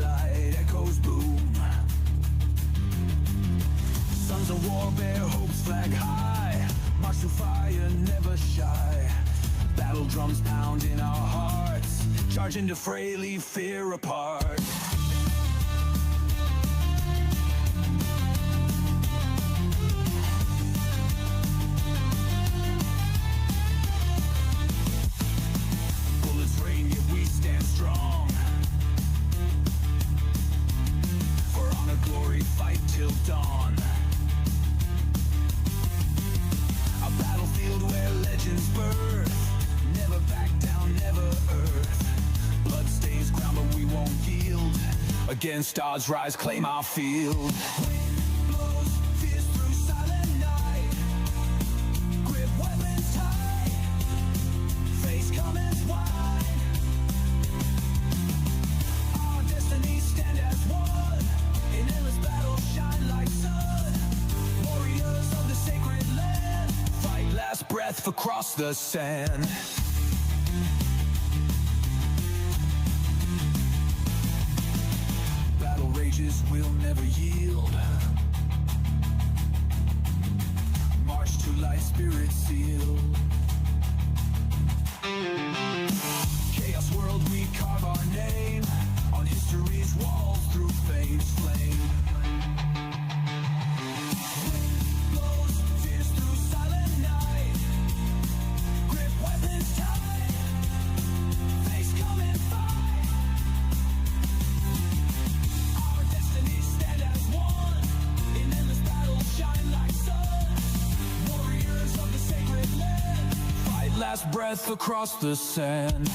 light, echoes boom. Sons of war bear hopes flag high, march through fire, never shy. Battle drums pound in our hearts, charge into fray, leave fear apart. Bullets rain, yet we stand strong. For honor, glory, fight till dawn. A battlefield where legends birth, never back down, never earth. Blood stains ground, but we won't yield. Against odds, rise, claim our field. Wind blows, fierce through silent night. Grip weapons tight, face comments wide. Our destinies stand as one, in endless battle shine like sun. Warriors of the sacred land, fight last breath across the sand. Battle rages will never yield. March to light, spirit sealed. Chaos world, we carve our name on history's walls through fame's flame. Wind blows, fierce through silent night. Grip weapons tight, face come and fight. Our destinies stand as one, in endless battle shine like sun. Warriors of the sacred land, fight last breath across the sand.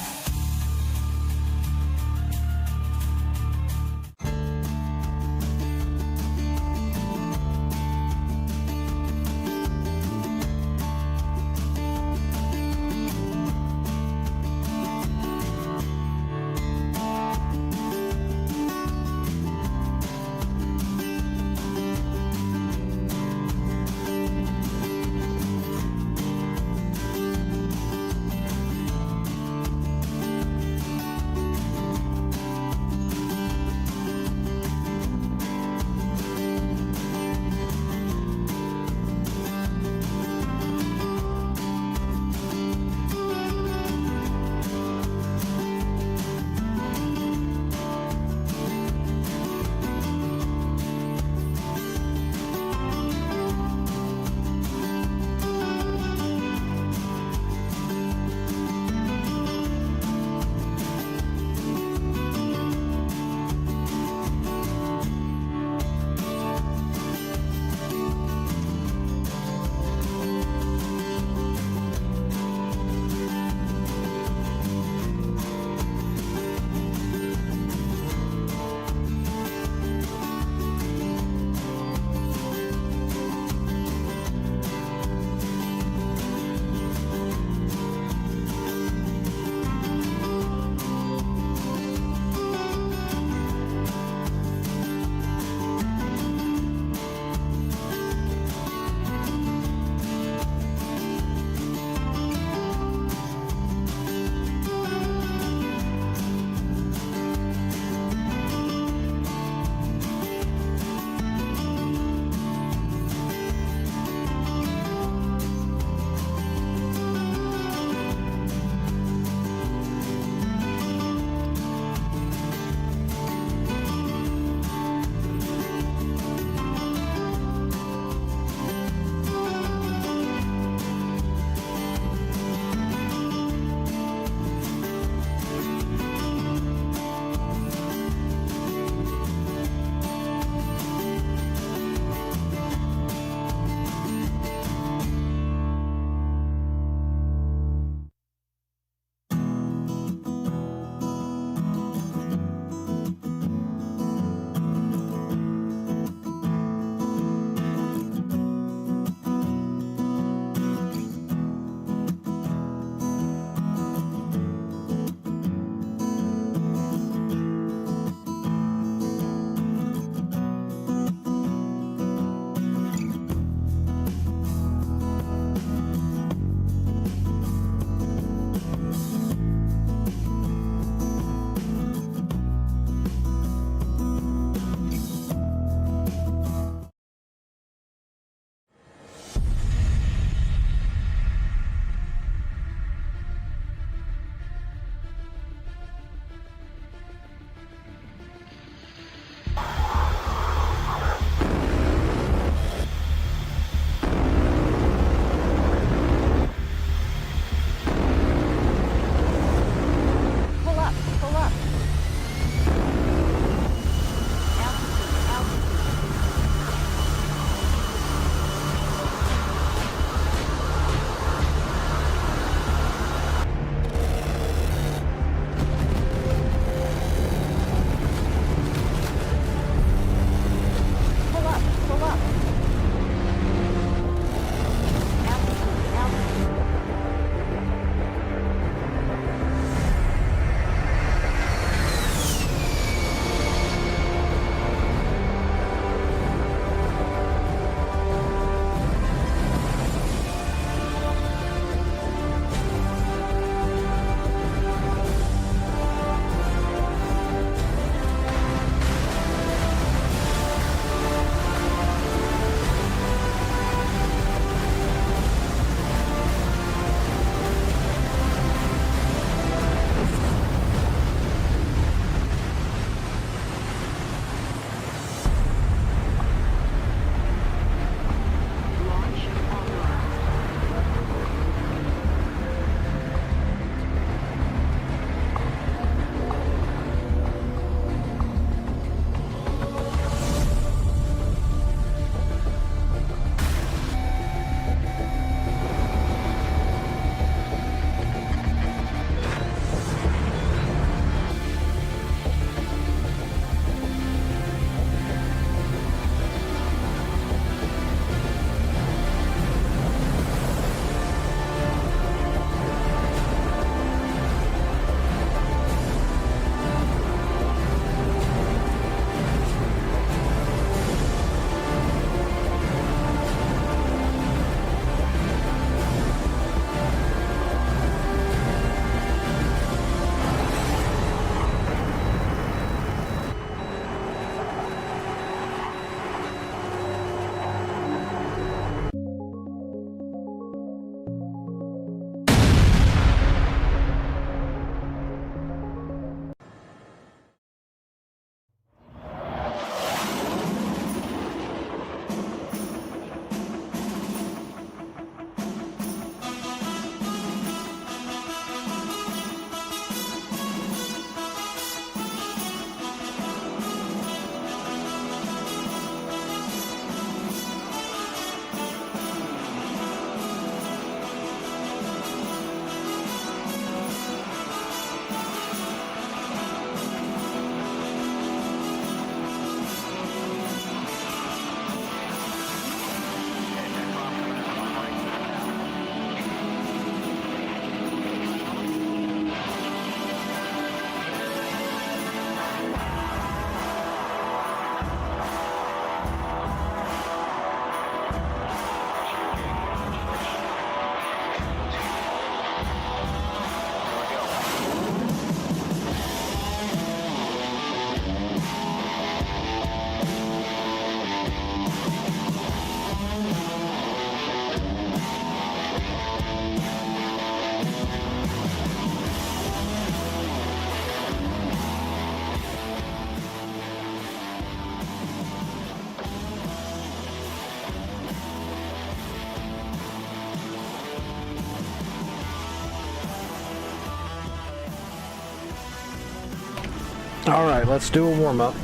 Alright, let's do a warm-up.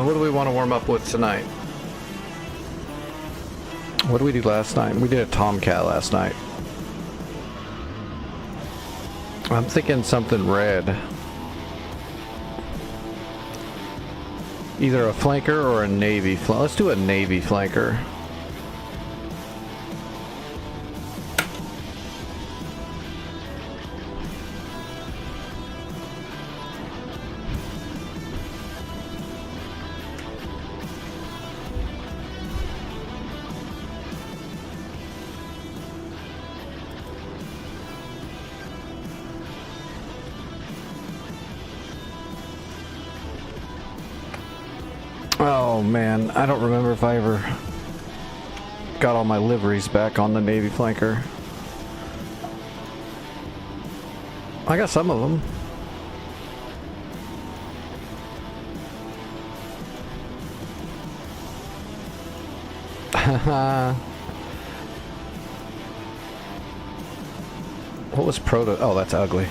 What do we want to warm up with tonight? What did we do last night? We did a Tomcat last night. I'm thinking something red. Either a flanker or a navy flanker. Let's do a navy flanker. Oh man, I don't remember if I ever got all my liveries back on the Navy flanker. I got some of them. What was proto? Oh, that's ugly.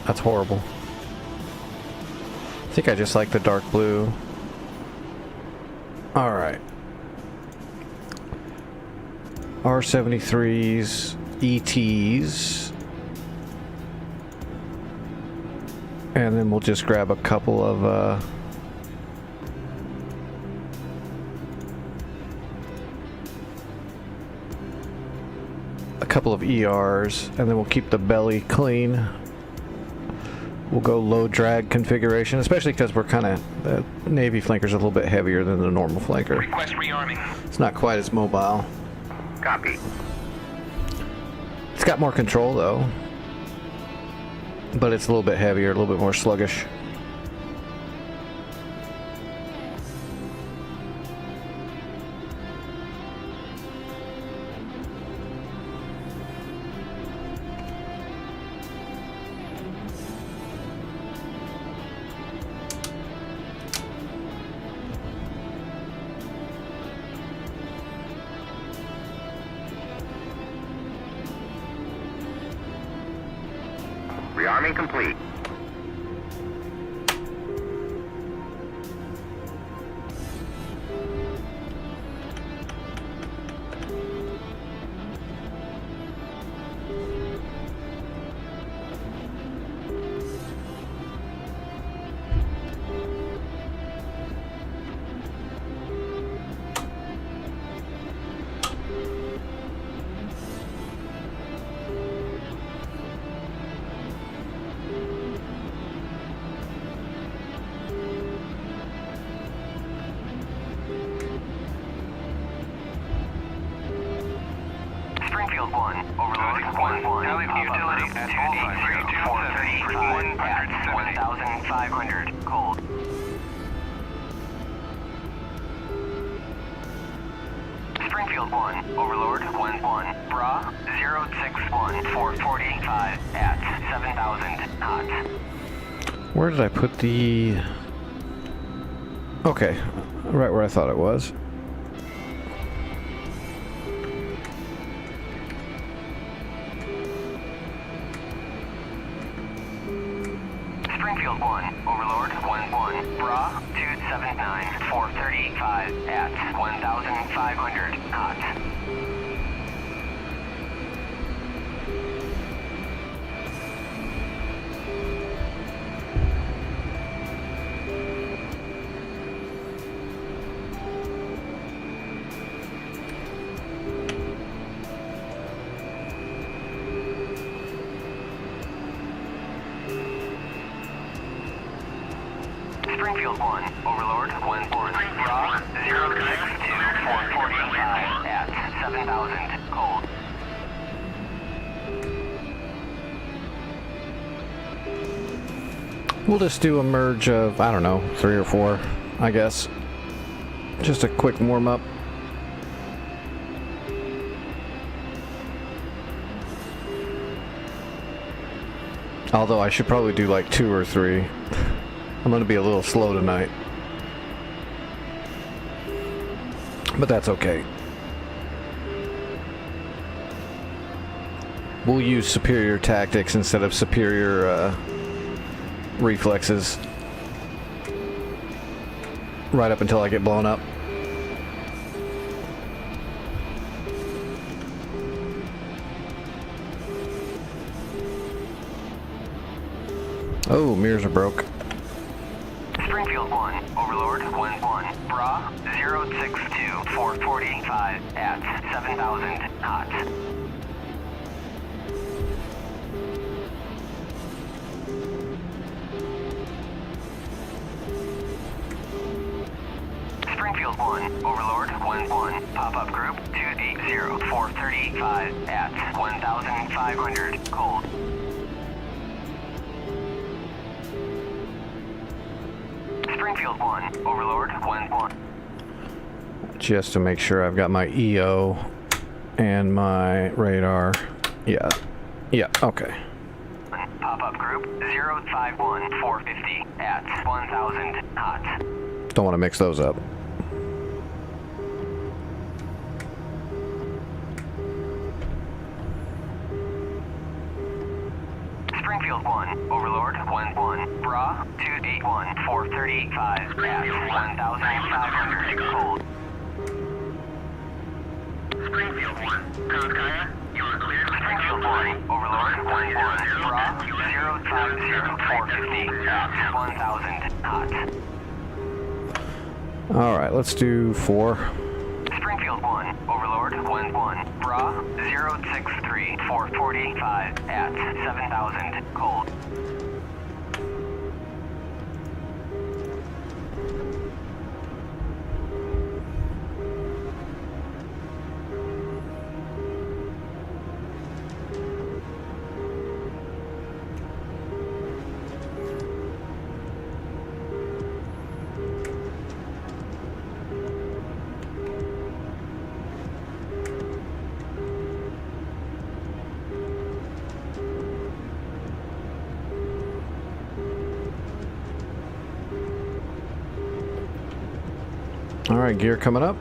That's horrible. I think I just like the dark blue. Alright. R73s, ETs. And then we'll just grab a couple of ERs, and then we'll keep the belly clean. We'll go low drag configuration, especially because we're kind of, the Navy flanker's a little bit heavier than the normal flanker. Request rearming. It's not quite as mobile. Copy. It's got more control though, but it's a little bit heavier, a little bit more sluggish. Rearming complete. Springfield 1, Overlord 1-1. Alley utility at 283-431 at 1,500. Cold. Springfield 1, Overlord 1-1. Bra 061 445 at 7,000 hot. Where did I put the... Okay, right where I thought it was. Springfield 1, Overlord 1-1. Bra 279 435 at 1,500 hot. Springfield 1, Overlord 1-1. Bra 062 445 at 7,000. Cold. We'll just do a merge of, I don't know, 3 or 4, I guess. Just a quick warm-up. Although I should probably do like 2 or 3. I'm gonna be a little slow tonight. But that's okay. We'll use superior tactics instead of superior reflexes. Right up until I get blown up. Oh, mirrors are broke. Springfield 1, Overlord 1-1, Bra 062 445 at 7,000 knots. Springfield 1, Overlord 1-1, pop-up group 280 435 at 1,500 cold. Springfield 1, Overlord 1-1. Just to make sure I've got my EO and my radar. Yeah. Yeah, okay. Pop-up group 051 450 at 1,000 knots. Don't want to mix those up. Springfield 1, Overlord 1-1, Bra 281 435 at 1,500 cold. Springfield 1, Kaya, you are clear. Springfield 1, Overlord 1-1, Bra 050 450 at 1,000 knots. Alright, let's do 4. Springfield 1, Overlord 1-1, Bra 063 445 at 7,000 cold. Alright, gear coming up.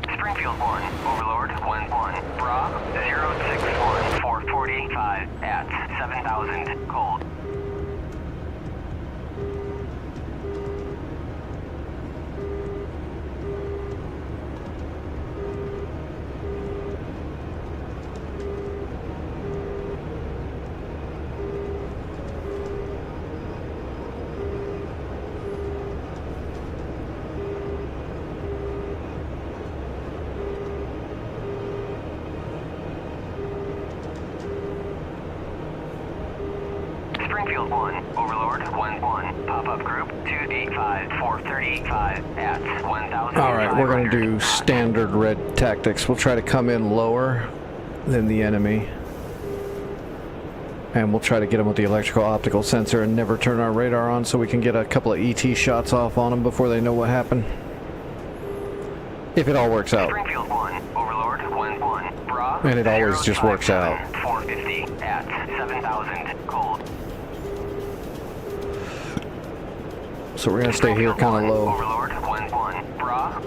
Springfield 1, Overlord 1-1, Bra 061 445 at 7,000 cold. Springfield 1, Overlord 1-1, pop-up group 285 435 at 1,000. Alright, we're going to do standard red tactics. We'll try to come in lower than the enemy. And we'll try to get them with the electrical optical sensor and never turn our radar on so we can get a couple of ET shots off on them before they know what happened. If it all works out. Springfield 1, Overlord 1-1, Bra And it always just works out. 450 at 7,000 cold. So we're going to stay here kind of low. Overlord 1-1, Bra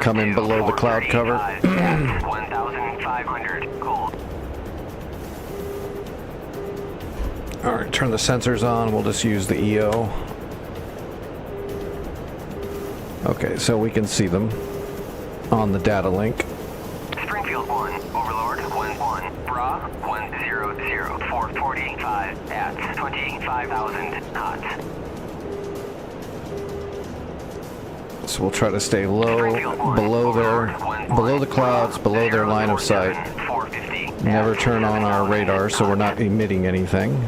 Come in below the cloud cover. 1,500 cold. Alright, turn the sensors on. We'll just use the EO. Okay, so we can see them on the data link. Springfield 1, Overlord 1-1, Bra 100 445 at 25,000 knots. So we'll try to stay low, below the clouds, below their line of sight. Never turn on our radar so we're not emitting anything.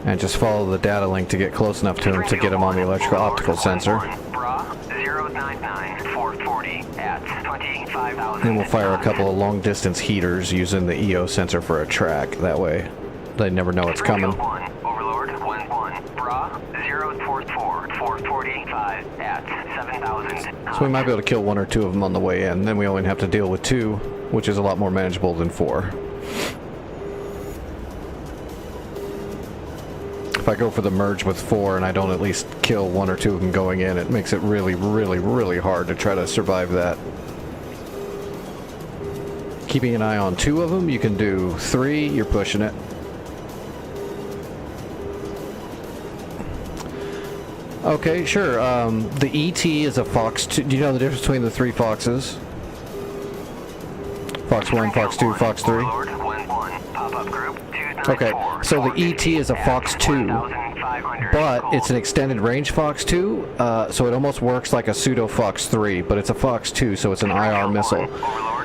And just follow the data link to get close enough to them to get them on the electrical optical sensor. Then we'll fire a couple of long distance heaters using the EO sensor for a track. That way they never know it's coming. Overlord 1-1, Bra 044 445 at 7,000. So we might be able to kill 1 or 2 of them on the way in. Then we only have to deal with 2, which is a lot more manageable than 4. If I go for the merge with 4 and I don't at least kill 1 or 2 of them going in, it makes it really, really, really hard to try to survive that. Keeping an eye on 2 of them, you can do 3, you're pushing it. Okay, sure. The ET is a Fox 2. Do you know the difference between the 3 Foxes? Fox 1, Fox 2, Fox 3? Okay, so the ET is a Fox 2, but it's an extended range Fox 2, so it almost works like a pseudo Fox 3, but it's a Fox 2, so it's an IR missile.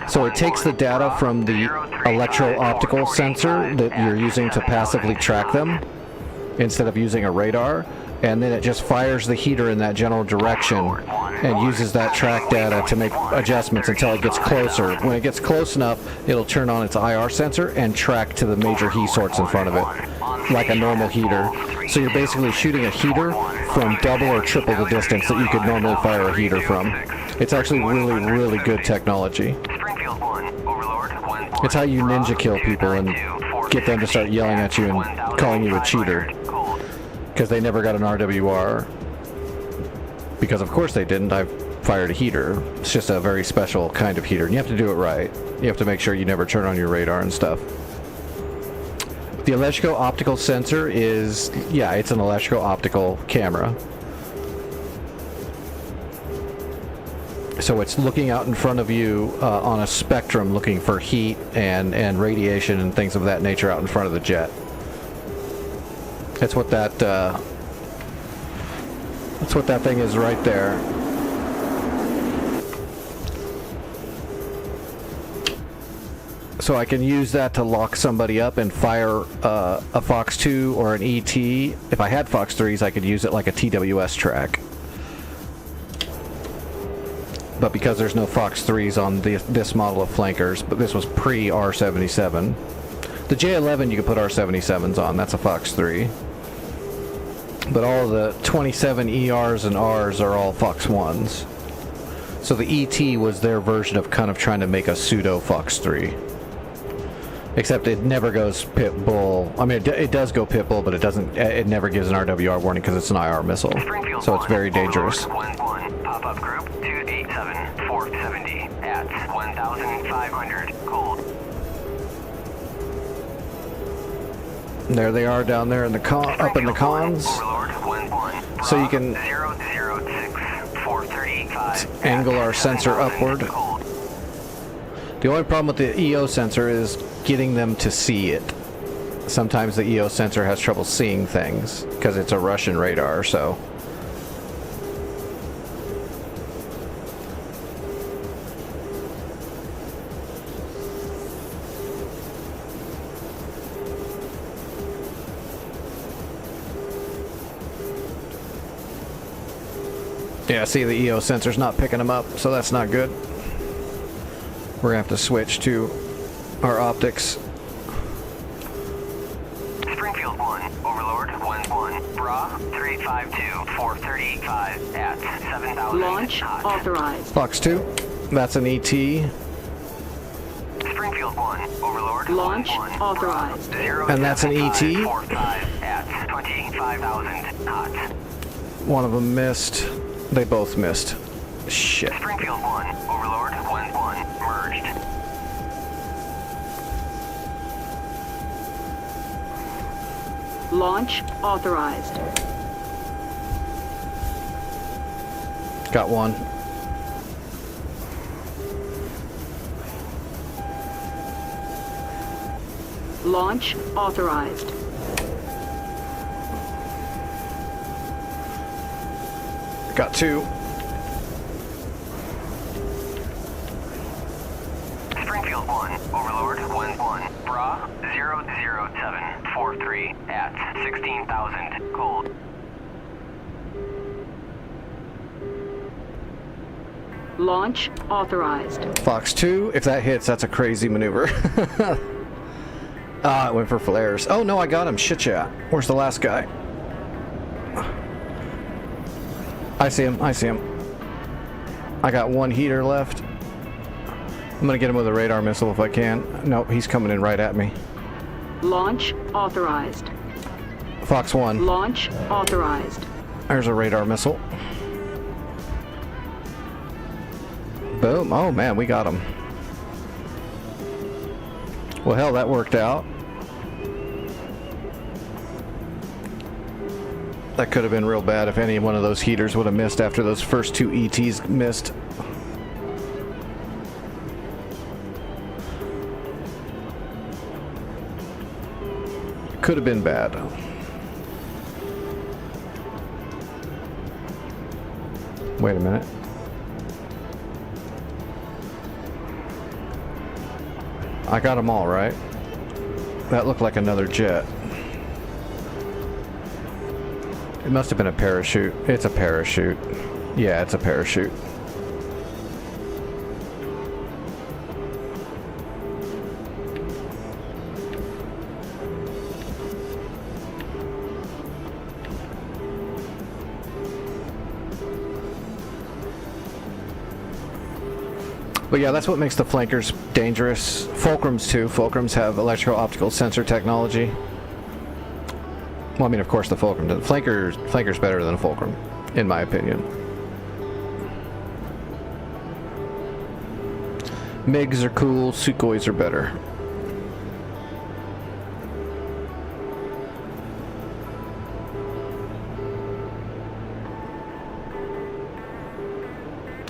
So it takes the data from the electro-optical sensor that you're using to passively track them, instead of using a radar, and then it just fires the heater in that general direction and uses that track data to make adjustments until it gets closer. When it gets close enough, it'll turn on its IR sensor and track to the major heat source in front of it, like a normal heater. So you're basically shooting a heater from double or triple the distance that you could normally fire a heater from. It's actually really, really good technology. It's how you ninja kill people and get them to start yelling at you and calling you a cheater. Because they never got an RWR. Because of course they didn't. I fired a heater. It's just a very special kind of heater. And you have to do it right. You have to make sure you never turn on your radar and stuff. The electro-optical sensor is, yeah, it's an electro-optical camera. So it's looking out in front of you on a spectrum looking for heat and radiation and things of that nature out in front of the jet. That's what that thing is right there. So I can use that to lock somebody up and fire a Fox 2 or an ET. If I had Fox 3s, I could use it like a TWS track. But because there's no Fox 3s on this model of flankers, but this was pre-R77. The J11 you can put R77s on, that's a Fox 3. But all of the 27 ERs and Rs are all Fox 1s. So the ET was their version of kind of trying to make a pseudo Fox 3. Except it never goes pit bull. I mean, it does go pit bull, but it doesn't. It never gives an RWR warning because it's an IR missile. So it's very dangerous. Pop-up group 287 470 at 1,500 cold. There they are down there in the up in the cons. So you can angle our sensor upward. The only problem with the EO sensor is getting them to see it. Sometimes the EO sensor has trouble seeing things because it's a Russian radar, so. Yeah, see, the EO sensor's not picking them up, so that's not good. We're gonna have to switch to our optics. Springfield 1, Overlord 1-1, Bra 352 435 at 7,000. Launch authorized. Fox 2, that's an ET. Springfield 1, Overlord Launch 1-1, authorized. And that's an ET. 45 at 25,000 knots. One of them missed. They both missed. Shit. Springfield 1, Overlord 1-1, merged. Launch authorized. Got one. Launch authorized. Got two. Springfield 1, Overlord 1-1, Bra 00743 at 16,000 cold. Launch authorized. Fox 2, if that hits, that's a crazy maneuver. Ah, it went for flares. Oh no, I got him. Shit, yeah. Where's the last guy? I see him. I see him. I got one heater left. I'm gonna get him with a radar missile if I can. No, he's coming in right at me. Launch authorized. Fox 1. Launch authorized. There's a radar missile. Boom. Oh man, we got him. Well, hell, that worked out. That could have been real bad if any one of those heaters would have missed after those first two ETs missed. Could have been bad. Wait a minute. I got them all, right? That looked like another jet. It must have been a parachute. It's a parachute. Yeah, it's a parachute. But yeah, that's what makes the flankers dangerous. Fulcrums too. Fulcrums have electro-optical sensor technology. Well, I mean, of course the Fulcrum does. Flanker's better than a Fulcrum, in my opinion. MiGs are cool, Sukhois are better.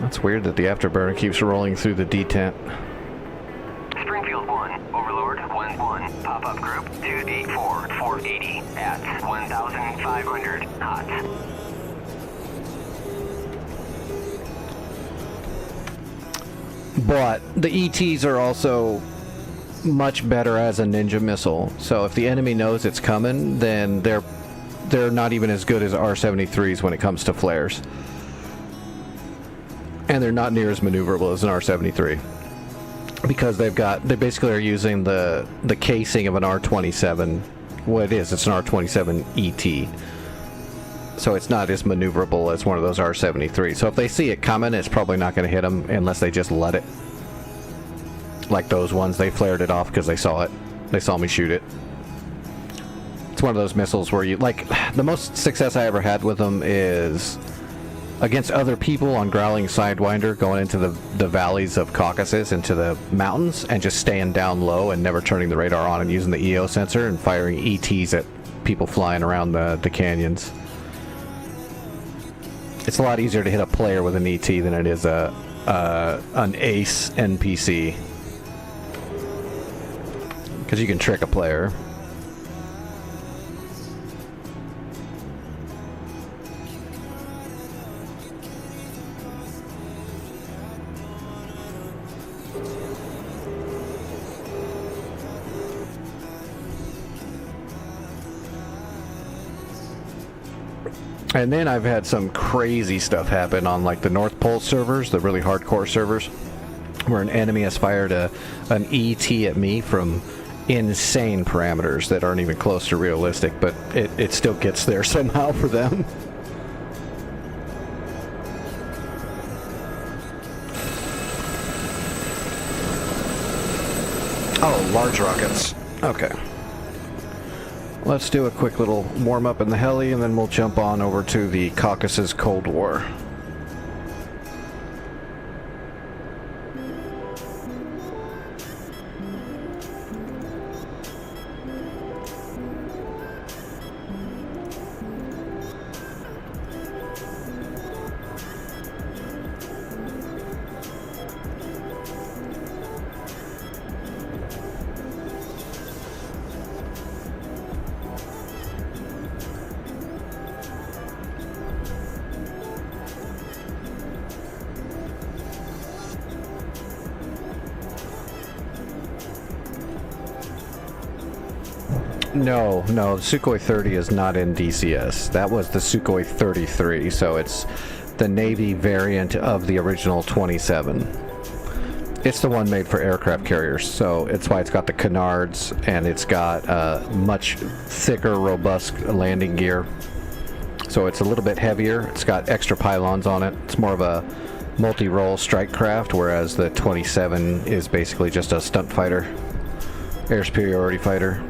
It's weird that the afterburner keeps rolling through the detent. Springfield 1, Overlord 1-1, pop-up group 284, 480 at 1,500 knots. But the ETs are also much better as a ninja missile. So if the enemy knows it's coming, then they're not even as good as R-73s when it comes to flares. And they're not near as maneuverable as an R-73 because they basically are using the casing of an R-27. What it is, it's an R-27 ET, so it's not as maneuverable as one of those R-73. So if they see it coming, it's probably not going to hit them unless they just let it. Like those ones, they flared it off because they saw it. They saw me shoot it. It's one of those missiles where you like. The most success I ever had with them is against other people on Growling Sidewinder, going into the valleys of Caucasus, into the mountains, and just staying down low and never turning the radar on and using the EO sensor and firing ETs at people flying around the canyons. It's a lot easier to hit a player with an ET than it is an ace NPC. Because you can trick a player. And then I've had some crazy stuff happen on like the North Pole servers, the really hardcore servers, where an enemy has fired an ET at me from insane parameters that aren't even close to realistic, but it still gets there somehow for them. Oh, large rockets. Okay. Let's do a quick little warm-up in the heli, and then we'll jump on over to the Caucasus Cold War. No, the Sukhoi 30 is not in DCS. That was the Sukhoi 33, so it's the Navy variant of the original 27. It's the one made for aircraft carriers, so it's why it's got the canards, and it's got much thicker, robust landing gear. So it's a little bit heavier. It's got extra pylons on it. It's more of a multi-role strike craft, whereas the 27 is basically just a stunt fighter, air superiority fighter.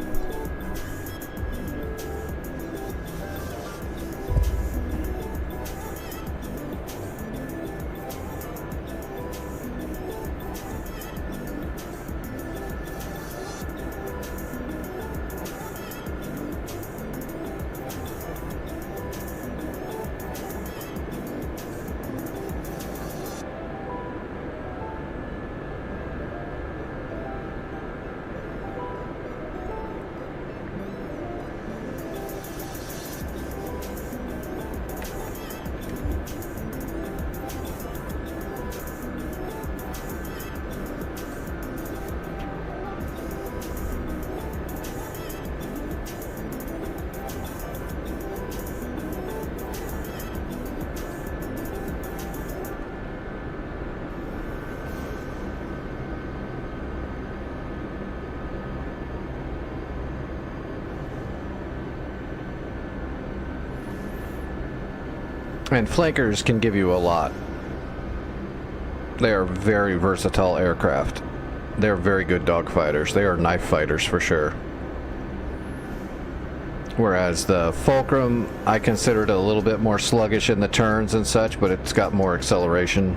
And flankers can give you a lot. They are very versatile aircraft. They're very good dogfighters. They are knife fighters for sure. Whereas the Fulcrum, I consider it a little bit more sluggish in the turns and such, but it's got more acceleration.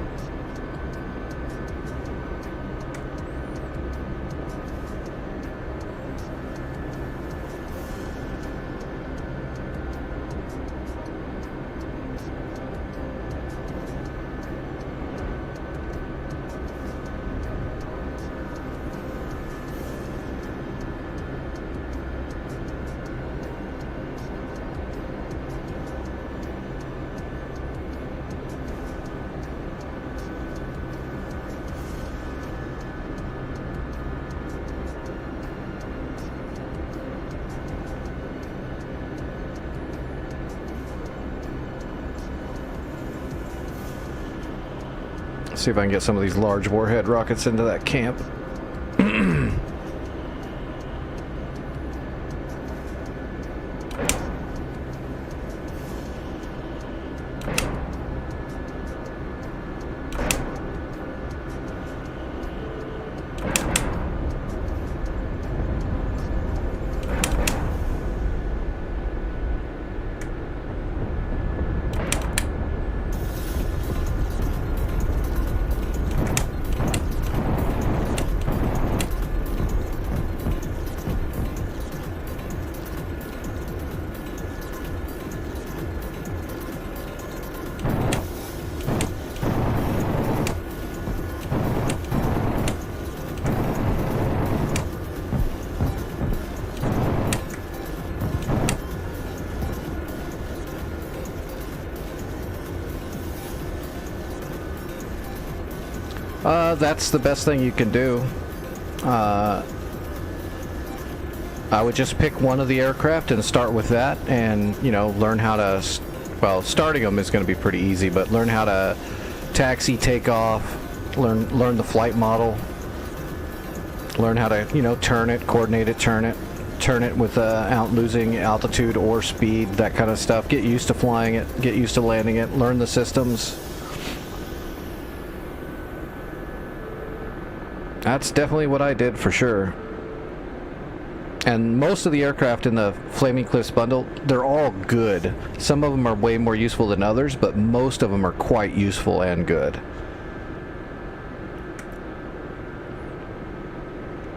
See if I can get some of these large warhead rockets into that camp. That's the best thing you can do. I would just pick one of the aircraft and start with that, and you know, learn how to, well, starting them is going to be pretty easy, but learn how to taxi, take off, learn the flight model, learn how to, you know, turn it, coordinate it, turn it without losing altitude or speed, that kind of stuff. Get used to flying it, get used to landing it, learn the systems. That's definitely what I did for sure. And most of the aircraft in the Flaming Cliffs bundle, they're all good. Some of them are way more useful than others, but most of them are quite useful and good.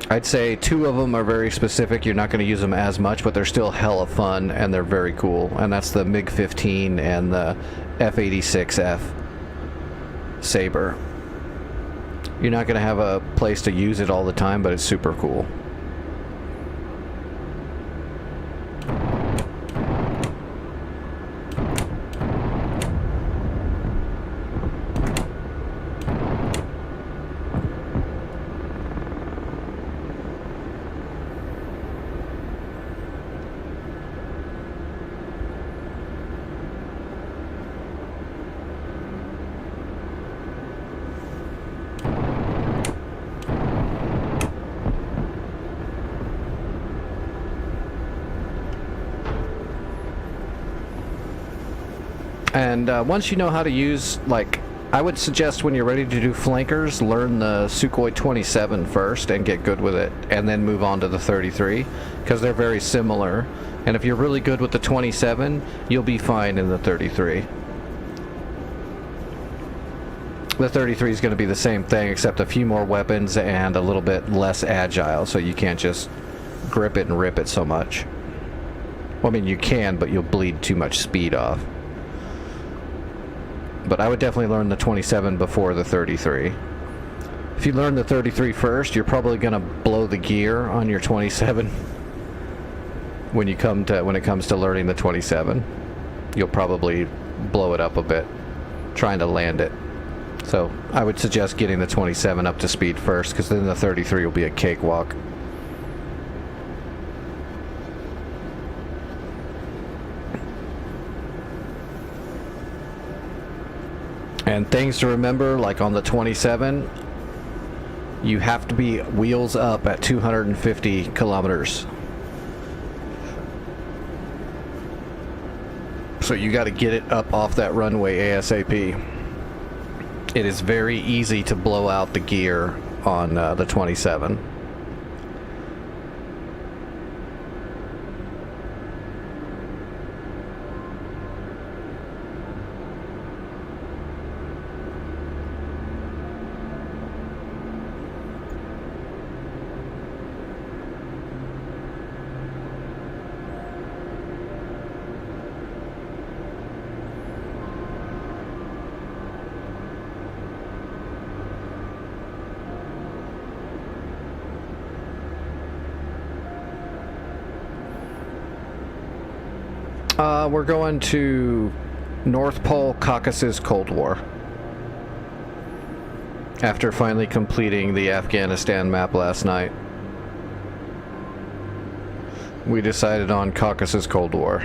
I'd say 2 of them are very specific. You're not going to use them as much, but they're still hella fun and they're very cool. And that's the MiG-15 and the F-86F Sabre. You're not going to have a place to use it all the time, but it's super cool. And once you know how to use, like, I would suggest when you're ready to do flankers, learn the Sukhoi 27 first and get good with it, and then move on to the 33, because they're very similar. And if you're really good with the 27, you'll be fine in the 33. The 33 is going to be the same thing, except a few more weapons and a little bit less agile, so you can't just grip it and rip it so much. Well, I mean, you can, but you'll bleed too much speed off. But I would definitely learn the 27 before the 33. If you learn the 33 first, you're probably going to blow the gear on your 27. When it comes to learning the 27, you'll probably blow it up a bit trying to land it. So I would suggest getting the 27 up to speed first, because then the 33 will be a cakewalk. And things to remember, like on the 27, you have to be wheels up at 250 kilometers. So you got to get it up off that runway ASAP. It is very easy to blow out the gear on the 27. We're going to North Pole Caucasus Cold War. After finally completing the Afghanistan map last night, we decided on Caucasus Cold War.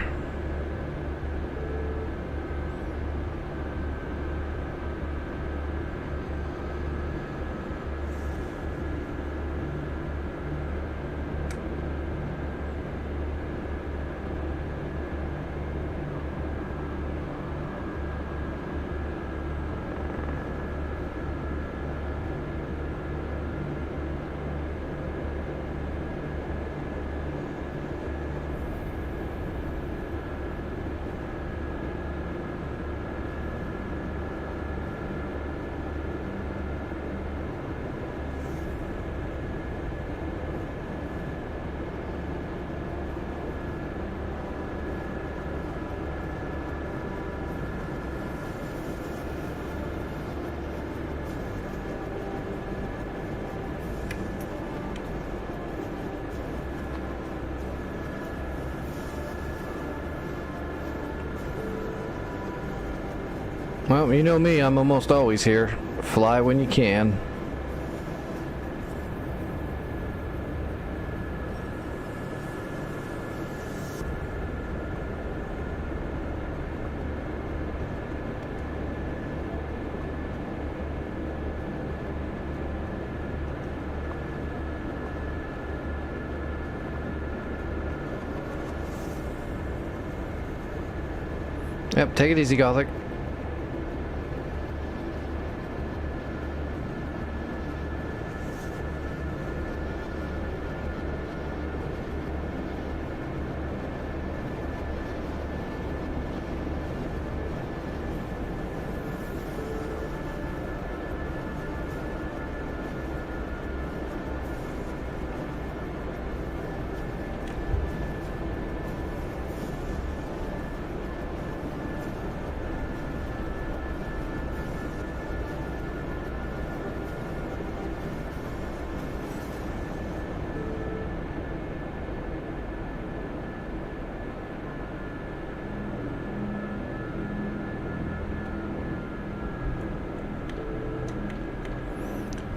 Well, you know me, I'm almost always here. Fly when you can. Yep, take it easy, Gothic.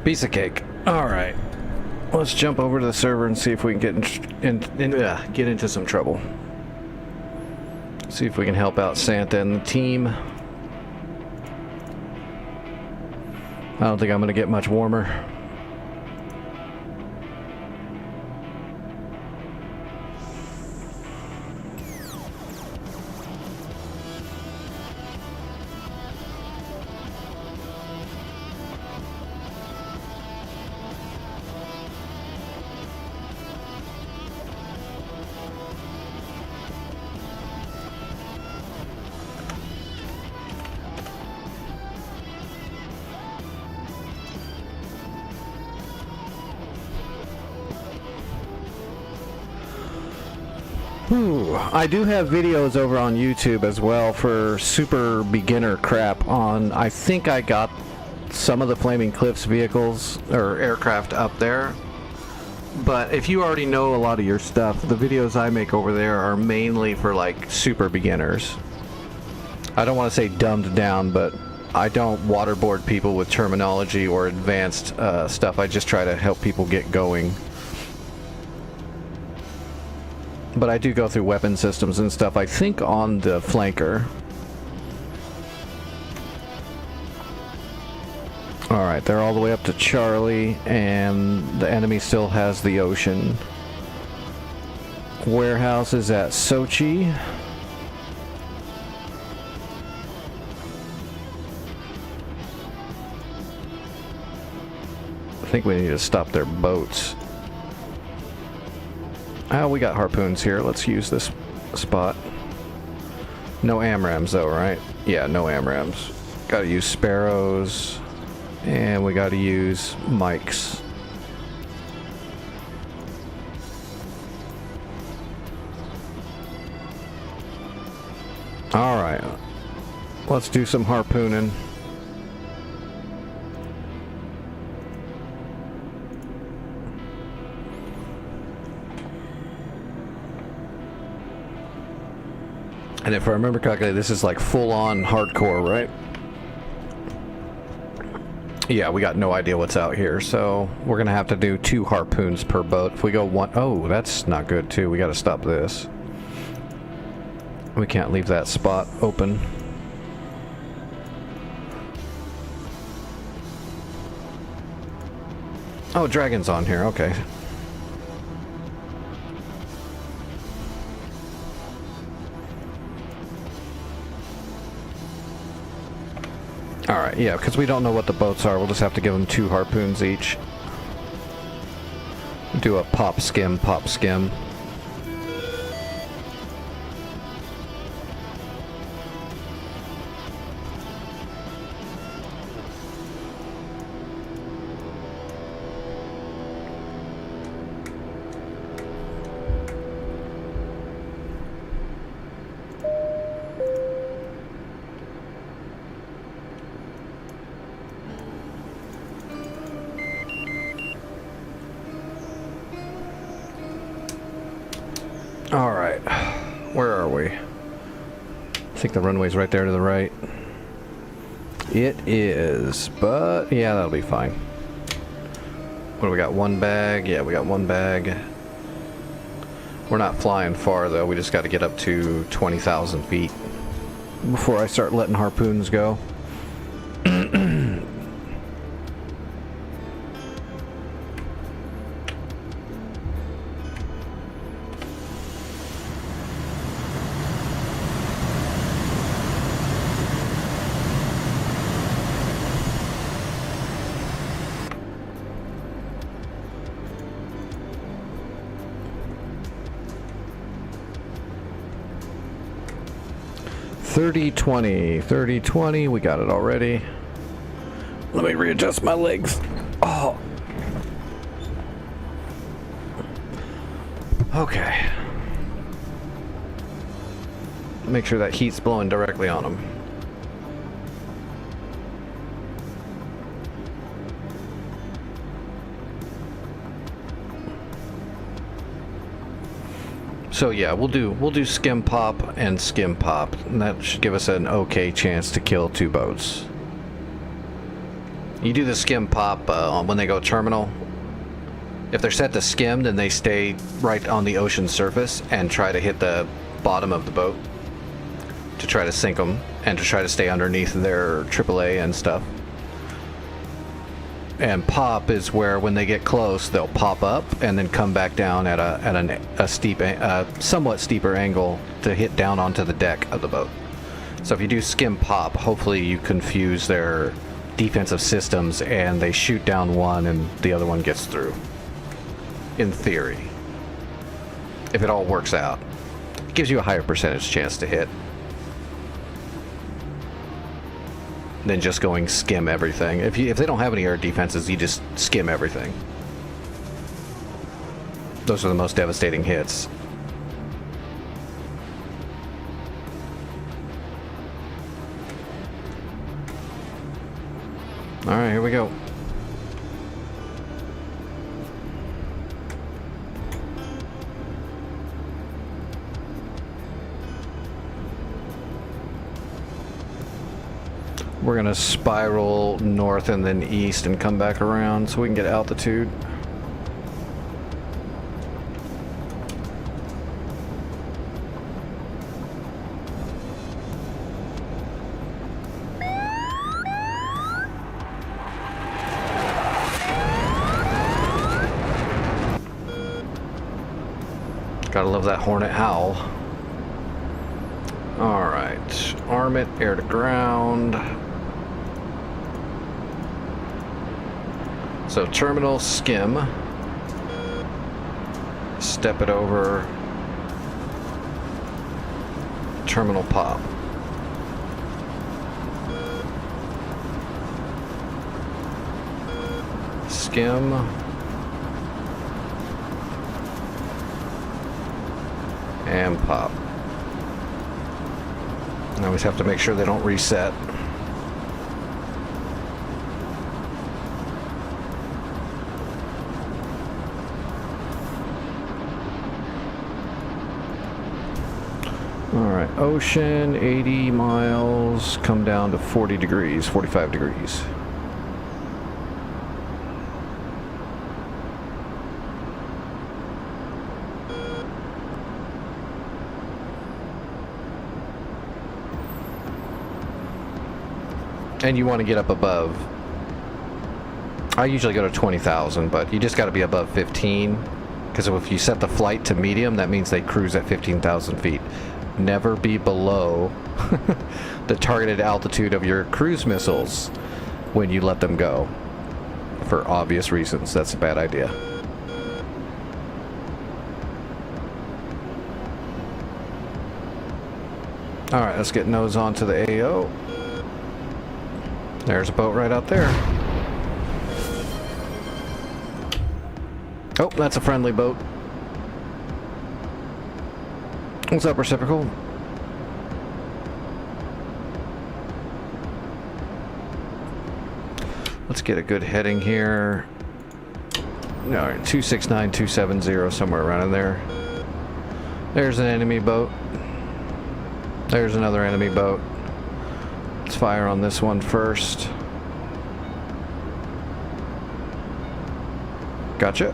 Piece of cake. All right, let's jump over to the server and see if we can get into some trouble. See if we can help out Santa and the team. I don't think I'm going to get much warmer. I do have videos over on YouTube as well for super beginner crap on, I think I got some of the Flaming Cliffs vehicles or aircraft up there. But if you already know a lot of your stuff, the videos I make over there are mainly for like super beginners. I don't want to say dumbed down, but I don't waterboard people with terminology or advanced stuff. I just try to help people get going. But I do go through weapon systems and stuff, I think, on the flanker. Alright, they're all the way up to Charlie, and the enemy still has the ocean. Warehouse is at Sochi. think we need to stop their boats. Oh, we got harpoons here. Let's use this spot. No AMRAMs though, right? Yeah, no AMRAMs. Gotta use sparrows. And we gotta use mics. Alright. Let's do some harpooning. And if I remember correctly, this is like full-on hardcore, right? Yeah, we got no idea what's out here, so we're gonna have to do 2 harpoons per boat. If we go one, oh, that's not good too. We gotta stop this. We can't leave that spot open. Oh, dragon's on here, okay. Alright, yeah, because we don't know what the boats are. We'll just have to give them 2 harpoons each. Do a pop, skim, pop, skim. Alright, where are we? I think the runway's right there to the right. It is, but yeah, that'll be fine. What do we got? 1 bag? Yeah, we got 1 bag. We're not flying far though, we just got to get up to 20,000 feet before I start letting harpoons go. $30.20, we got it already. Let me readjust my legs. Oh. Okay. Make sure that heat's blowing directly on them. So yeah, we'll do skim pop and skim pop, and that should give us an okay chance to kill 2 boats. You do the skim pop when they go terminal. If they're set to skim, then they stay right on the ocean surface and try to hit the bottom of the boat to try to sink them and to try to stay underneath their AAA and stuff. And pop is where when they get close, they'll pop up and then come back down at a steep, somewhat steeper angle to hit down onto the deck of the boat. So if you do skim pop, hopefully you confuse their defensive systems and they shoot down one and the other one gets through. In theory. If it all works out. It gives you a higher percentage chance to hit than just going skim everything. If they don't have any air defenses, you just skim everything. Those are the most devastating hits. Alright, here we go. We're gonna spiral north and then east and come back around so we can get altitude. Gotta love that Hornet howl. Alright, arm it, air to ground. So terminal skim. Step it over. Terminal pop. Skim. And pop. I always have to make sure they don't reset. Alright, ocean, 80 miles, come down to 40 degrees, 45 degrees. And you want to get up above. I usually go to 20,000, but you just got to be above 15. Because if you set the flight to medium, that means they cruise at 15,000 feet. Never be below the targeted altitude of your cruise missiles when you let them go. For obvious reasons, that's a bad idea. Alright, let's get nose on to the AO. There's a boat right out there. Oh, that's a friendly boat. What's up, reciprocal? Let's get a good heading here. Alright, 269, 270, somewhere around in there. There's an enemy boat. There's another enemy boat. Let's fire on this one first. Gotcha.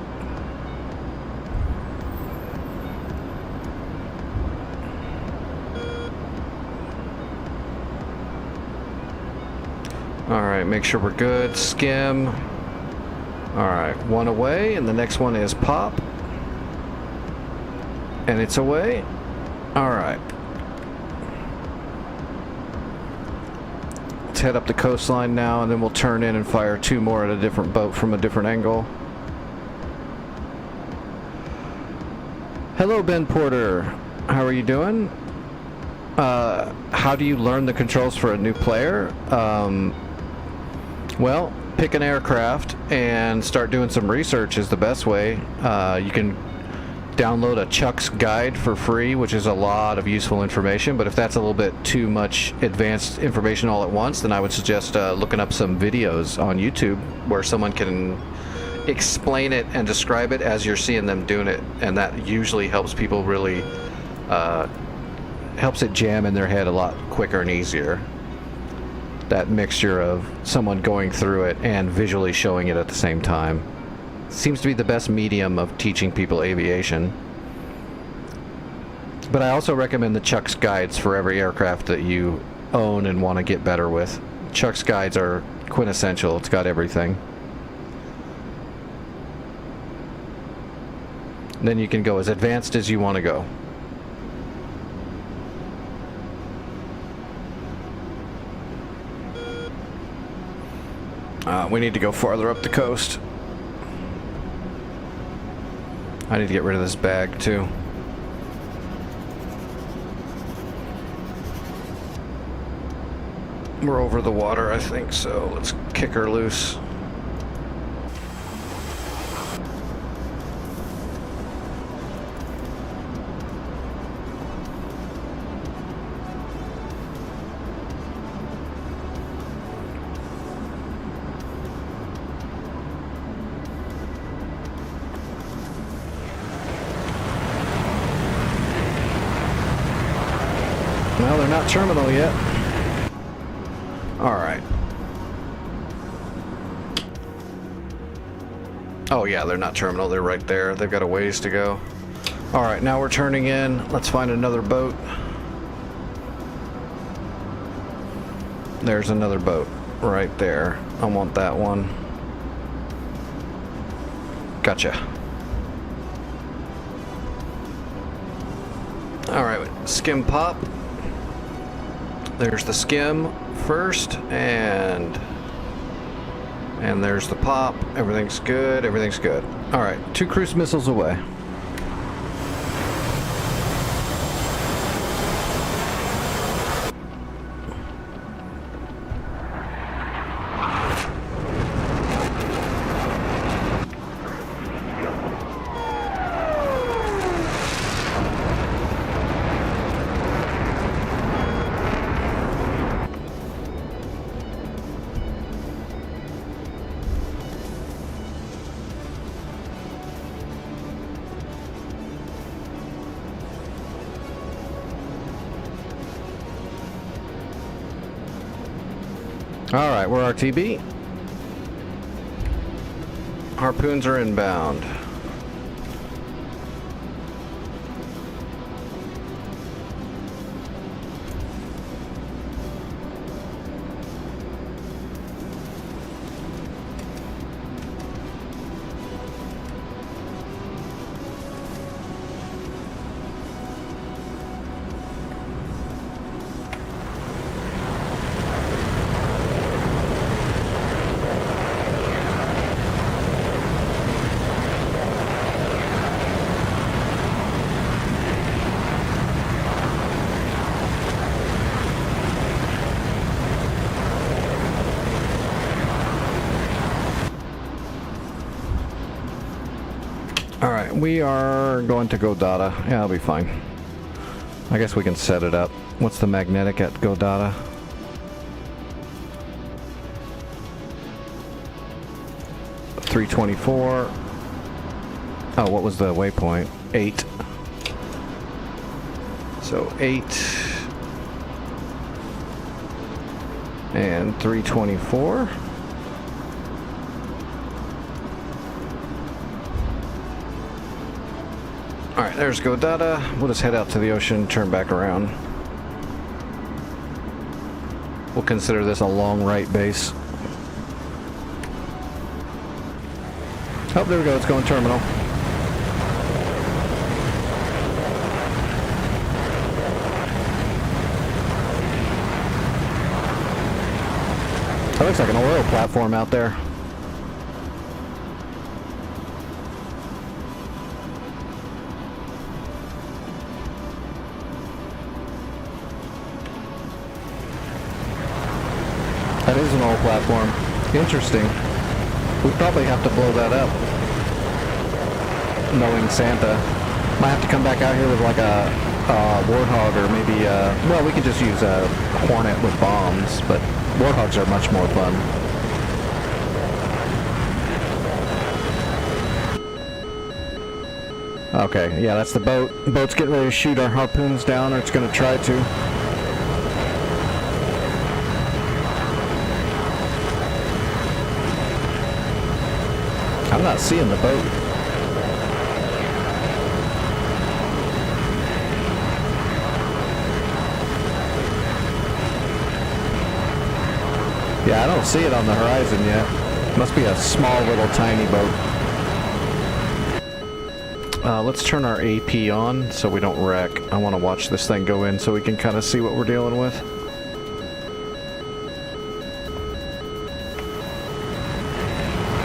Alright, make sure we're good. Skim. Alright, one away, and the next one is pop. And it's away. Alright. Let's head up the coastline now, and then we'll turn in and fire two more at a different boat from a different angle. Hello, Ben Porter. How are you doing? How do you learn the controls for a new player? Well, pick an aircraft and start doing some research is the best way. You can download a Chuck's guide for free, which is a lot of useful information, but if that's a little bit too much advanced information all at once, then I would suggest looking up some videos on YouTube where someone can explain it and describe it as you're seeing them doing it, and that usually helps people really helps it jam in their head a lot quicker and easier. That mixture of someone going through it and visually showing it at the same time seems to be the best medium of teaching people aviation. But I also recommend the Chuck's guides for every aircraft that you own and want to get better with. Chuck's guides are quintessential. It's got everything. Then you can go as advanced as you want to go. We need to go farther up the coast. I need to get rid of this bag too. We're over the water, I think, so let's kick her loose. Well, they're not terminal yet. Alright. Oh yeah, they're not terminal, they're right there. They've got a ways to go. Alright, now we're turning in. Let's find another boat. There's another boat right there. I want that one. Gotcha. Alright, skim pop. There's the skim first, and And there's the pop. Everything's good. Everything's good. All right, 2 cruise missiles away. Alright, we're RTB. Harpoons are inbound. Alright, we are going to Godada. Yeah, that'll be fine. I guess we can set it up. What's the magnetic at Godada? .324. Oh, what was the waypoint? 8. So 8 and 324. Alright, there's Godada. We'll just head out to the ocean, turn back around. We'll consider this a long right base. Oh, there we go. It's going terminal. That looks like an oil platform out there. That is an oil platform. Interesting. We probably have to blow that up. Knowing Santa. Might have to come back out here with like a Warthog or maybe, well, we could just use a Hornet with bombs, but Warthogs are much more fun. Okay, yeah, that's the boat. The boat's getting ready to shoot our harpoons down, or it's going to try to. I'm not seeing the boat. Yeah, I don't see it on the horizon yet. Must be a small little tiny boat. Let's turn our AP on so we don't wreck. I want to watch this thing go in so we can kind of see what we're dealing with.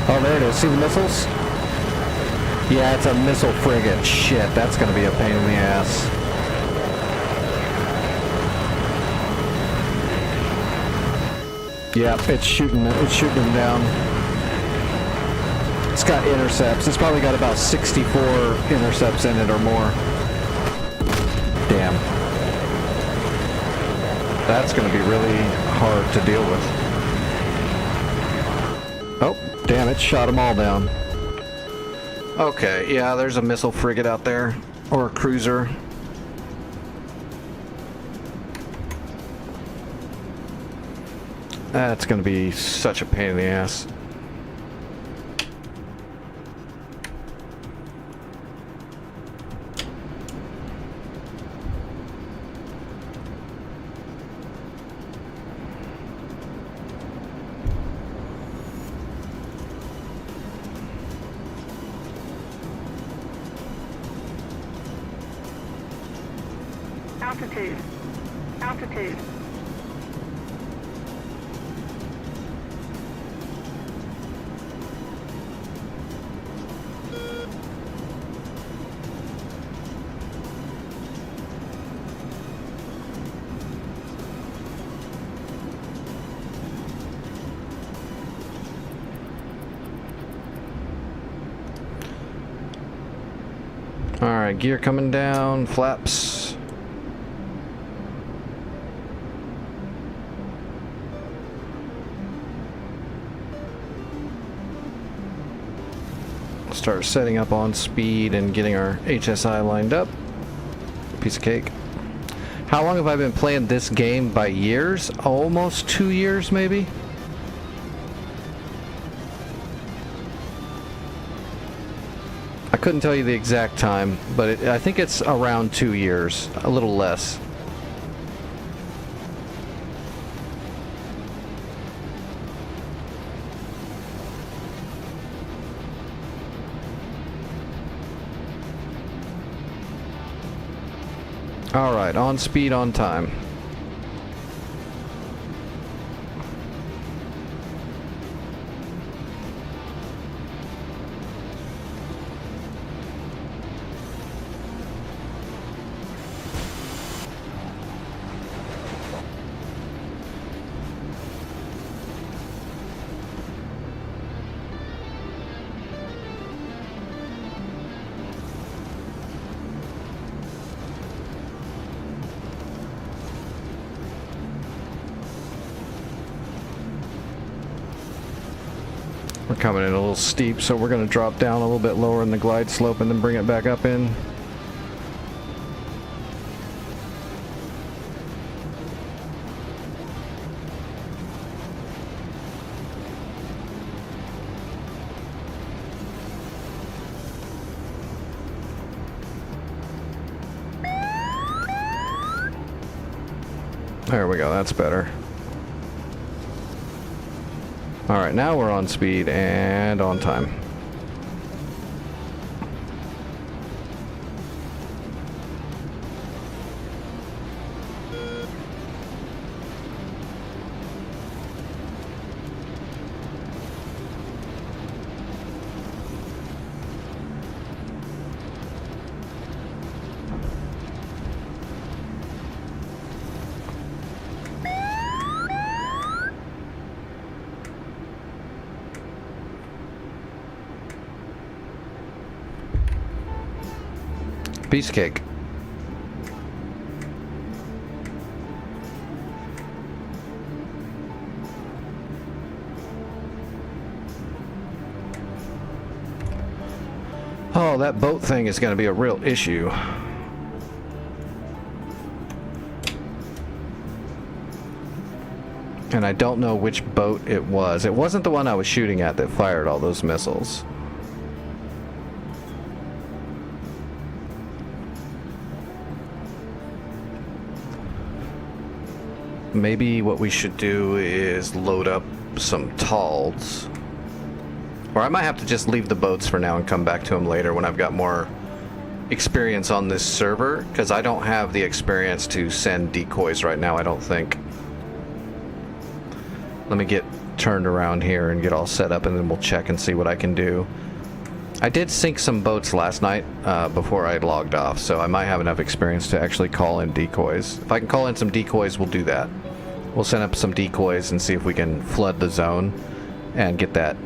Oh, there it is. See the missiles? Yeah, it's a missile frigate. Shit, that's going to be a pain in the ass. Yeah, it's shooting them down. It's got intercepts. It's probably got about 64 intercepts in it or more. Damn. That's going to be really hard to deal with. Oh, damn, it shot them all down. Okay, yeah, there's a missile frigate out there. Or a cruiser. That's going to be such a pain in the ass. Altitude. Alright, gear coming down, flaps. Start setting up on speed and getting our HSI lined up. Piece of cake. How long have I been playing this game by years? Almost 2 years, maybe? I couldn't tell you the exact time, but I think it's around 2 years, a little less. All right, on speed, on time. We're coming in a little steep, so we're going to drop down a little bit lower in the glide slope and then bring it back up in. There we go, that's better. Alright, now we're on speed and on time. Piece of cake. Oh, that boat thing is going to be a real issue. And I don't know which boat it was. It wasn't the one I was shooting at that fired all those missiles. Maybe what we should do is load up some talds. Or I might have to just leave the boats for now and come back to them later when I've got more experience on this server, because I don't have the experience to send decoys right now, I don't think. Let me get turned around here and get all set up, and then we'll check and see what I can do. I did sink some boats last night before I logged off, so I might have enough experience to actually call in decoys. If I can call in some decoys, we'll do that. We'll send up some decoys and see if we can flood the zone and get that,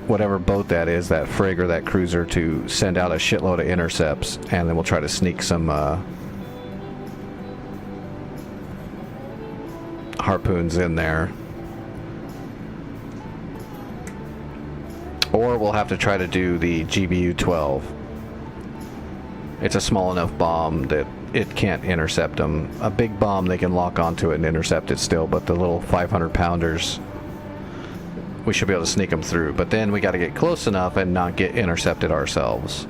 whatever boat that is, that frig or that cruiser, to send out a shitload of intercepts, and then we'll try to sneak some harpoons in there. Or we'll have to try to do the GBU-12. It's a small enough bomb that it can't intercept them. A big bomb, they can lock onto it and intercept it still, but the little 500-pounders, we should be able to sneak them through. But then we got to get close enough and not get intercepted ourselves.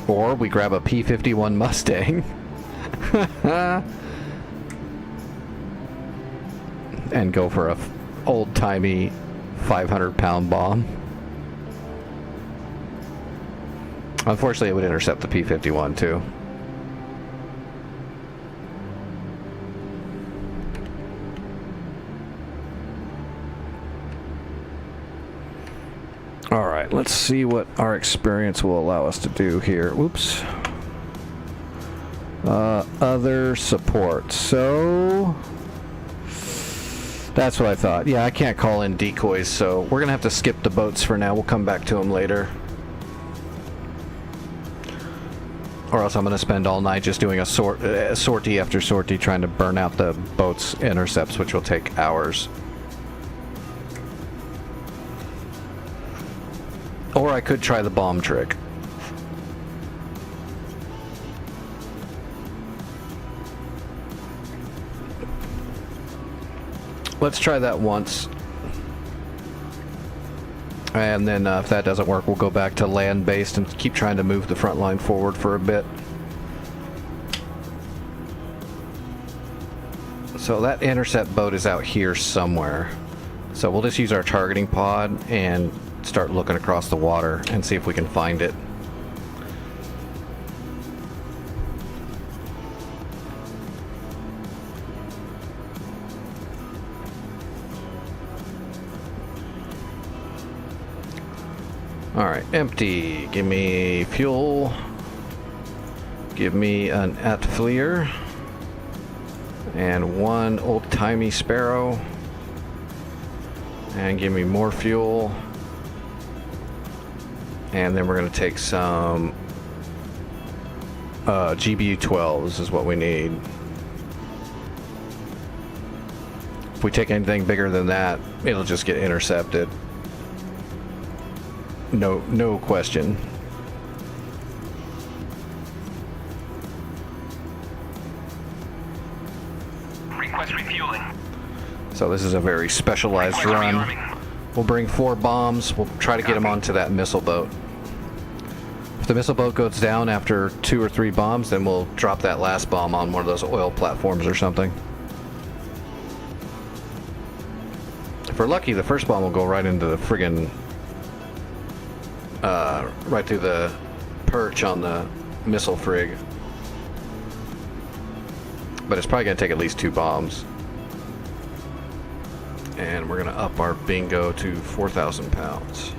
Or we grab a P-51 Mustang. And go for a old-timey 500-pound bomb. Unfortunately, it would intercept the P-51 too. Alright, let's see what our experience will allow us to do here. Whoops. Other support. So That's what I thought. Yeah, I can't call in decoys, so we're gonna have to skip the boats for now. We'll come back to them later. Or else I'm gonna spend all night just doing a sortie after sortie trying to burn out the boat's intercepts, which will take hours. Or I could try the bomb trick. Let's try that once. And then if that doesn't work, we'll go back to land-based and keep trying to move the front line forward for a bit. So that intercept boat is out here somewhere. So we'll just use our targeting pod and start looking across the water and see if we can find it. Alright, empty. Give me fuel. Give me an Atfleer. And one old-timey Sparrow. And give me more fuel. And then we're going to take some GBU-12s is what we need. If we take anything bigger than that, it'll just get intercepted. No question. Request refueling. So this is a very specialized run. We'll bring 4 bombs. We'll try to get them onto that missile boat. If the missile boat goes down after 2 or 3 bombs, then we'll drop that last bomb on one of those oil platforms or something. If we're lucky, the first bomb will go right into the friggin' right through the perch on the missile frig. But it's probably going to take at least 2 bombs. And we're going to up our bingo to 4,000 pounds.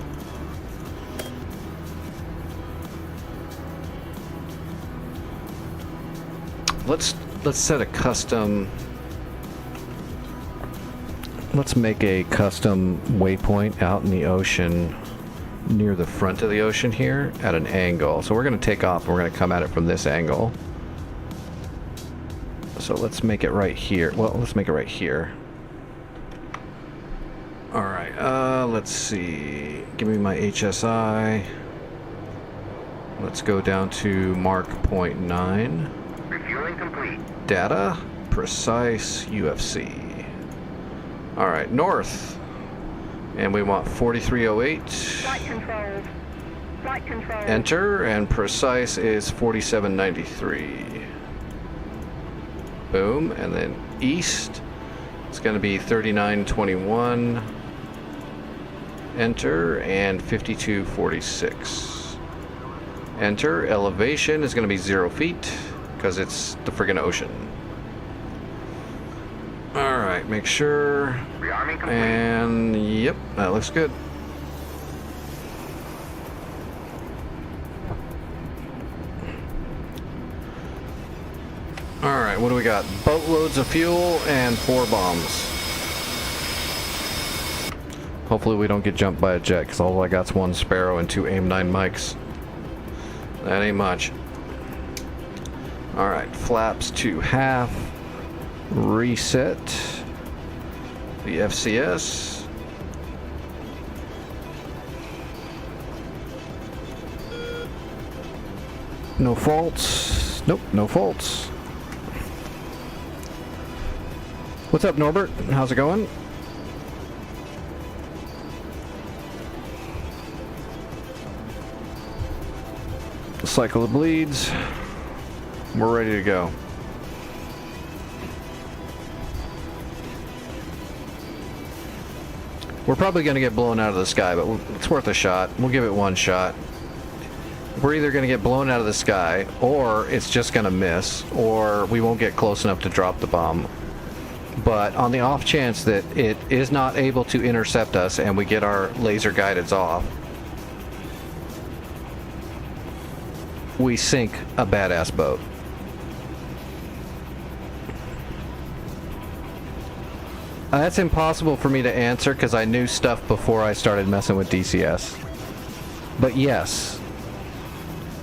Let's set a custom... Let's make a custom waypoint out in the ocean near the front of the ocean here at an angle. So we're going to take off and we're going to come at it from this angle. So let's make it right here. Well, let's make it right here. Alright, let's see. Give me my HSI. Let's go down to mark 0.9. Refueling complete. Data, precise, UFC. Alright, north. And we want 4308. Flight controls. Flight controls. Enter, and precise is 4793. Boom, and then east, it's going to be 3921. Enter, and 5246. Enter, elevation is going to be 0 feet, because it's the friggin' ocean. Alright, make sure. Rearming complete. And yep, that looks good. Alright, what do we got? Boatloads of fuel and 4 bombs. Hopefully we don't get jumped by a jet, because all I got's 1 Sparrow and 2 AIM-9 mics. That ain't much. Alright, flaps to half. Reset the FCS. No faults. Nope, no faults. What's up, Norbert? How's it going? Cycle of bleeds. We're ready to go. We're probably going to get blown out of the sky, but it's worth a shot. We'll give it 1 shot. We're either going to get blown out of the sky, or it's just going to miss, or we won't get close enough to drop the bomb. But on the off chance that it is not able to intercept us and we get our laser guidance off, we sink a badass boat. That's impossible for me to answer because I knew stuff before I started messing with DCS. But yes.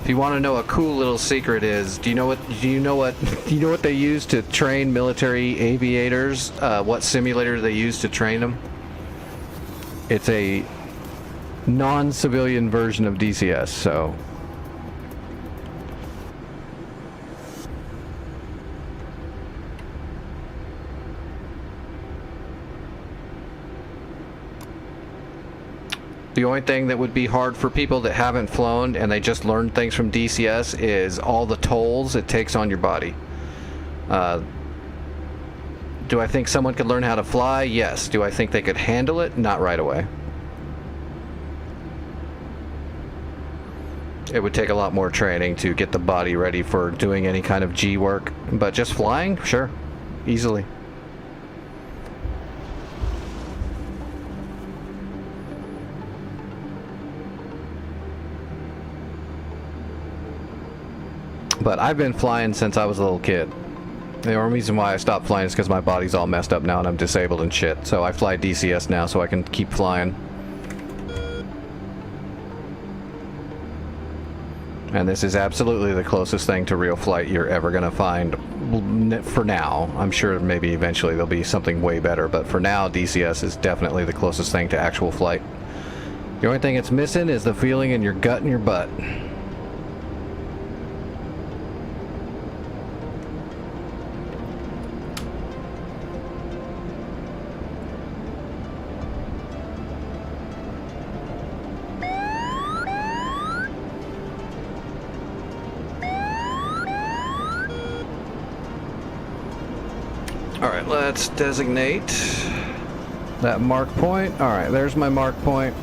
If you want to know a cool little secret is, do you know what they use to train military aviators? What simulator they use to train them? It's a non-civilian version of DCS, so the only thing that would be hard for people that haven't flown and they just learned things from DCS is all the tolls it takes on your body. Do I think someone could learn how to fly? Yes. Do I think they could handle it? Not right away. It would take a lot more training to get the body ready for doing any kind of G work, but just flying? Sure. Easily. But I've been flying since I was a little kid. The only reason why I stopped flying is because my body's all messed up now and I'm disabled and shit. So I fly DCS now so I can keep flying. And this is absolutely the closest thing to real flight you're ever going to find for now. I'm sure maybe eventually there'll be something way better, but for now DCS is definitely the closest thing to actual flight. The only thing it's missing is the feeling in your gut and your butt. Alright, let's designate that mark point. Alright, there's my mark point.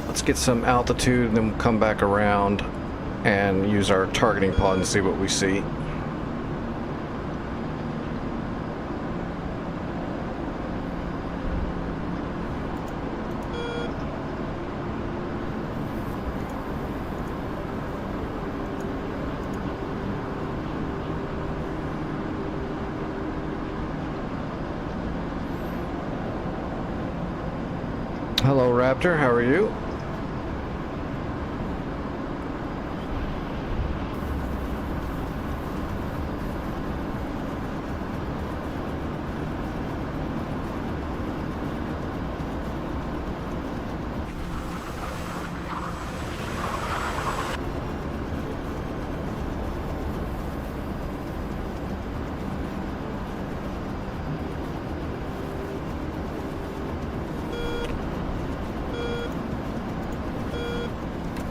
Let's get some altitude and then we'll come back around and use our targeting pod and see what we see. Hello Raptor, how are you?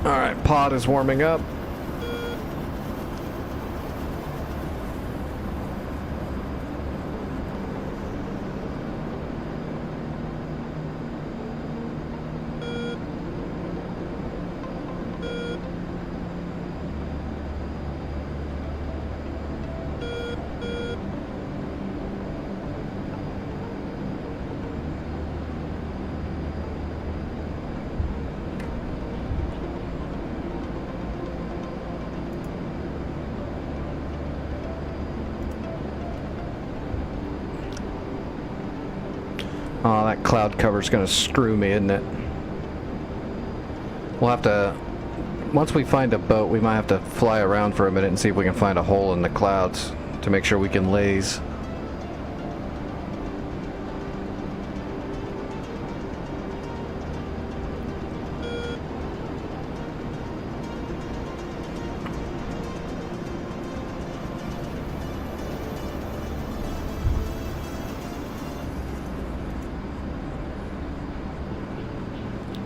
Alright, pod is warming up. Oh, that cloud cover's gonna screw me, isn't it? We'll have to... Once we find a boat, we might have to fly around for a minute and see if we can find a hole in the clouds to make sure we can laze.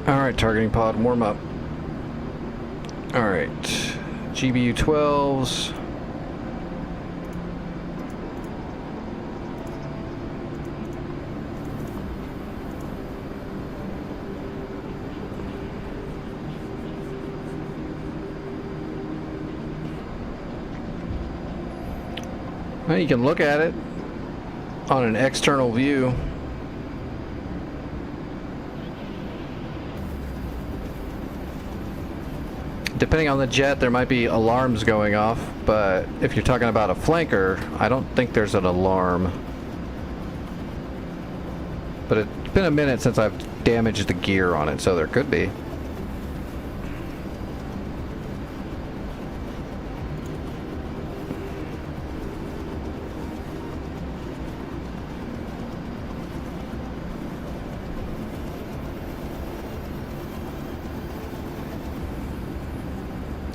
Alright, targeting pod, warm up. Alright, GBU 12s. Well, you can look at it on an external view. Depending on the jet, there might be alarms going off, but if you're talking about a flanker, I don't think there's an alarm. But it's been a minute since I've damaged the gear on it, so there could be.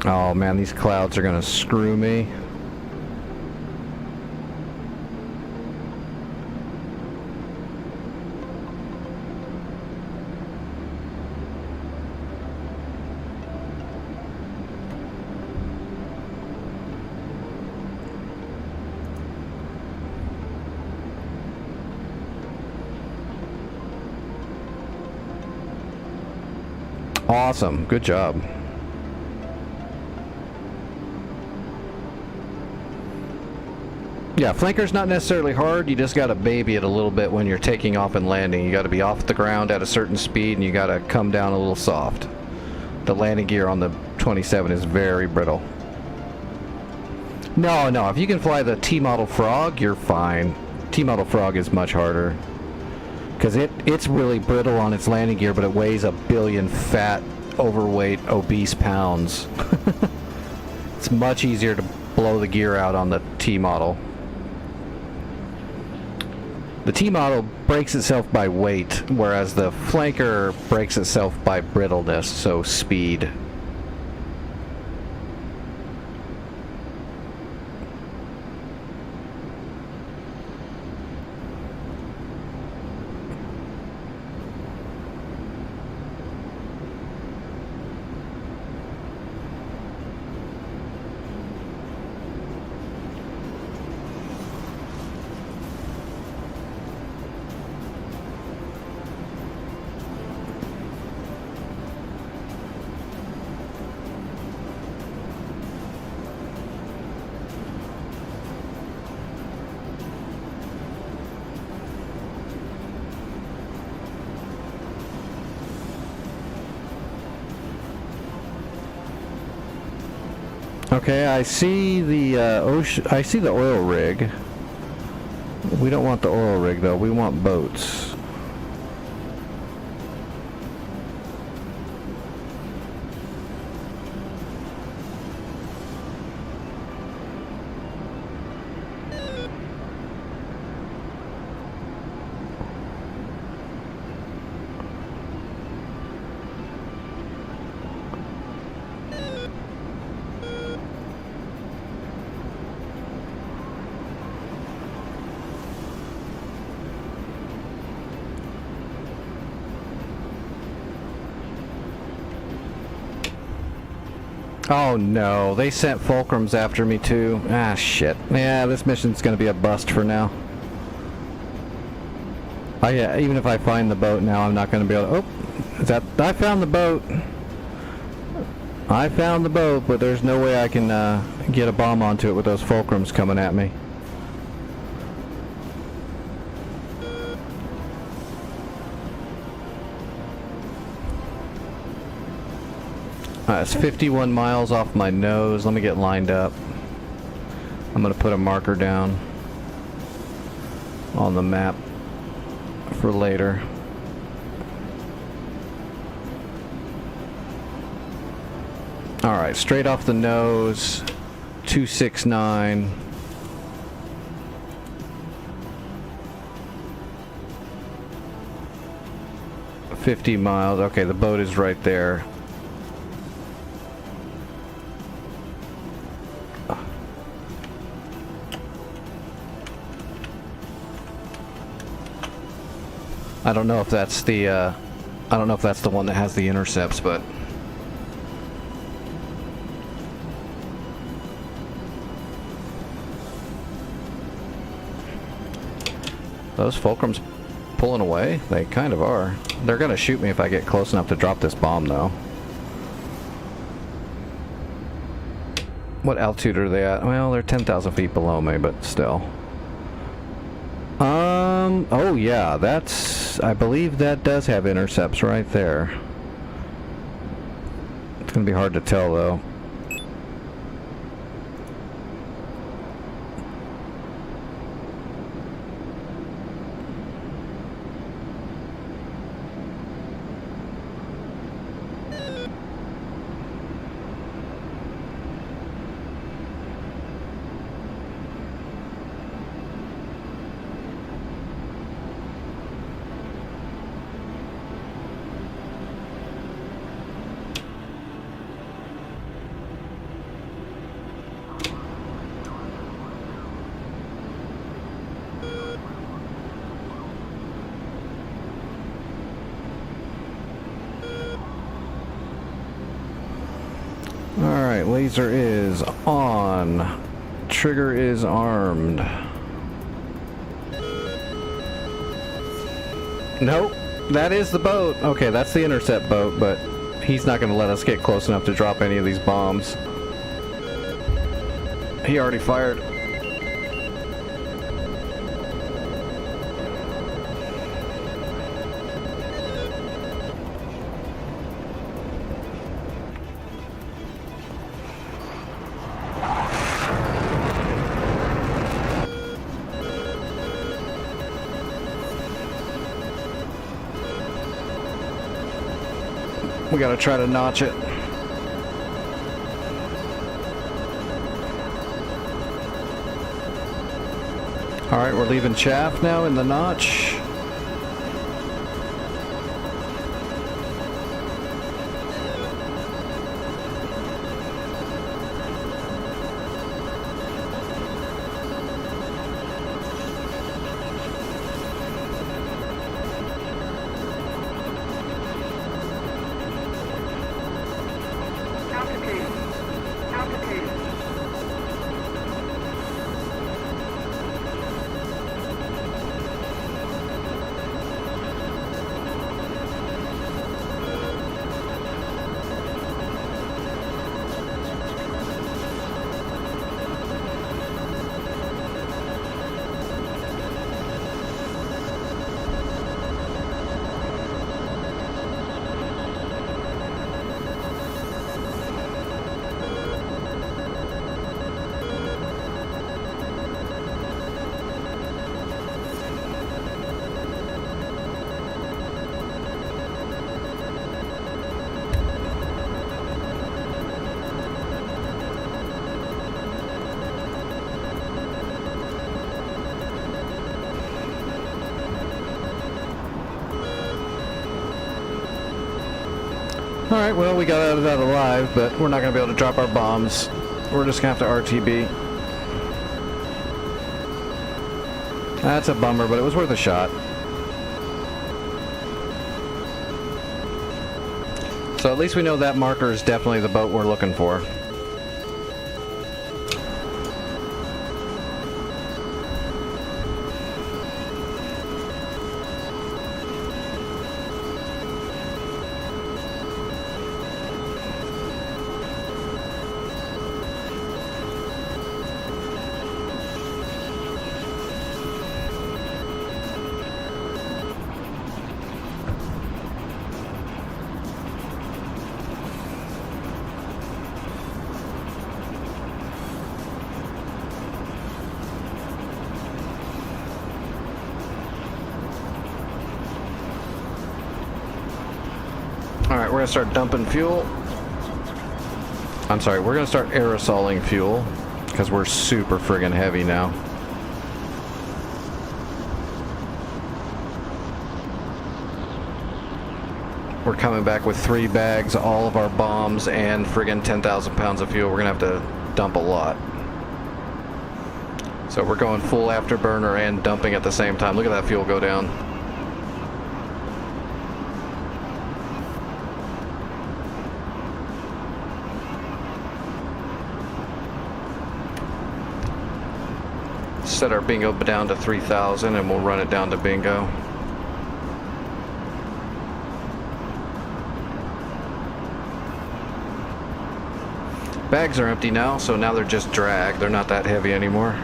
Oh man, these clouds are gonna screw me. Awesome, good job. Yeah, flanker's not necessarily hard, you just gotta baby it a little bit when you're taking off and landing. You gotta be off the ground at a certain speed and you gotta come down a little soft. The landing gear on the 27 is very brittle. No, if you can fly the T-model Frog, you're fine. T-model Frog is much harder. Because it's really brittle on its landing gear, but it weighs a billion fat, overweight, obese pounds. It's much easier to blow the gear out on the T-model. The T-model breaks itself by weight, whereas the flanker breaks itself by brittleness, so speed. Okay, I see the I see the oil rig. We don't want the oil rig though. We want boats. Oh no, they sent fulcrums after me too. Ah shit. Yeah, this mission's gonna be a bust for now. Yeah, even if I find the boat now, I'm not gonna be able to... Oh, I found the boat. I found the boat, but there's no way I can get a bomb onto it with those fulcrums coming at me. It's 51 miles off my nose. Let me get lined up. I'm gonna put a marker down on the map for later. Alright, straight off the nose, 269. $50 miles. Okay, the boat is right there. I don't know if that's the one that has the intercepts, but those fulcrums pulling away? They kind of are. They're gonna shoot me if I get close enough to drop this bomb, though. What altitude are they at? Well, they're 10,000 feet below me, but still. Oh yeah, I believe that does have intercepts right there. It's gonna be hard to tell though. Alright, laser is on. Trigger is armed. Nope, that is the boat. Okay, that's the intercept boat, but he's not going to let us get close enough to drop any of these bombs. He already fired. We gotta try to notch it. Alright, we're leaving chaff now in the notch. Altitude. Altitude. Alright, well, we got out of that alive, but we're not going to be able to drop our bombs. We're just going to have to RTB. That's a bummer, but it was worth a shot. So at least we know that marker is definitely the boat we're looking for. Alright, we're going to start dumping fuel. I'm sorry, we're going to start aerosoling fuel, because we're super friggin' heavy now. We're coming back with 3 bags, all of our bombs, and friggin' 10,000 pounds of fuel. We're going to have to dump a lot. So we're going full afterburner and dumping at the same time. Look at that fuel go down. Set our bingo down to 3,000 and we'll run it down to bingo. Bags are empty now, so now they're just drag. They're not that heavy anymore.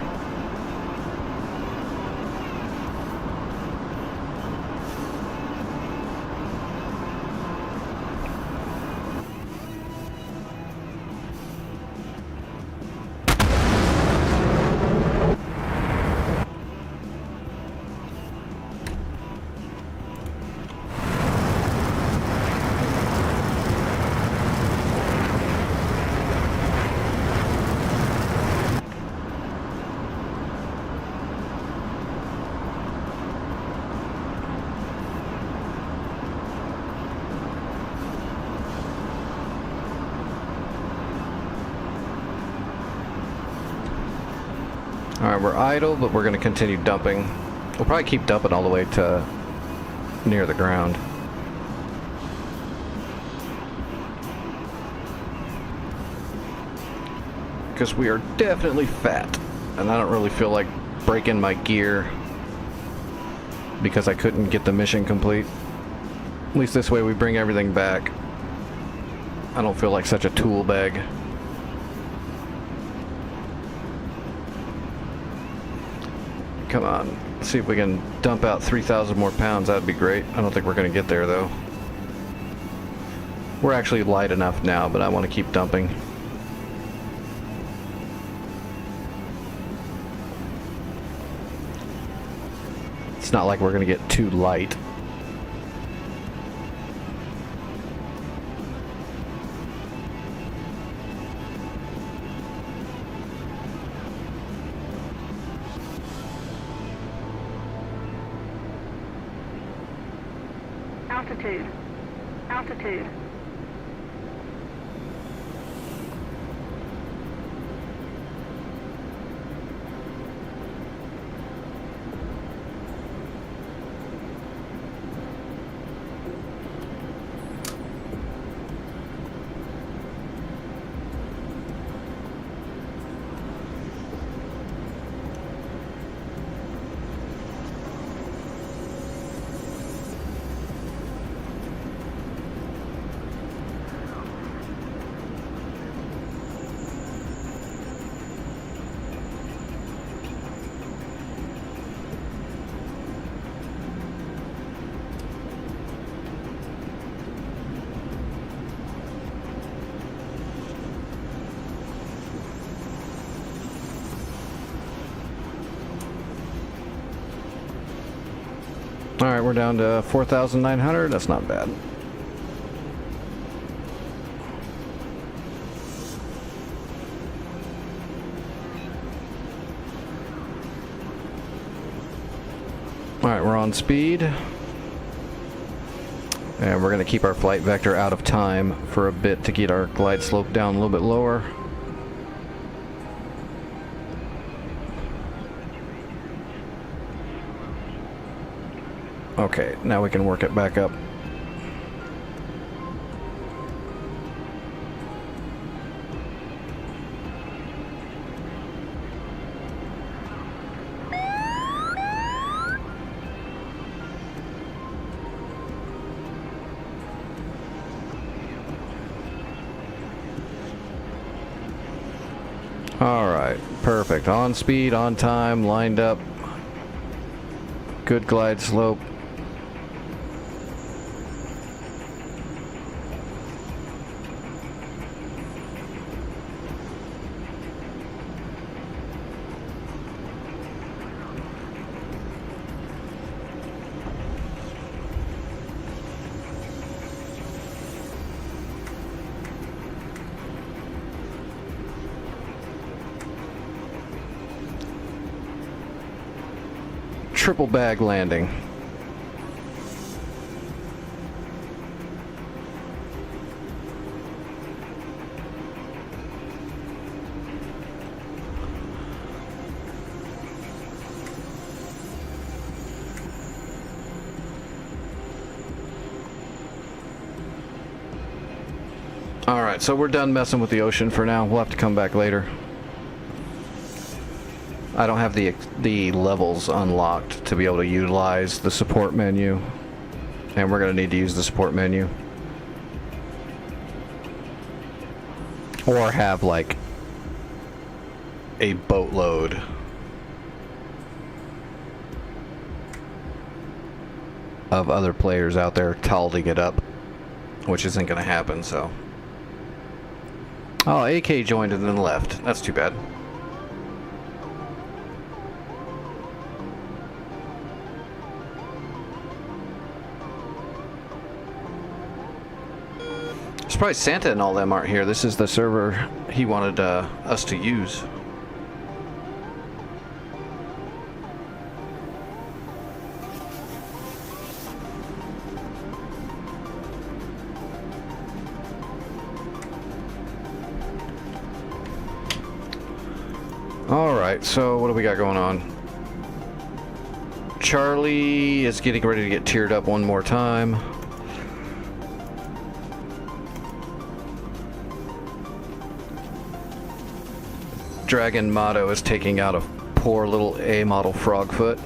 Alright, we're idle, but we're going to continue dumping. We'll probably keep dumping all the way to near the ground. because we are definitely fat, and I don't really feel like breaking my gear because I couldn't get the mission complete. At least this way we bring everything back. I don't feel like such a tool bag. Come on, let's see if we can dump out 3,000 more pounds. That'd be great. I don't think we're going to get there though. We're actually light enough now, but I want to keep dumping. It's not like we're going to get too light. Altitude. Altitude. Alright, we're down to 4,900. That's not bad. Alright, we're on speed. And we're going to keep our flight vector out of time for a bit to get our glide slope down a little bit lower. Okay, now we can work it back up. All right, perfect. On speed, on time, lined up. Good glide slope. Triple bag landing. Alright, so we're done messing with the ocean for now. We'll have to come back later. I don't have the levels unlocked to be able to utilize the support menu, and we're going to need to use the support menu, or have like a boatload of other players out there tallying it up, which isn't going to happen. So, oh, AK joined and then left. That's too bad. Surprised Santa and all them aren't here. This is the server he wanted us to use. Alright, so what do we got going on? Charlie is getting ready to get tiered up one more time. Dragon motto is taking out a poor little A model Frogfoot.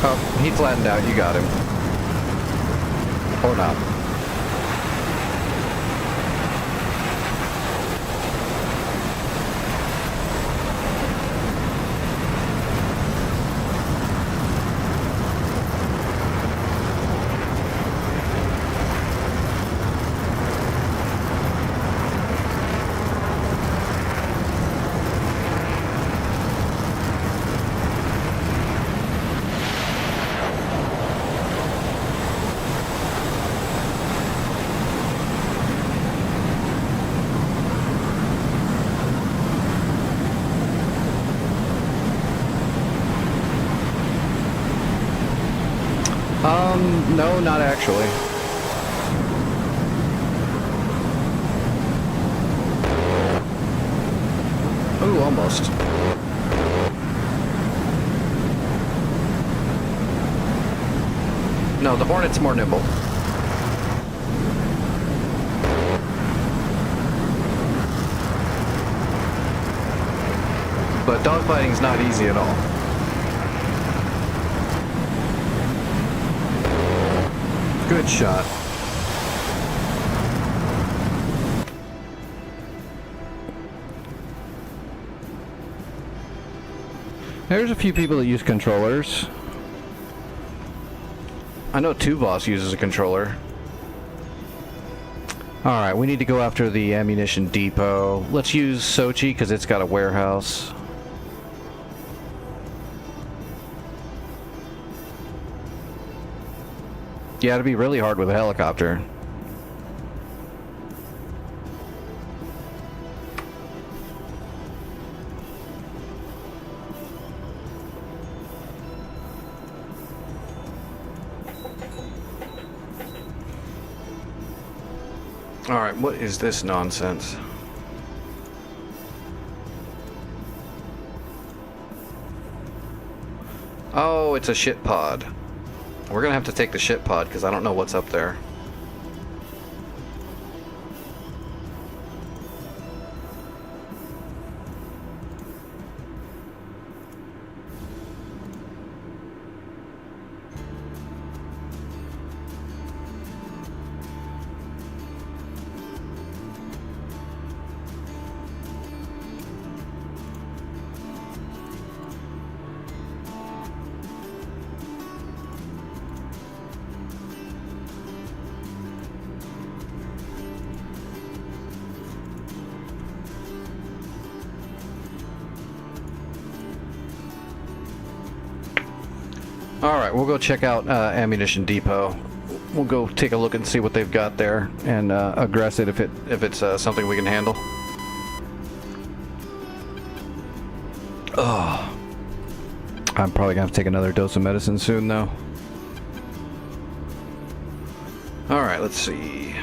Oh, he flattened out. You got him. Or not. No, not actually. Ooh, almost. No, the Hornet's more nimble. But dogfighting's not easy at all. Good shot. There's a few people that use controllers. I know Tuvos uses a controller. Alright, we need to go after the ammunition depot. Let's use Sochi because it's got a warehouse. Yeah, it'd be really hard with a helicopter. Alright, what is this nonsense? Oh, it's a ship pod. We're gonna have to take the ship pod because I don't know what's up there. Alright, we'll go check out Ammunition Depot. We'll go take a look and see what they've got there and aggress it if it's something we can handle. Oh, I'm probably gonna have to take another dose of medicine soon though. Alright, let's see.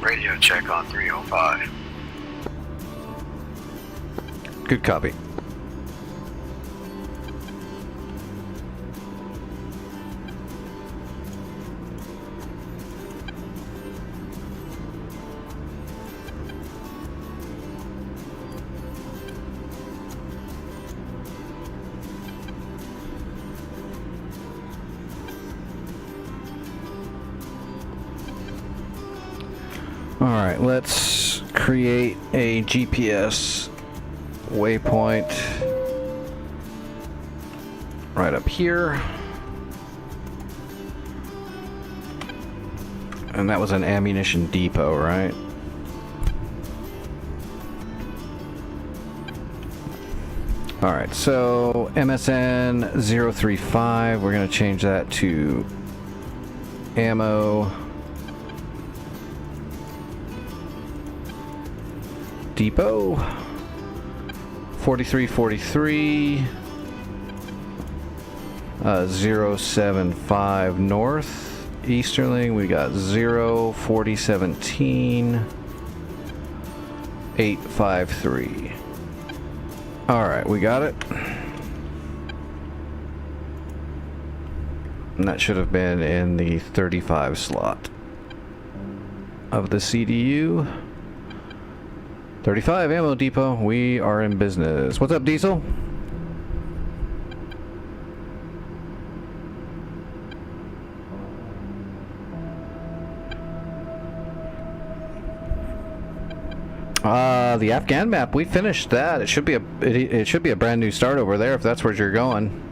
Radio check on 305. Good copy. Alright, let's create a GPS waypoint right up here. And that was an ammunition depot, right? Alright, so MSN 035, we're going to change that to ammo depot 4343 075 north easterling. We got 04017 853. Alright, we got it. And that should have been in the 35 slot of the CDU. 35 ammo depot, we are in business. What's up, Diesel? The Afghan map, we finished that. It should be a brand new start over there if that's where you're going.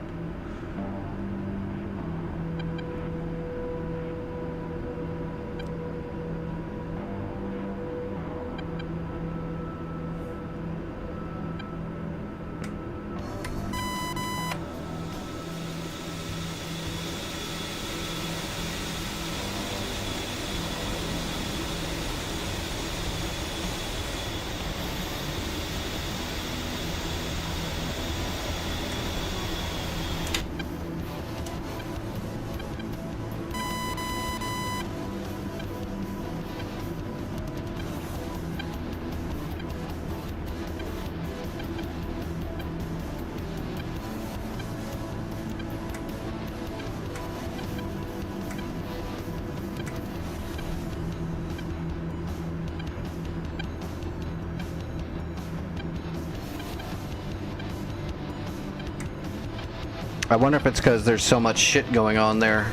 I wonder if it's because there's so much shit going on there.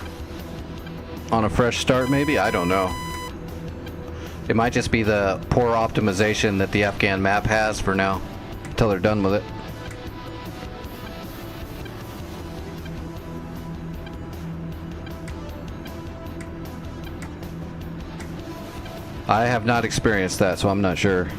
On a fresh start, maybe? I don't know. It might just be the poor optimization that the Afghan map has for now, until they're done with it. I have not experienced that, so I'm not sure.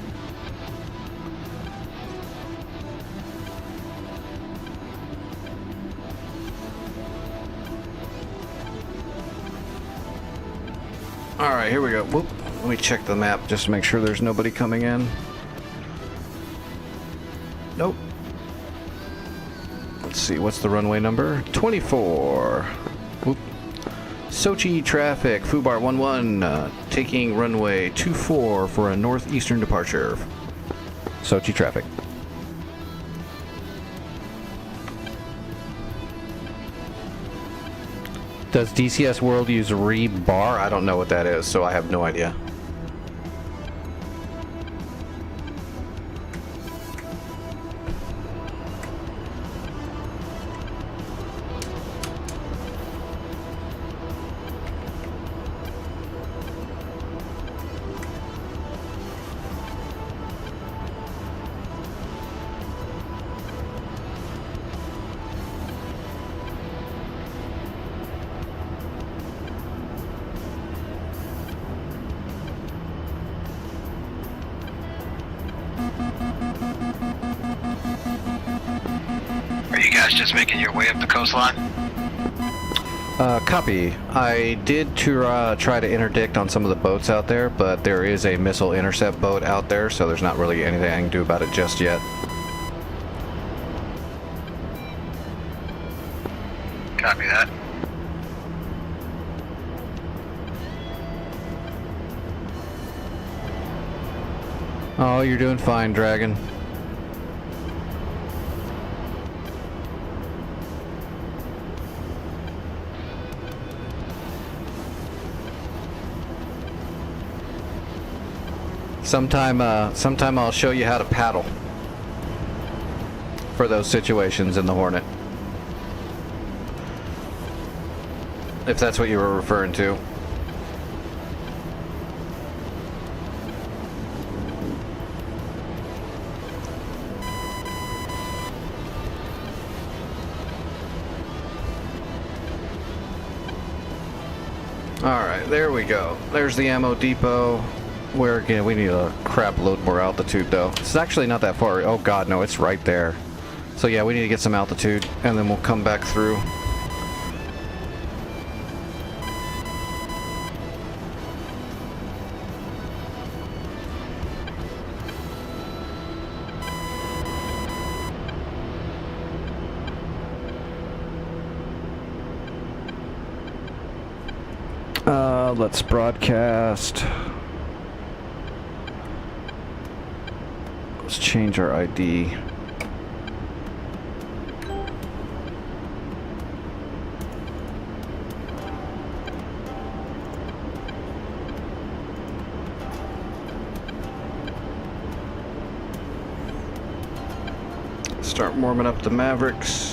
Alright, here we go. Whoop. Let me check the map just to make sure there's nobody coming in. Nope. Let's see, what's the runway number? 24. Whoop. Sochi traffic, Fubar 11, taking runway 24 for a northeastern departure. Sochi traffic. Does DCS World use rebar? I don't know what that is, so I have no idea. Just making your way up the coastline? Copy. I did try to interdict on some of the boats out there, but there is a missile intercept boat out there, so there's not really anything I can do about it just yet. Copy that. Oh, you're doing fine, Dragon. Sometime I'll show you how to paddle for those situations in the Hornet. If that's what you were referring to. Alright, there we go. There's the ammo depot. Where again, we need a crap load more altitude though. It's actually not that far. Oh god, no, it's right there. So yeah, we need to get some altitude, and then we'll come back through. Let's broadcast. Let's change our ID. Start warming up the Mavericks.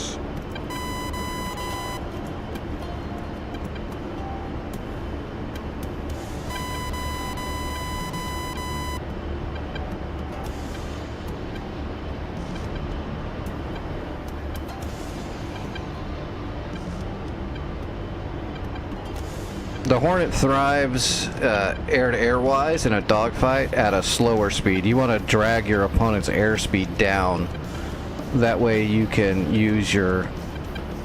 The Hornet thrives air-to-air wise in a dogfight at a slower speed. You want to drag your opponent's airspeed down. That way you can use your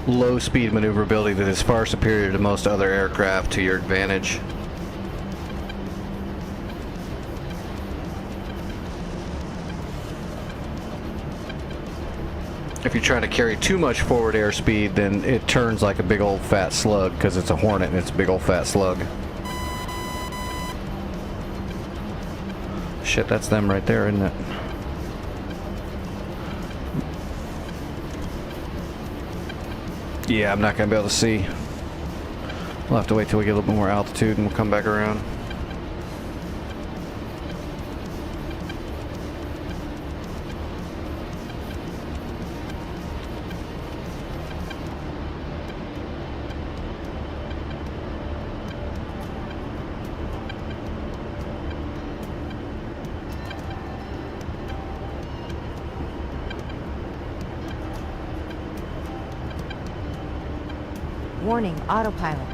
low speed maneuverability that is far superior to most other aircraft to your advantage. If you're trying to carry too much forward airspeed, then it turns like a big old fat slug because it's a Hornet and it's a big old fat slug. Shit, that's them right there, isn't it? Yeah, I'm not going to be able to see. We'll have to wait till we get a little bit more altitude and we'll come back around. Warning, autopilot.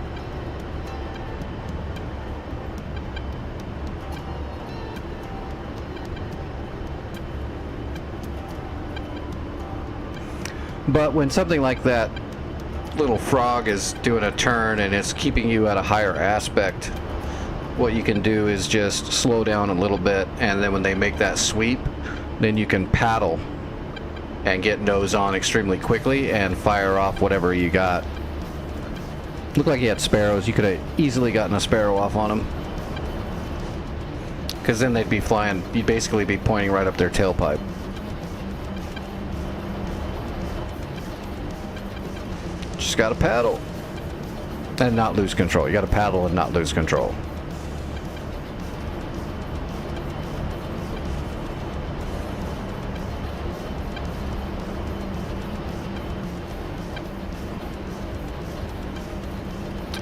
But when something like that little frog is doing a turn and it's keeping you at a higher aspect, what you can do is just slow down a little bit, and then when they make that sweep, then you can paddle and get nose on extremely quickly and fire off whatever you got. Looked like he had sparrows. You could have easily gotten a sparrow off on him. Because then they'd be flying, you'd basically be pointing right up their tailpipe. Just gotta paddle. And not lose control. You gotta paddle and not lose control.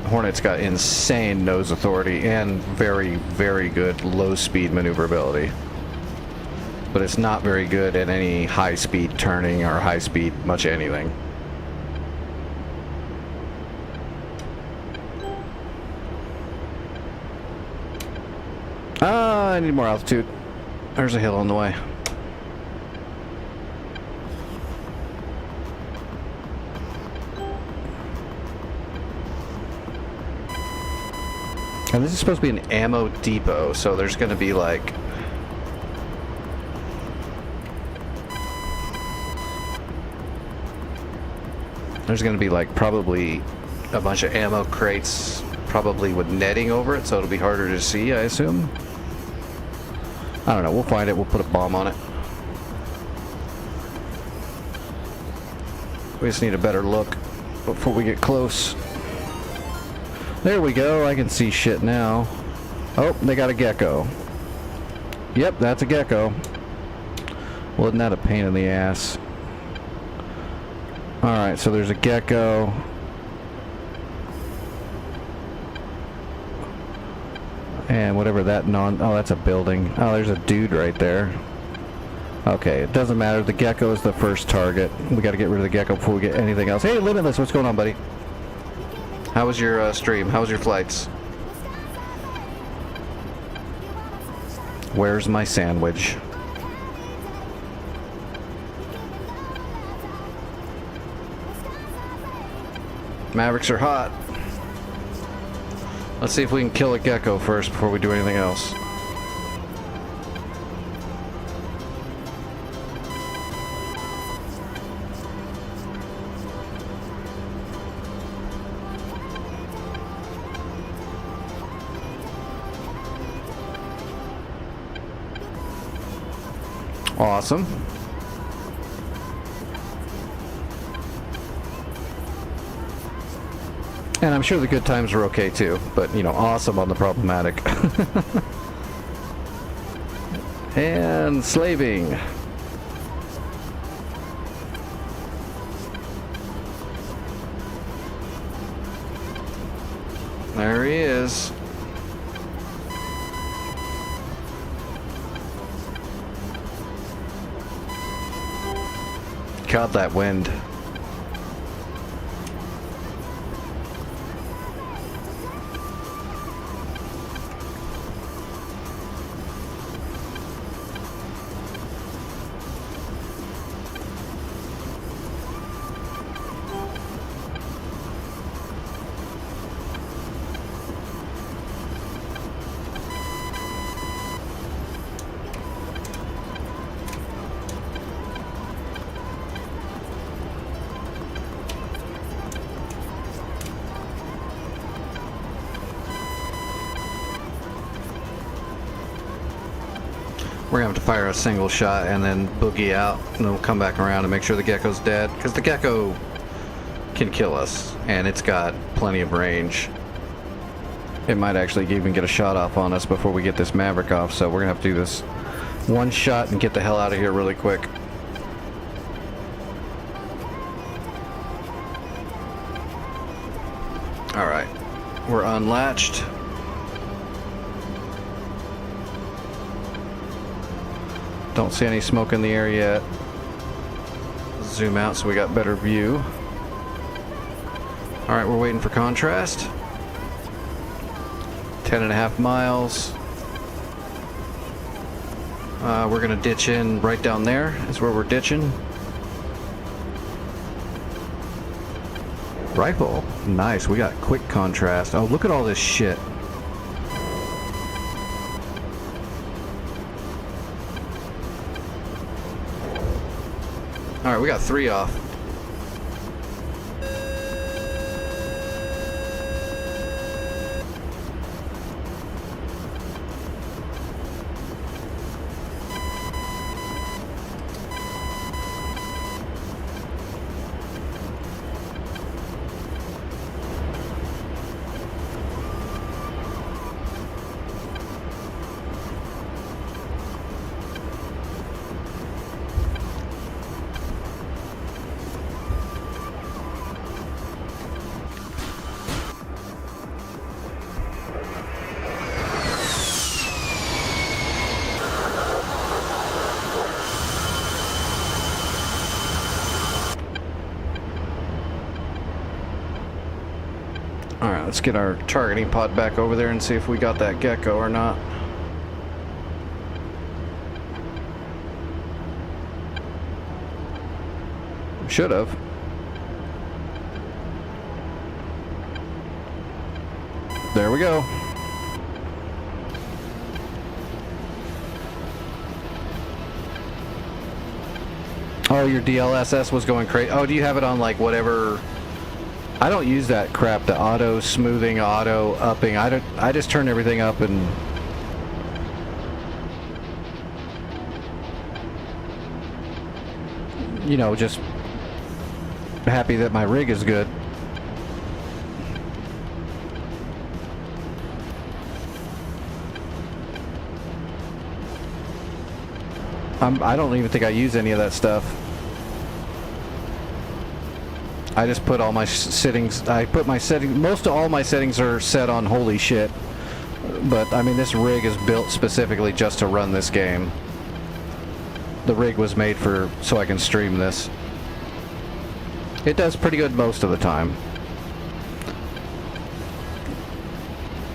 Hornet's got insane nose authority and very, very good low-speed maneuverability. But it's not very good at any high-speed turning or high-speed much anything. I need more altitude. There's a hill on the way. And this is supposed to be an ammo depot, so there's going to be like... There's going to be like probably a bunch of ammo crates, probably with netting over it, so it'll be harder to see, I assume. I don't know, we'll find it, we'll put a bomb on it. We just need a better look before we get close. There we go, I can see shit now. Oh, they got a gecko. Yep, that's a gecko. Well, isn't that a pain in the ass? Alright, so there's a gecko. And whatever that oh, that's a building. Oh, there's a dude right there. Okay, it doesn't matter. The gecko is the first target. We gotta get rid of the gecko before we get anything else. Hey, Limitless, what's going on, buddy? How was your stream? How was your flights? Where's my sandwich? Mavericks are hot. Let's see if we can kill a gecko first before we do anything else. Awesome. And I'm sure the good times are okay too, but you know, awesome on the problematic. And slaving. There he is. God, that wind. We're gonna have to fire a single shot and then boogie out, and then we'll come back around and make sure the gecko's dead, because the gecko can kill us, and it's got plenty of range. It might actually even get a shot off on us before we get this Maverick off, so we're gonna have to do this one shot and get the hell out of here really quick. Alright, we're unlatched. Don't see any smoke in the air yet. Zoom out so we got better view. Alright, we're waiting for contrast. 10.5 miles. We're gonna ditch in right down there, is where we're ditching. Rifle. Nice, we got quick contrast. Oh, look at all this shit. Alright, we got 3 off. Alright, let's get our targeting pod back over there and see if we got that gecko or not. Should have. There we go. Oh, your DLSS was going crazy. Oh, do you have it on like whatever? I don't use that crap, the auto smoothing, auto upping. I just turn everything up and you know, just happy that my rig is good. I don't even think I use any of that stuff. I just put all my settings, most of all my settings are set on holy shit. But, I mean, this rig is built specifically just to run this game. The rig was made so I can stream this. It does pretty good most of the time.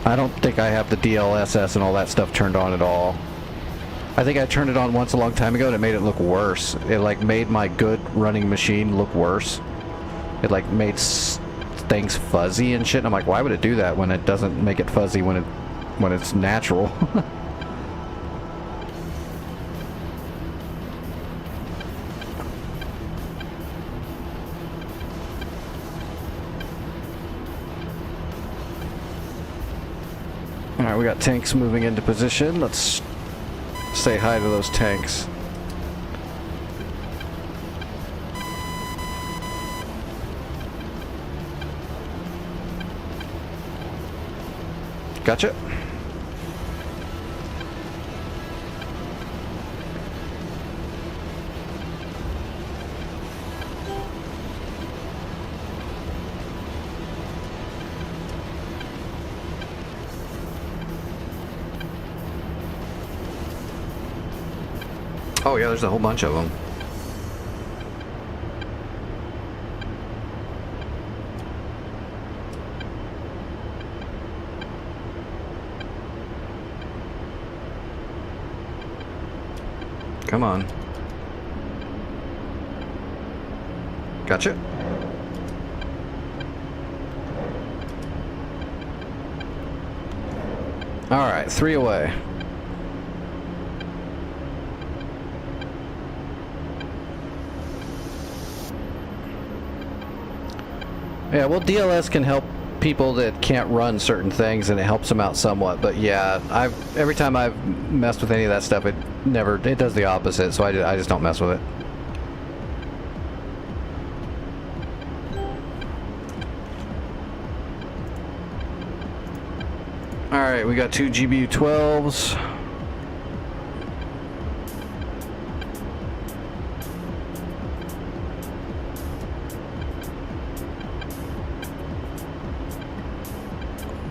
I don't think I have the DLSS and all that stuff turned on at all. I think I turned it on once a long time ago and it made it look worse. It like made my good running machine look worse. It like made things fuzzy and shit. And I'm like, why would it do that when it doesn't make it fuzzy when it's natural? Alright, we got tanks moving into position. Let's say hi to those tanks. Gotcha. Oh yeah, there's a whole bunch of them. Come on. Gotcha. Alright, 3 away. Yeah, well, DLS can help people that can't run certain things, and it helps them out somewhat. But yeah, every time I've messed with any of that stuff, it does the opposite. So I just don't mess with it. All right, we got 2 GBU-12s.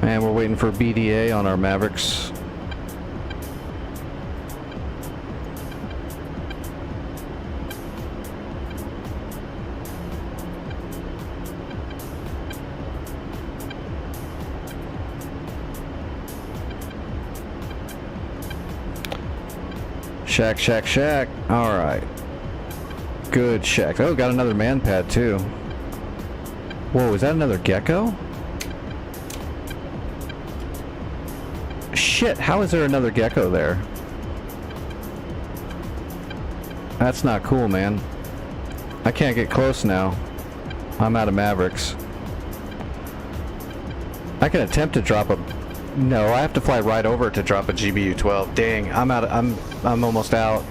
And we're waiting for BDA on our Mavericks. Shack, shack, shack. All right. Good shack. Oh, got another man pad too. Whoa, is that another gecko? Shit, how is there another gecko there? That's not cool, man. I can't get close now. I'm out of Mavericks. I can attempt to drop a... No, I have to fly right over to drop a GBU-12. Dang, I'm almost out.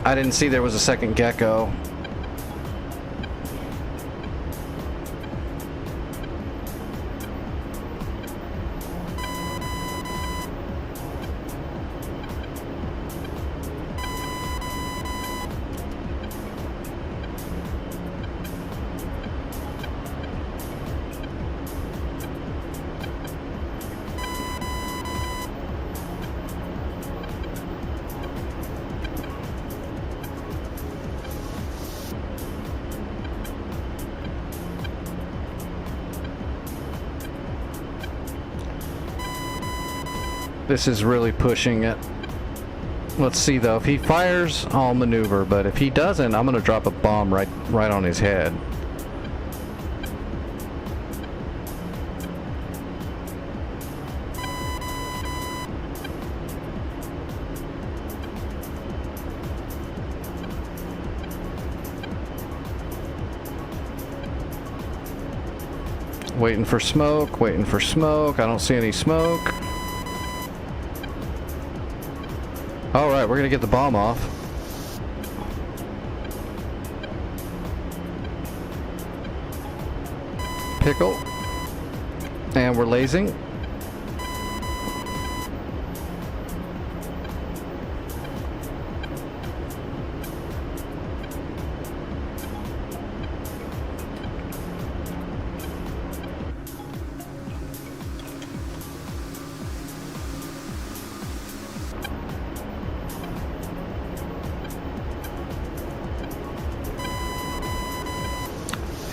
I didn't see there was a second gecko. This is really pushing it. Let's see though, if he fires, I'll maneuver, but if he doesn't, I'm gonna drop a bomb right on his head. Waiting for smoke, waiting for smoke. I don't see any smoke. Alright, we're gonna get the bomb off. Pickle. And we're lasing.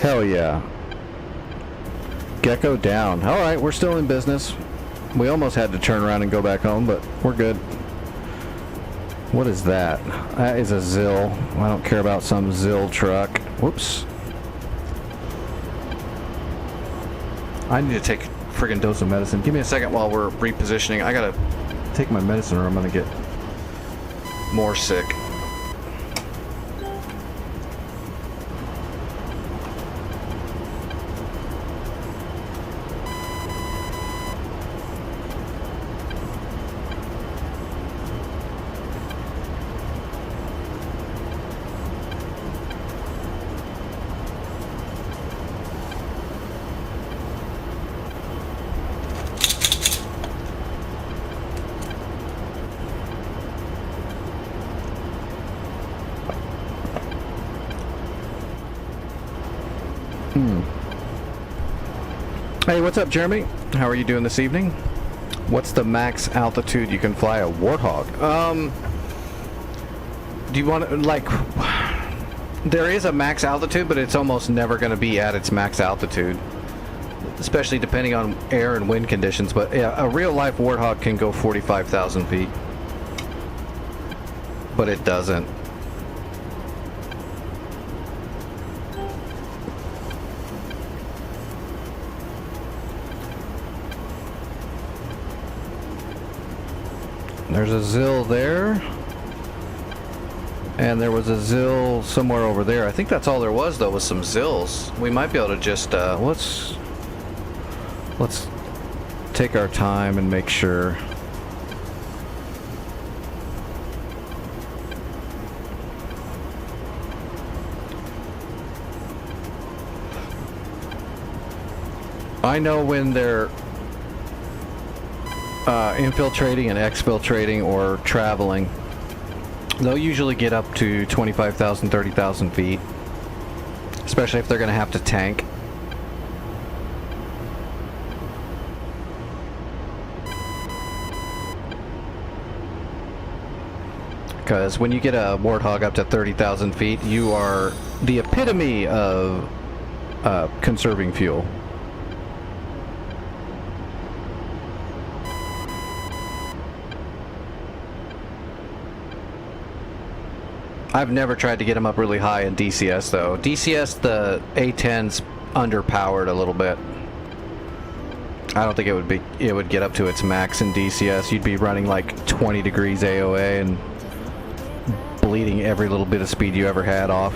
Hell yeah. Gecko down. Alright, we're still in business. We almost had to turn around and go back home, but we're good. What is that? That is a ZIL. I don't care about some ZIL truck. Whoops. I need to take a friggin' dose of medicine. Give me a second while we're repositioning. I gotta take my medicine or I'm gonna get more sick. Hey, what's up, Jeremy? How are you doing this evening? What's the max altitude you can fly a Warthog? Do you want to, like, there is a max altitude, but it's almost never going to be at its max altitude, especially depending on air and wind conditions. But yeah, a real-life Warthog can go 45,000 feet, but it doesn't. There's a Zill there, and there was a Zill somewhere over there. I think that's all there was, though, was some Zills. We might be able to just let's take our time and make sure. I know when they're infiltrating and exfiltrating or traveling, they'll usually get up to 25,000, 30,000 feet, especially if they're going to have to tank. Because when you get a Warthog up to 30,000 feet, you are the epitome of conserving fuel. I've never tried to get them up really high in DCS, though. DCS, the A10's underpowered a little bit. I don't think it would get up to its max in DCS. You'd be running like 20 degrees AOA and bleeding every little bit of speed you ever had off.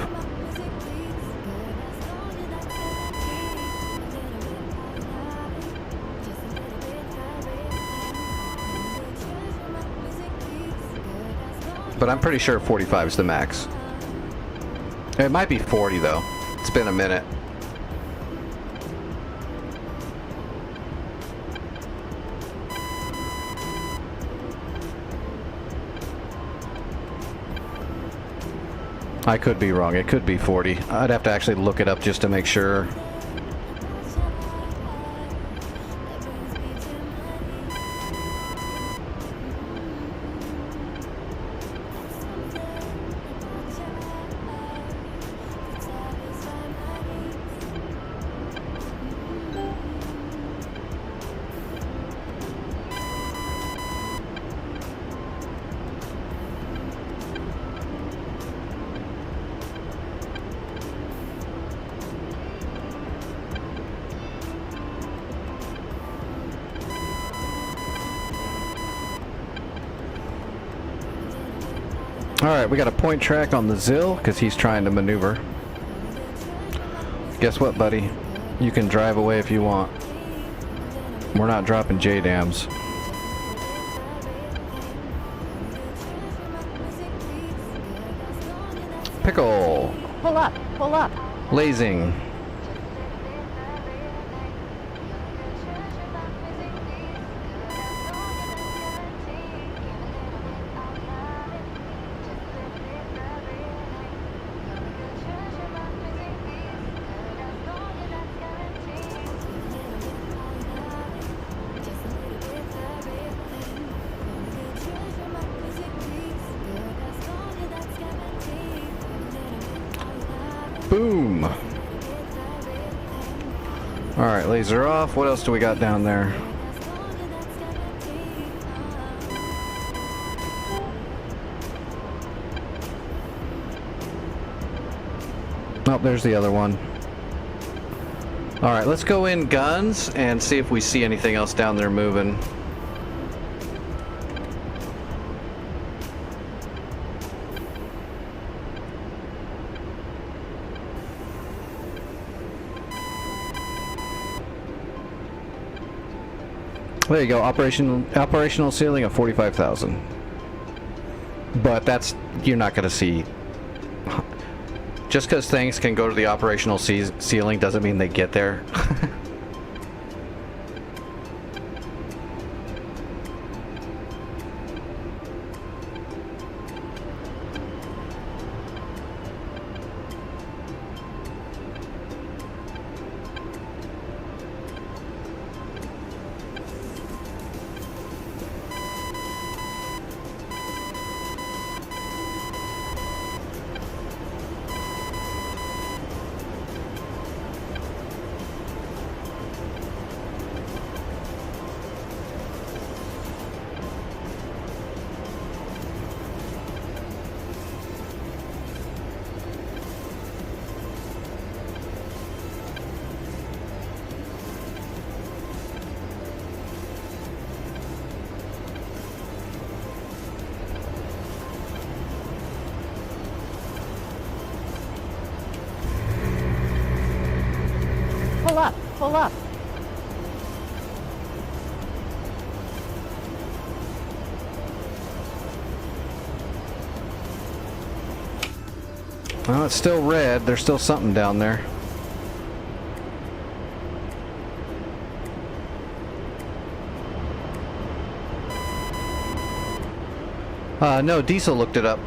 But I'm pretty sure 45 is the max. It might be 40 though. It's been a minute. I could be wrong. It could be 40. I'd have to actually look it up just to make sure. Alright, we got a point track on the Zill because he's trying to maneuver. Guess what, buddy? You can drive away if you want. We're not dropping J-dams. Pickle! Pull up, pull up. Lazing. Boom! Alright, laser off. What else do we got down there? Oh, there's the other one. All right, let's go in guns and see if we see anything else down there moving. There you go, operational ceiling of 45,000. But that's, you're not going to see. Just because things can go to the operational ceiling doesn't mean they get there. Pull up, pull up. Well, it's still red. There's still something down there. No, Diesel looked it up.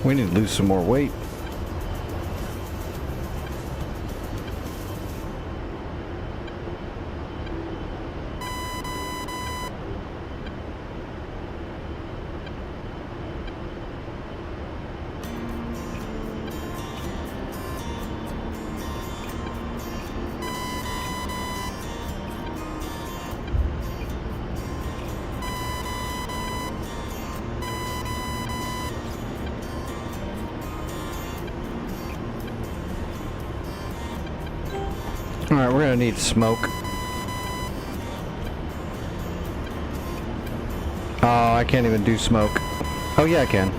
We need to lose some more weight. Alright, we're gonna need smoke. Oh, I can't even do smoke. Oh yeah, I can.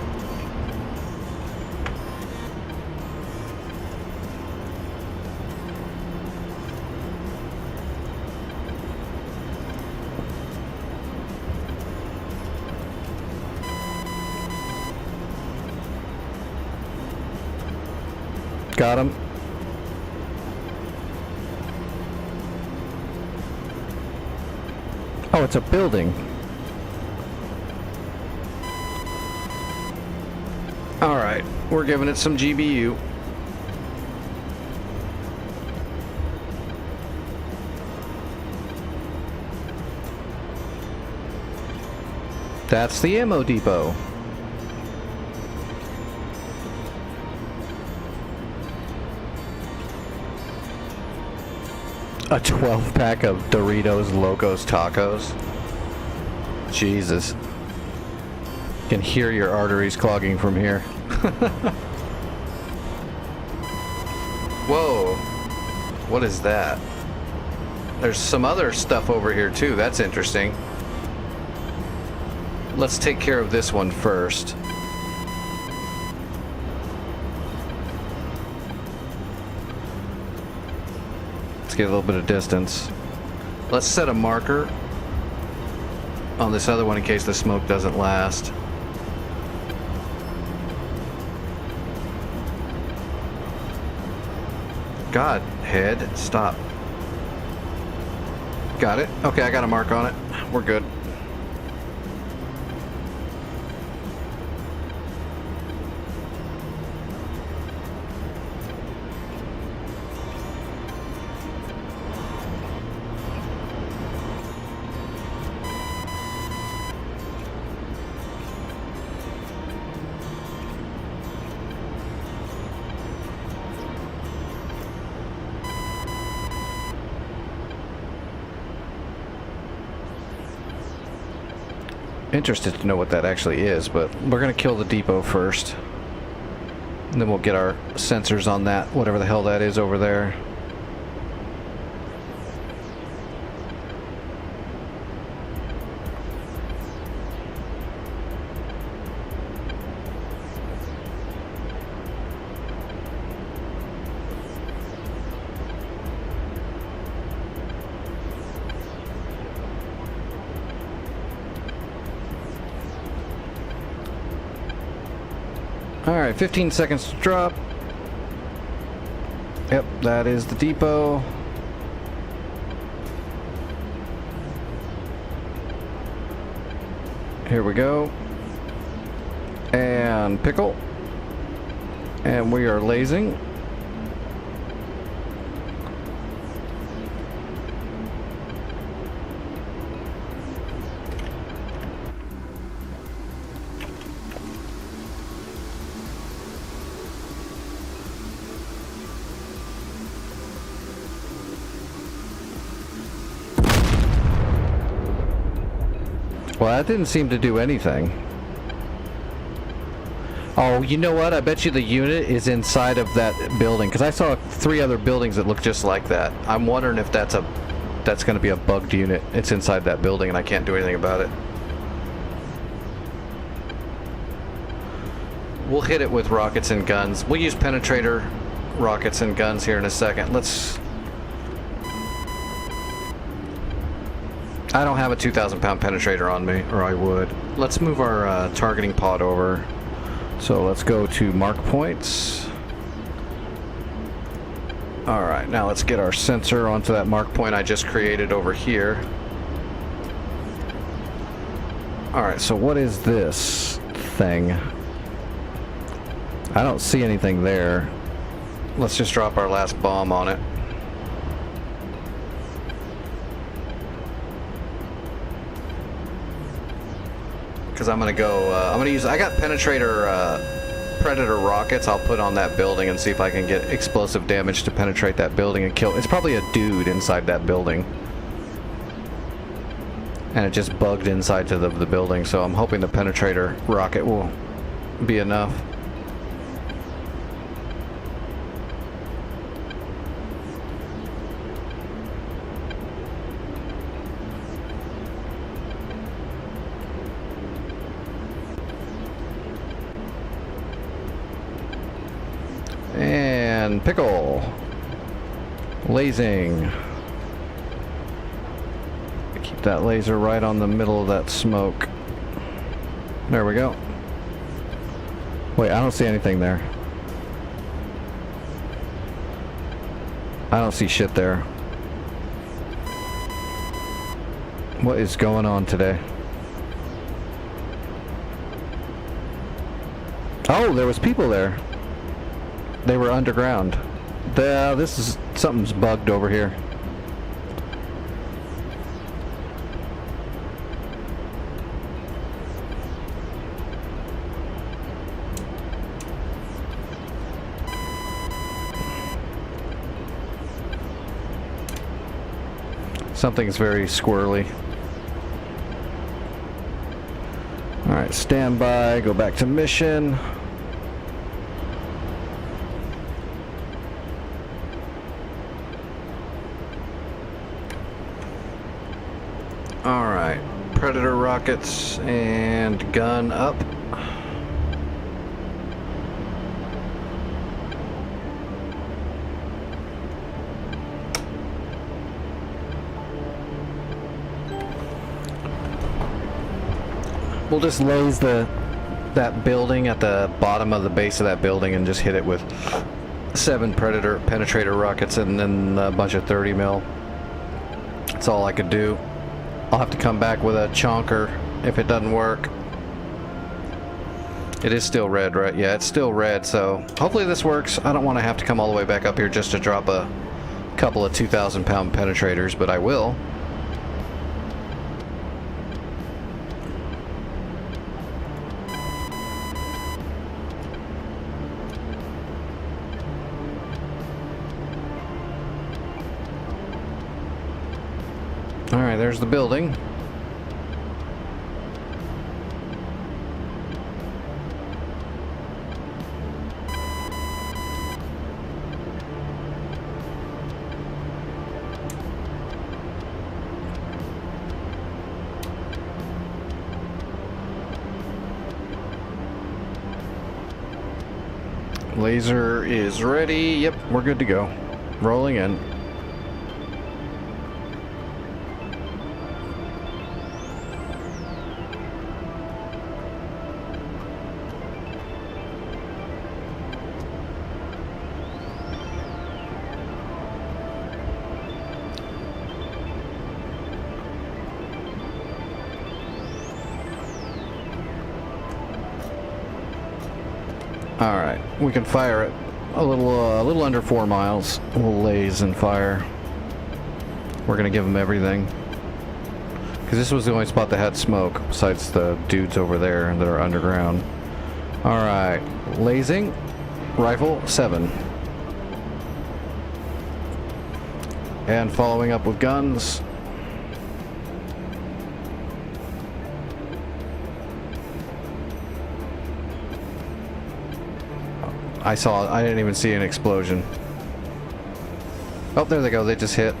Got him. Oh, it's a building. Alright, we're giving it some GBU. That's the ammo depot. A 12-pack of Doritos Locos Tacos. Jesus. Can hear your arteries clogging from here. Whoa. What is that? There's some other stuff over here too. That's interesting. Let's take care of this one first. Let's get a little bit of distance. Let's set a marker on this other one in case the smoke doesn't last. God, head, stop. Got it. Okay, I got a mark on it. We're good. Interested to know what that actually is, but we're gonna kill the depot first. And then we'll get our sensors on that, whatever the hell that is over there. Alright, 15 seconds to drop. Yep, that is the depot. Here we go. And pickle. And we are lasing. Well, that didn't seem to do anything. Oh, you know what? I bet you the unit is inside of that building, because I saw 3 other buildings that look just like that. I'm wondering if that's going to be a bugged unit. It's inside that building and I can't do anything about it. We'll hit it with rockets and guns. We'll use penetrator rockets and guns here in a second. I don't have a 2,000-pound penetrator on me, or I would. Let's move our targeting pod over. So let's go to mark points. Alright, now let's get our sensor onto that mark point I just created over here. Alright, so what is this thing? I don't see anything there. Let's just drop our last bomb on it. Because I'm gonna go, I got penetrator predator rockets I'll put on that building and see if I can get explosive damage to penetrate that building and kill. It's probably a dude inside that building. And it just bugged inside to the building, so I'm hoping the penetrator rocket will be enough. And pickle. Lasing. Keep that laser right on the middle of that smoke. There we go. Wait, I don't see anything there. I don't see shit there. What is going on today? Oh, there was people there. They were underground. Something's bugged over here. Something's very squirrely. Alright, stand by, go back to mission. Alright, predator rockets and gun up. We'll just laze that building at the bottom of the base of that building and just hit it with 7 Predator penetrator rockets and then a bunch of 30 mil. That's all I could do. I'll have to come back with a chonker if it doesn't work. It is still red, right? Yeah, it's still red, so hopefully this works. I don't want to have to come all the way back up here just to drop a couple of 2,000-pound penetrators, but I will. Alright, there's the building. Laser is ready. Yep, we're good to go. Rolling in. All right, we can fire it a little under 4 miles. We'll laze and fire. We're gonna give them everything because this was the only spot that had smoke besides the dudes over there that are underground. All right, lasing, rifle 7, and following up with guns. I didn't even see an explosion. Oh, there they go. They just hit.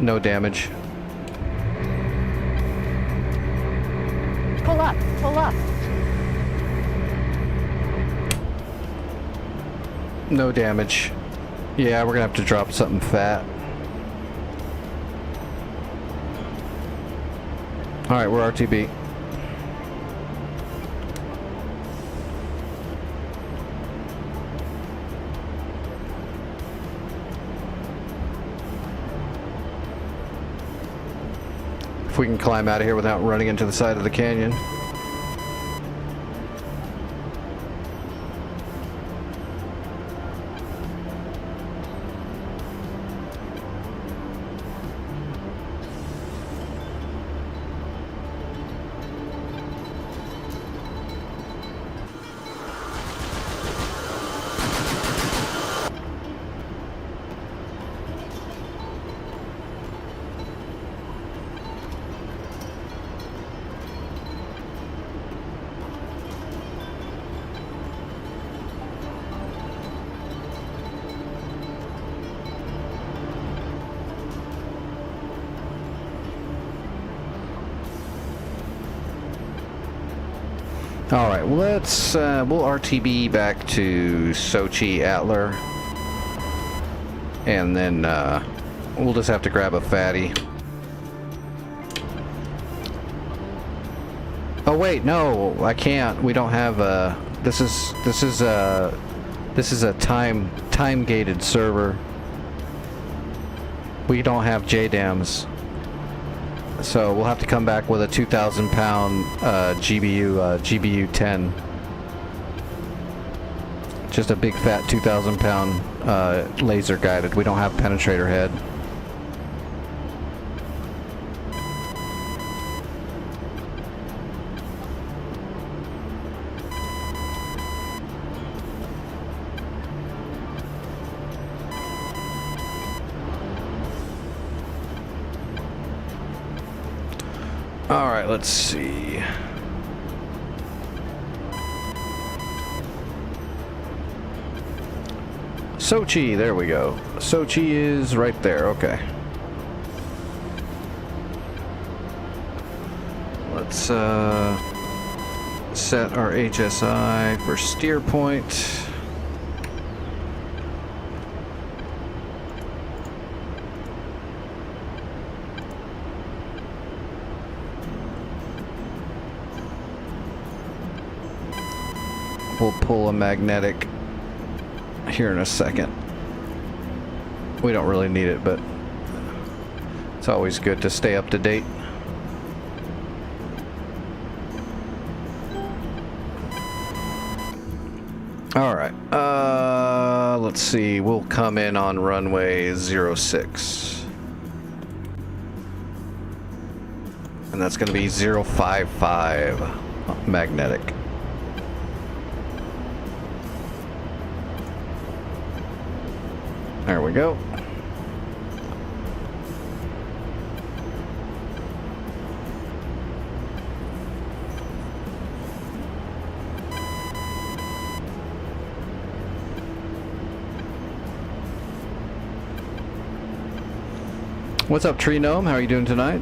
No damage. Pull up, pull up. No damage. Yeah, we're gonna have to drop something fat. Alright, we're RTB. If we can climb out of here without running into the side of the canyon. All right, well, we'll RTB back to Sochi Atler, and then we'll just have to grab a fatty. Oh wait, no, I can't. We don't have this is a time gated server. We don't have JDAMs. So we'll have to come back with a 2,000-pound GBU 10. Just a big fat 2,000-pound laser guided. We don't have penetrator head. Alright, let's see. Sochi, there we go. Sochi is right there, okay. Let's set our HSI for steer point. we'll pull a magnetic here in a second. We don't really need it, but it's always good to stay up to date. All right, let's see, we'll come in on runway 06. And that's going to be 055 magnetic. There we go. What's up, Tree Gnome? How are you doing tonight?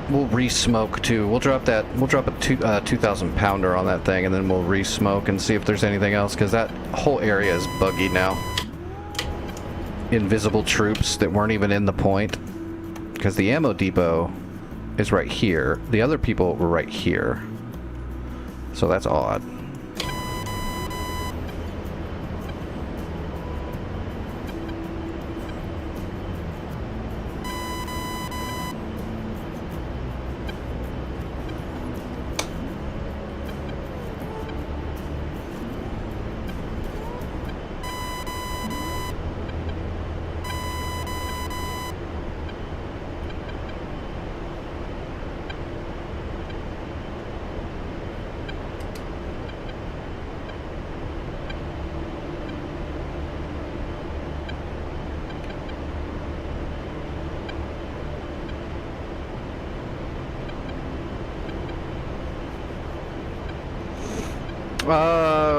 We'll re-smoke too. We'll drop a 2,000 pounder on that thing, and then we'll re-smoke and see if there's anything else, because that whole area is buggy now. Invisible troops that weren't even in the point, because the ammo depot is right here. The other people were right here, so that's odd.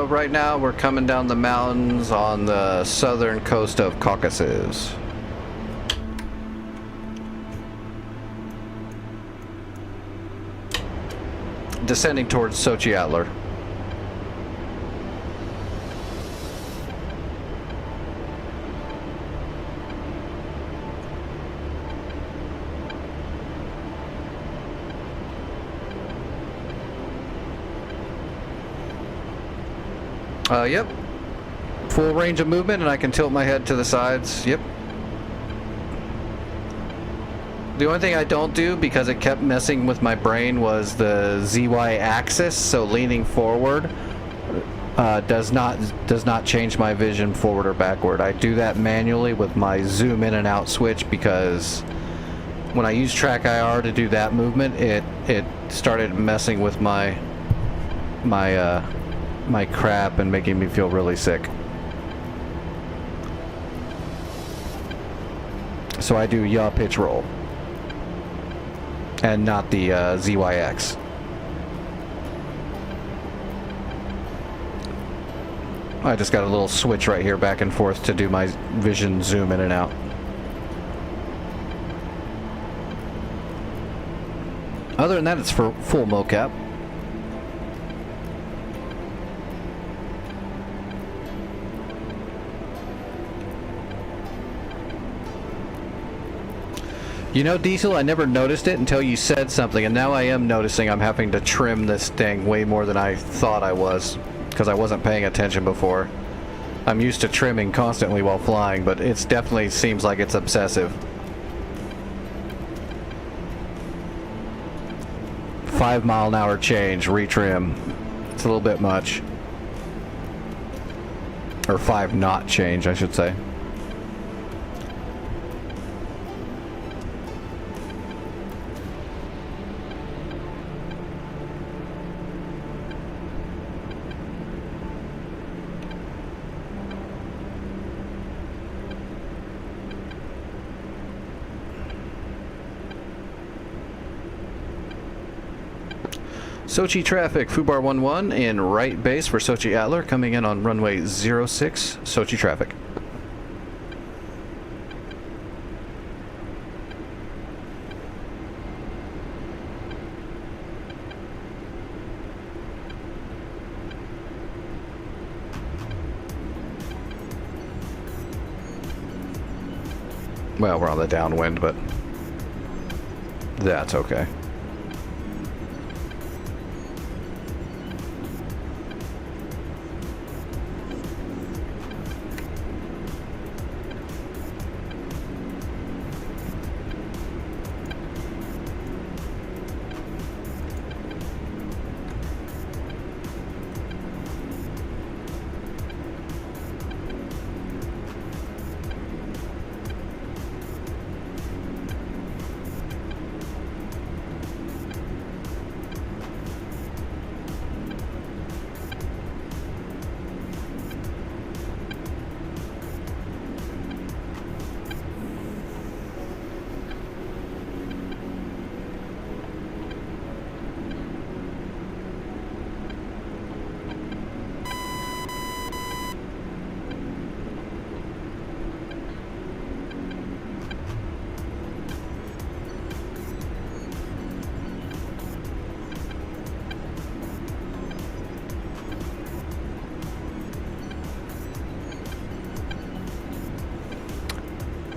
Right now we're coming down the mountains on the southern coast of Caucasus. Descending towards Sochi Adler. Yep. Full range of movement, and I can tilt my head to the sides. Yep. The only thing I don't do, because it kept messing with my brain, was the ZY axis, so leaning forward does not change my vision forward or backward. I do that manually with my zoom in and out switch, because when I use track IR to do that movement, it started messing with my crap and making me feel really sick. So I do yaw pitch roll and not the ZYX. I just got a little switch right here back and forth to do my vision zoom in and out. Other than that, it's for full mocap. You know, Diesel, I never noticed it until you said something, and now I am noticing I'm having to trim this thing way more than I thought I was, because I wasn't paying attention before. I'm used to trimming constantly while flying, but it definitely seems like it's obsessive. 5 mile an hour change, retrim. It's a little bit much. Or 5 knot change, I should say. Sochi traffic, Fubar 11 in right base for Sochi Adler, coming in on runway 06, Sochi traffic. Well, we're on the downwind, but that's okay.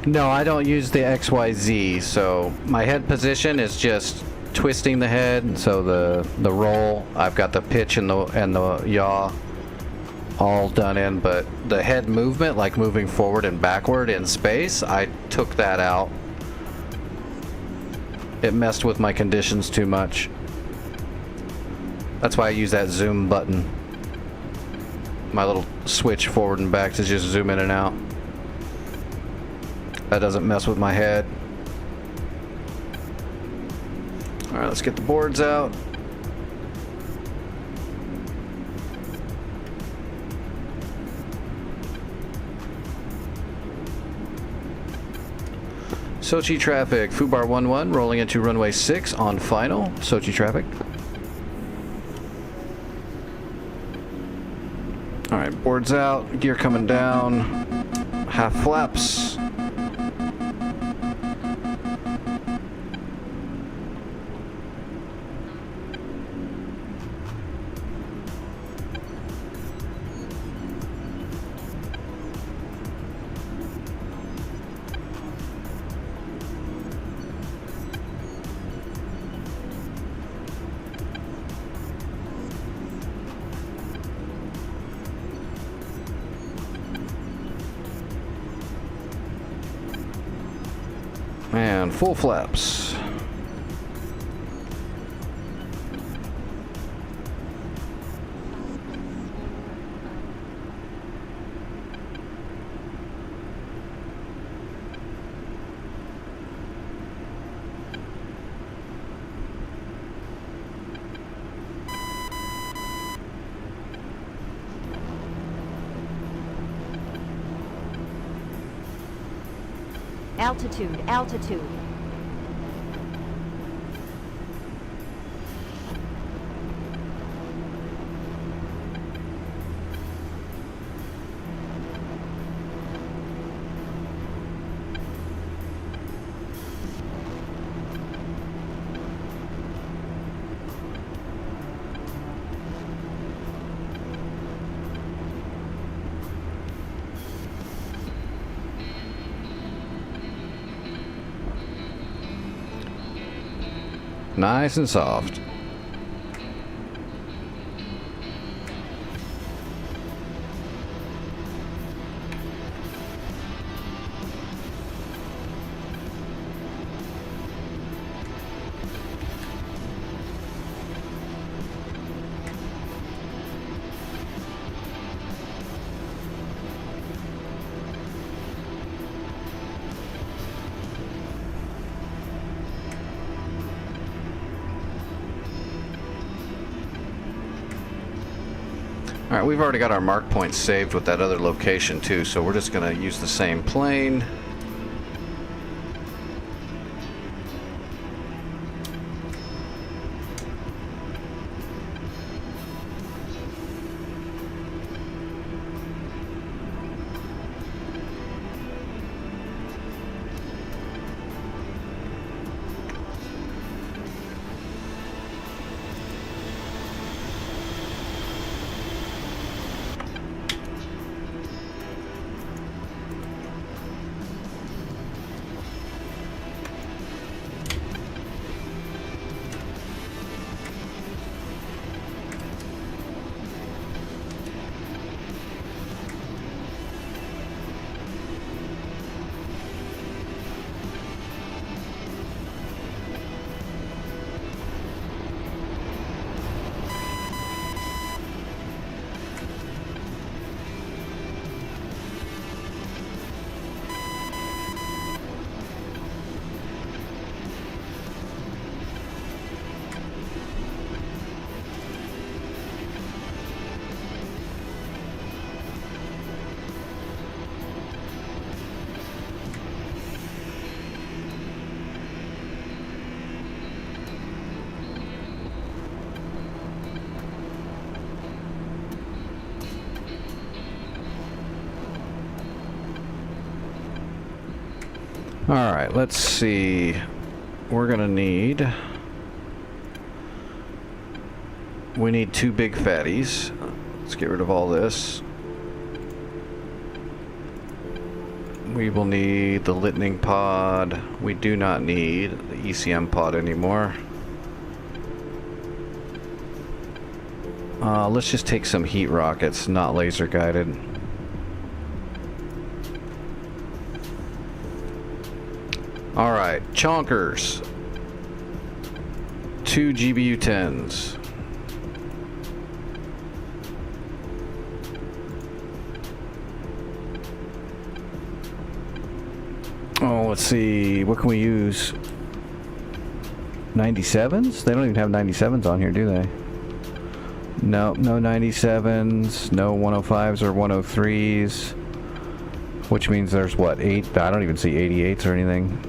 No, I don't use the XYZ, so my head position is just twisting the head, so the roll, I've got the pitch and the yaw all done in, but the head movement, like moving forward and backward in space, I took that out. It messed with my conditions too much. That's why I use that zoom button. My little switch forward and back to just zoom in and out. That doesn't mess with my head. Alright, let's get the boards out. Sochi traffic, Fubar 11 rolling into runway 6 on final. Sochi traffic. Alright, boards out, gear coming down, half flaps. And full flaps. Altitude, altitude. Nice and soft. Alright, we've already got our mark points saved with that other location too, so we're just going to use the same plane. Alright, let's see. We're gonna need... We need 2 big fatties. Let's get rid of all this. We will need the Litning pod. We do not need the ECM pod anymore. Let's just take some heat rockets, not laser guided. Alright, chonkers. 2 GBU-10s. Oh, let's see. What can we use? 97s? They don't even have 97s on here, do they? No, no 97s, no 105s or 103s. Which means there's what, 8? I don't even see 88s or anything.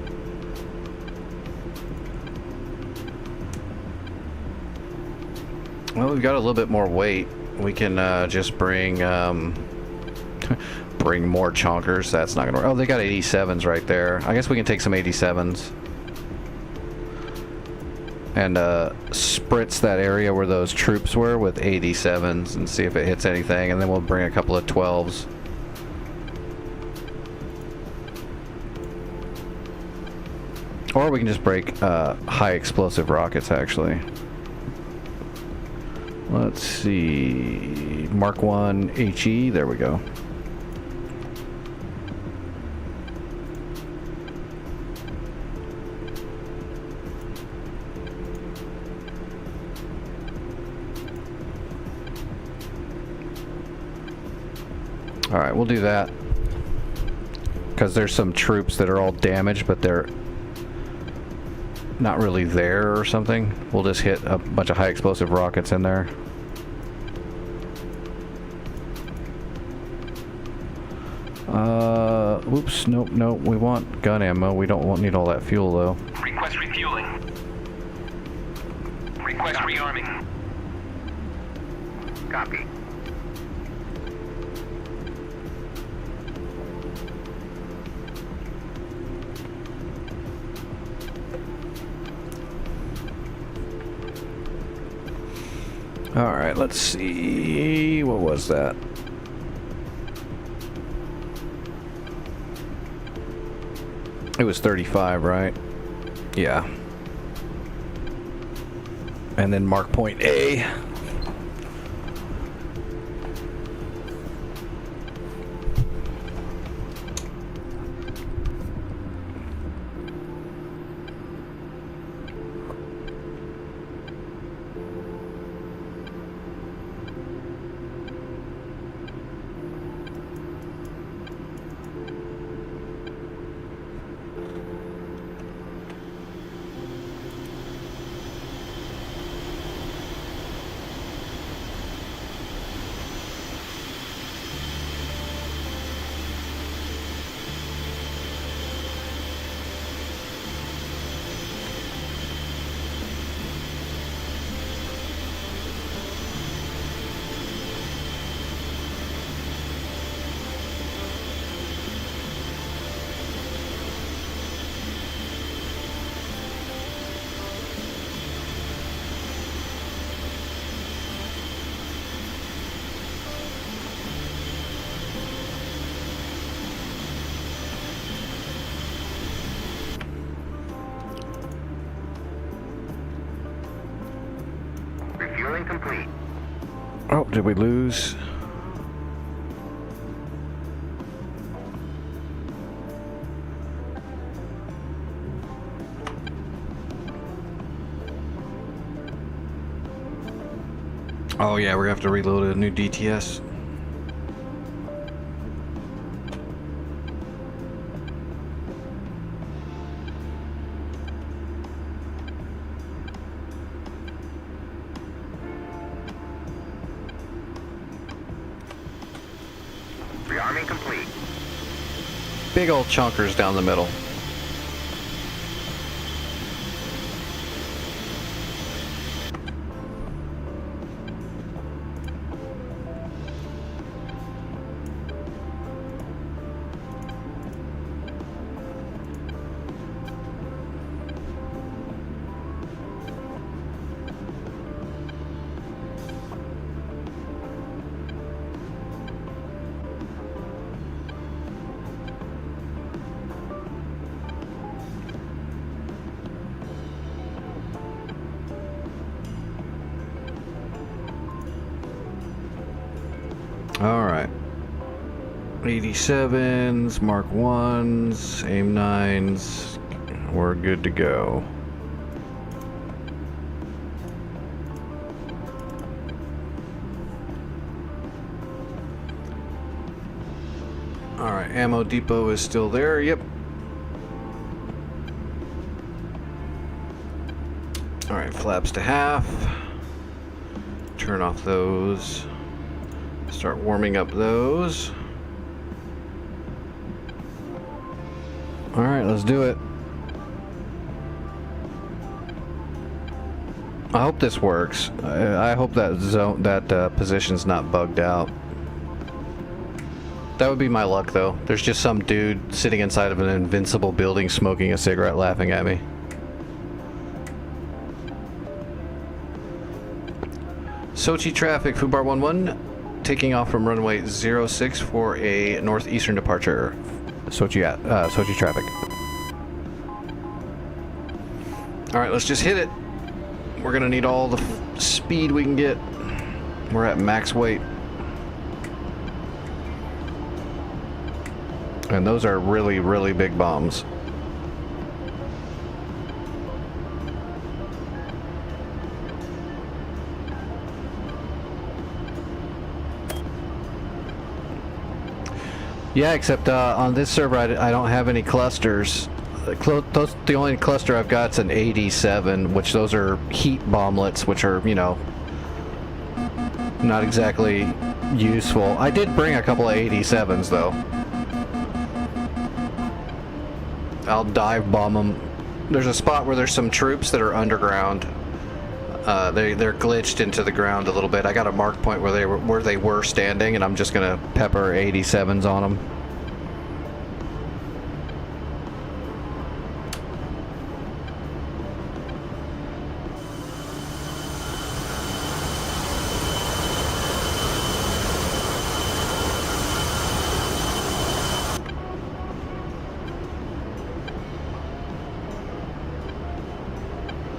Well, we've got a little bit more weight. We can just bring bring more chonkers. That's not gonna work. Oh, they got 87s right there. I guess we can take some 87s and spritz that area where those troops were with 87s and see if it hits anything, and then we'll bring a couple of 12s. Or we can just break high explosive rockets, actually. Let's see. Mark 1 HE. There we go. Alright, we'll do that. Because there's some troops that are all damaged, but they're not really there or something. We'll just hit a bunch of high explosive rockets in there. Oops, nope, nope. We want gun ammo. We don't need all that fuel, though. Request refueling. Request rearming. Copy. Alright, let's see. What was that? It was 35, right? Yeah. And then mark point A. Refueling complete. Oh, did we lose? Oh yeah, we're gonna have to reload a new DTS. Rearming complete. Big old chunkers down the middle. Alright. 87s, Mark 1s, AIM 9s. We're good to go. Alright, ammo depot is still there. Yep. Alright, flaps to half. Turn off those. Start warming up those. Alright, let's do it. I hope this works. I hope that position's not bugged out. That would be my luck, though. There's just some dude sitting inside of an invincible building smoking a cigarette laughing at me. Sochi traffic, Fubar 11, taking off from runway 06 for a northeastern departure. Sochi traffic. Alright, let's just hit it. We're gonna need all the speed we can get. We're at max weight. And those are really, really big bombs. Yeah, except on this server I don't have any clusters. The only cluster I've got is an 87, which those are heat bomblets, which are, you know, not exactly useful. I did bring a couple of 87s, though. I'll dive bomb them. There's a spot where there's some troops that are underground. They're glitched into the ground a little bit. I got a mark point where they were standing, and I'm just gonna pepper 87s on them.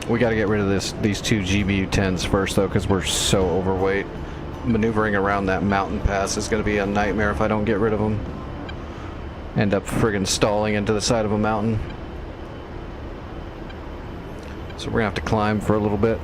We got to get rid of these two GBU-10s first, though, because we're so overweight. Maneuvering around that mountain pass is going to be a nightmare if I don't get rid of them. End up friggin' stalling into the side of a mountain. So we're going to have to climb for a little bit.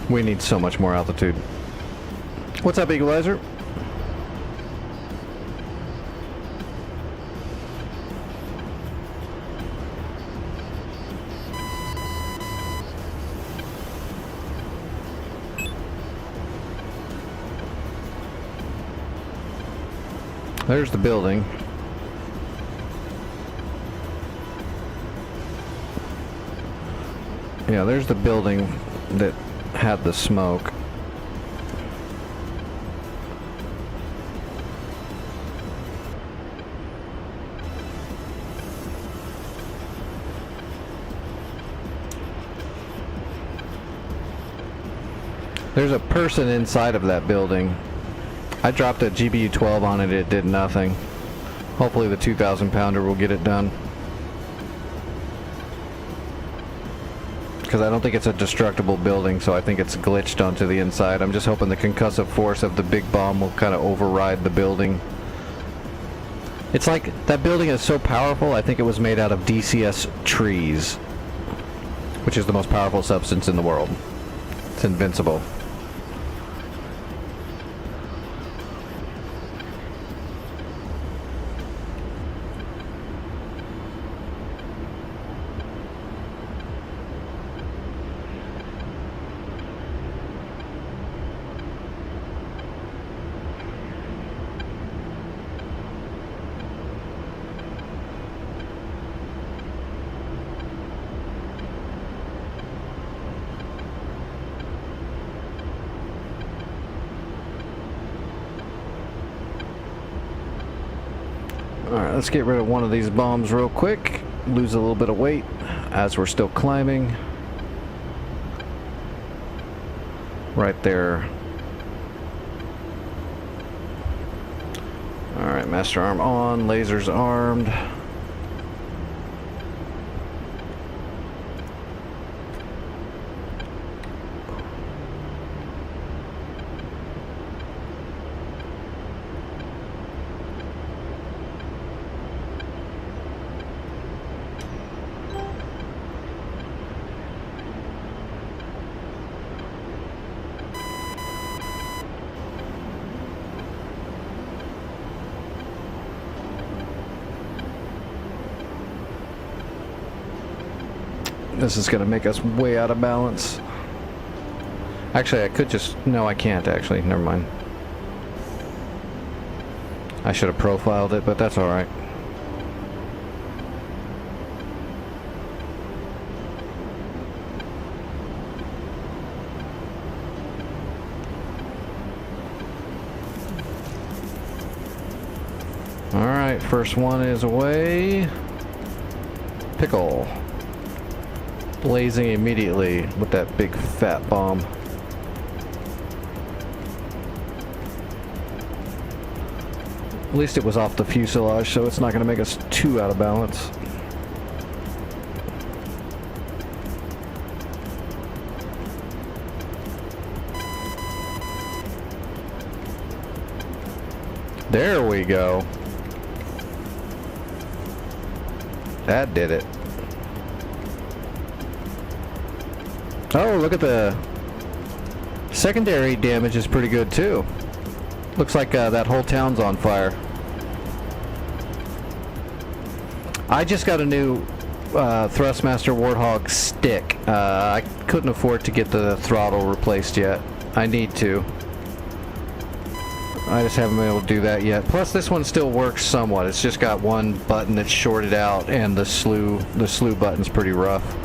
We need so much more altitude. What's up, Equalizer? There's the building. Yeah, there's the building that had the smoke. There's a person inside of that building. I dropped a GBU-12 on it, it did nothing. Hopefully the 2,000 pounder will get it done. Because I don't think it's a destructible building, so I think it's glitched onto the inside. I'm just hoping the concussive force of the big bomb will kind of override the building. It's like, that building is so powerful, I think it was made out of DCS trees, which is the most powerful substance in the world. It's invincible. Alright, let's get rid of one of these bombs real quick. Lose a little bit of weight as we're still climbing. Right there. Alright, master arm on, lasers armed. This is going to make us way out of balance. Actually, I could just... No, I can't, actually. Never mind. I should have profiled it, but that's alright. Alright, first one is away. Pickle. Blazing immediately with that big fat bomb. At least it was off the fuselage, so it's not going to make us too out of balance. There we go. That did it. Oh, look at the secondary damage is pretty good too. Looks like that whole town's on fire. I just got a new Thrustmaster Warthog stick. I couldn't afford to get the throttle replaced yet. I need to. I just haven't been able to do that yet. Plus, this one still works somewhat. It's just got one button that's shorted out, and the slew button's pretty rough.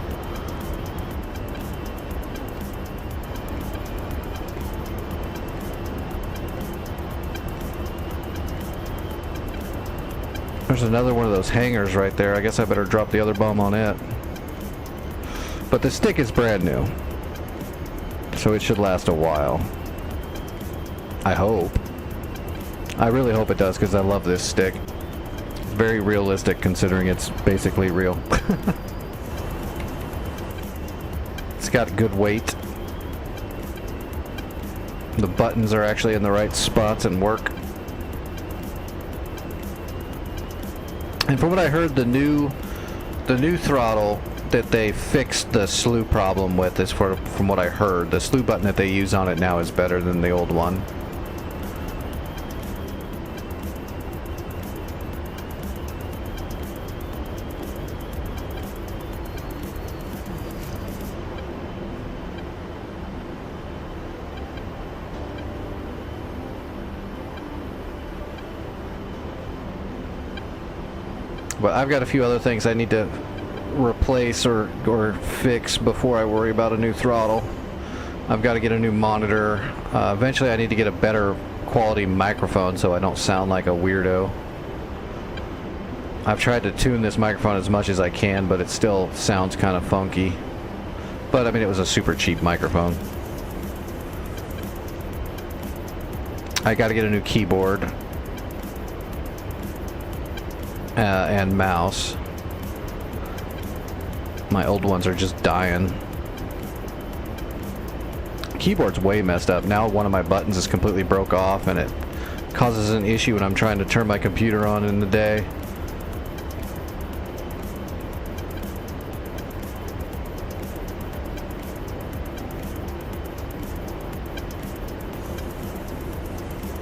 There's another one of those hangars right there. I guess I better drop the other bomb on it. But the stick is brand new, so it should last a while. I hope. I really hope it does, because I love this stick. It's very realistic considering it's basically real. It's got good weight. The buttons are actually in the right spots and work. And from what I heard, the new throttle that they fixed the slew problem with is, from what I heard, the slew button that they use on it now is better than the old one. But I've got a few other things I need to replace or fix before I worry about a new throttle. I've got to get a new monitor. Eventually I need to get a better quality microphone so I don't sound like a weirdo. I've tried to tune this microphone as much as I can, but it still sounds kind of funky. But I mean, it was a super cheap microphone. I got to get a new keyboard. And mouse. My old ones are just dying. keyboard's way messed up. Now one of my buttons is completely broke off, and it causes an issue when I'm trying to turn my computer on in the day.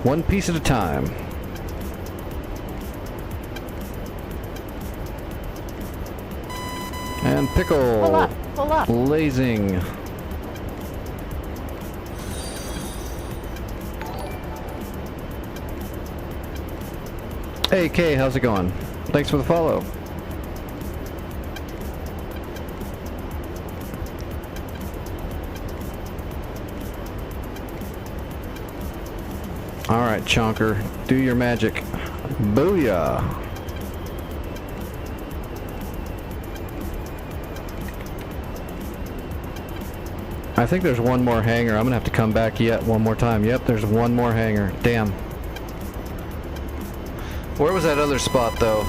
One piece at a time. And pickle. Pull up, pull up. Blazing. Hey Kay, how's it going? Thanks for the follow. Alright, Chonker, do your magic. Booyah! I think there's one more hangar. I'm gonna have to come back yet one more time. Yep, there's one more hangar. Damn. Where was that other spot though?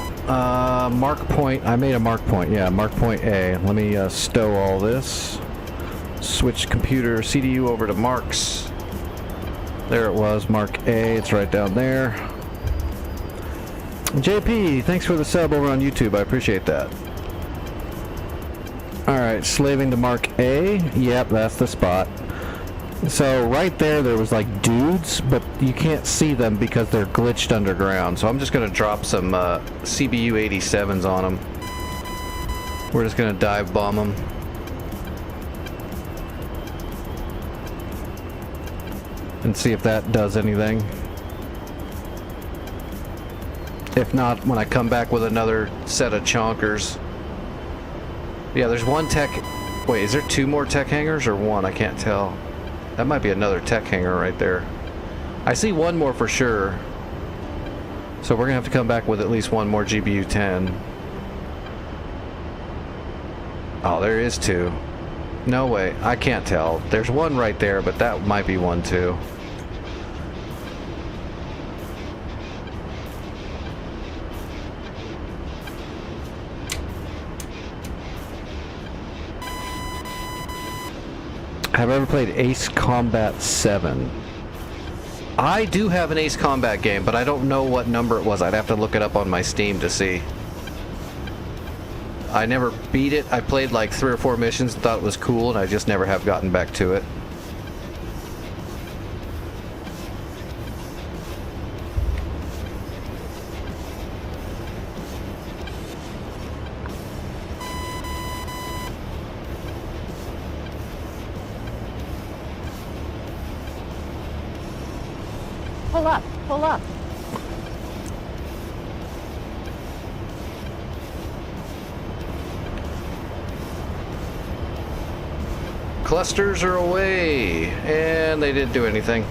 Mark point. I made a mark point. Yeah, mark point A. Let me stow all this. Switch computer CDU over to marks. There it was, mark A. It's right down there. JP, thanks for the sub over on YouTube. I appreciate that. Alright, slaving to mark A. Yep, that's the spot. So right there was like dudes, but you can't see them because they're glitched underground. So I'm just going to drop some CBU 87s on them. We're just going to dive bomb them. And see if that does anything. If not, when I come back with another set of chonkers. Yeah, there's one tech... Wait, is there two more tech hangars or one? I can't tell. That might be another tech hangar right there. I see one more for sure. So we're gonna have to come back with at least one more GBU 10. Oh, there is two. No way, I can't tell. There's one right there, but that might be one too. Have I ever played Ace Combat 7? I do have an Ace Combat game, but I don't know what number it was. I'd have to look it up on my Steam to see. I never beat it. I played like 3 or 4 missions and thought it was cool, and I just never have gotten back to it. Pull up, pull up. Clusters are away, and they didn't do anything.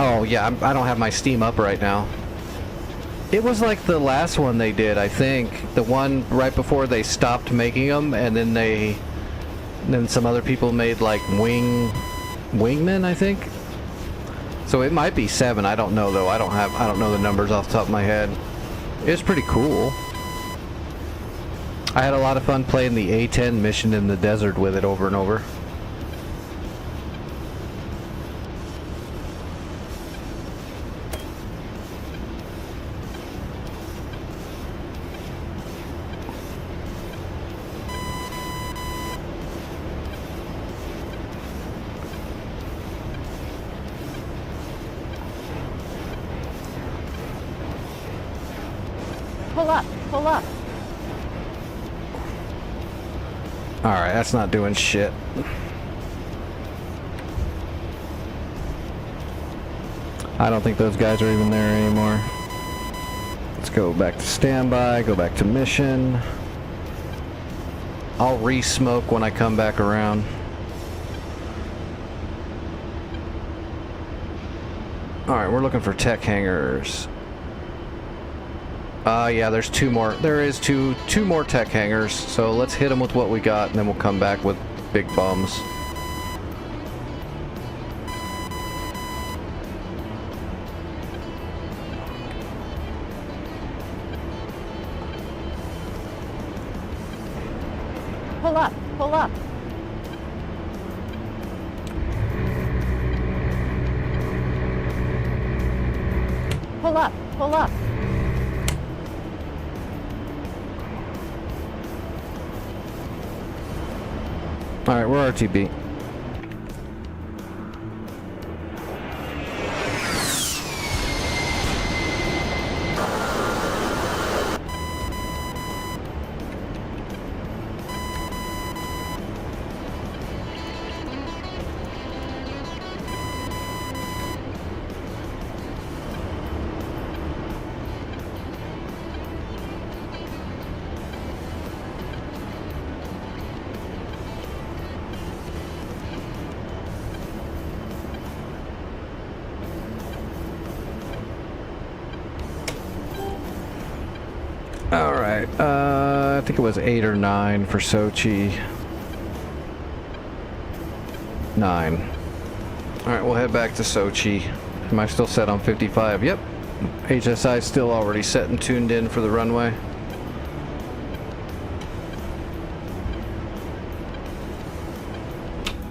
Oh yeah, I don't have my Steam up right now. It was like the last one they did, I think. The one right before they stopped making them, and then some other people made like Wingmen, I think. So it might be 7. I don't know though. I don't know the numbers off the top of my head. It was pretty cool. I had a lot of fun playing the A-10 mission in the desert with it over and over. Pull up, pull up. Alright, that's not doing shit. I don't think those guys are even there anymore. Let's go back to standby, go back to mission. I'll re-smoke when I come back around. Alright, we're looking for tech hangars. Yeah, there's two more. There is two more tech hangars. So let's hit them with what we got, and then we'll come back with big bombs. Pull up. Pull up. Pull up. Pull up. All right, we're RTB. All right, I think it was 8 or 9 for Sochi. 9. All right, we'll head back to Sochi. Am I still set on 55? Yep. HSI still already set and tuned in for the runway.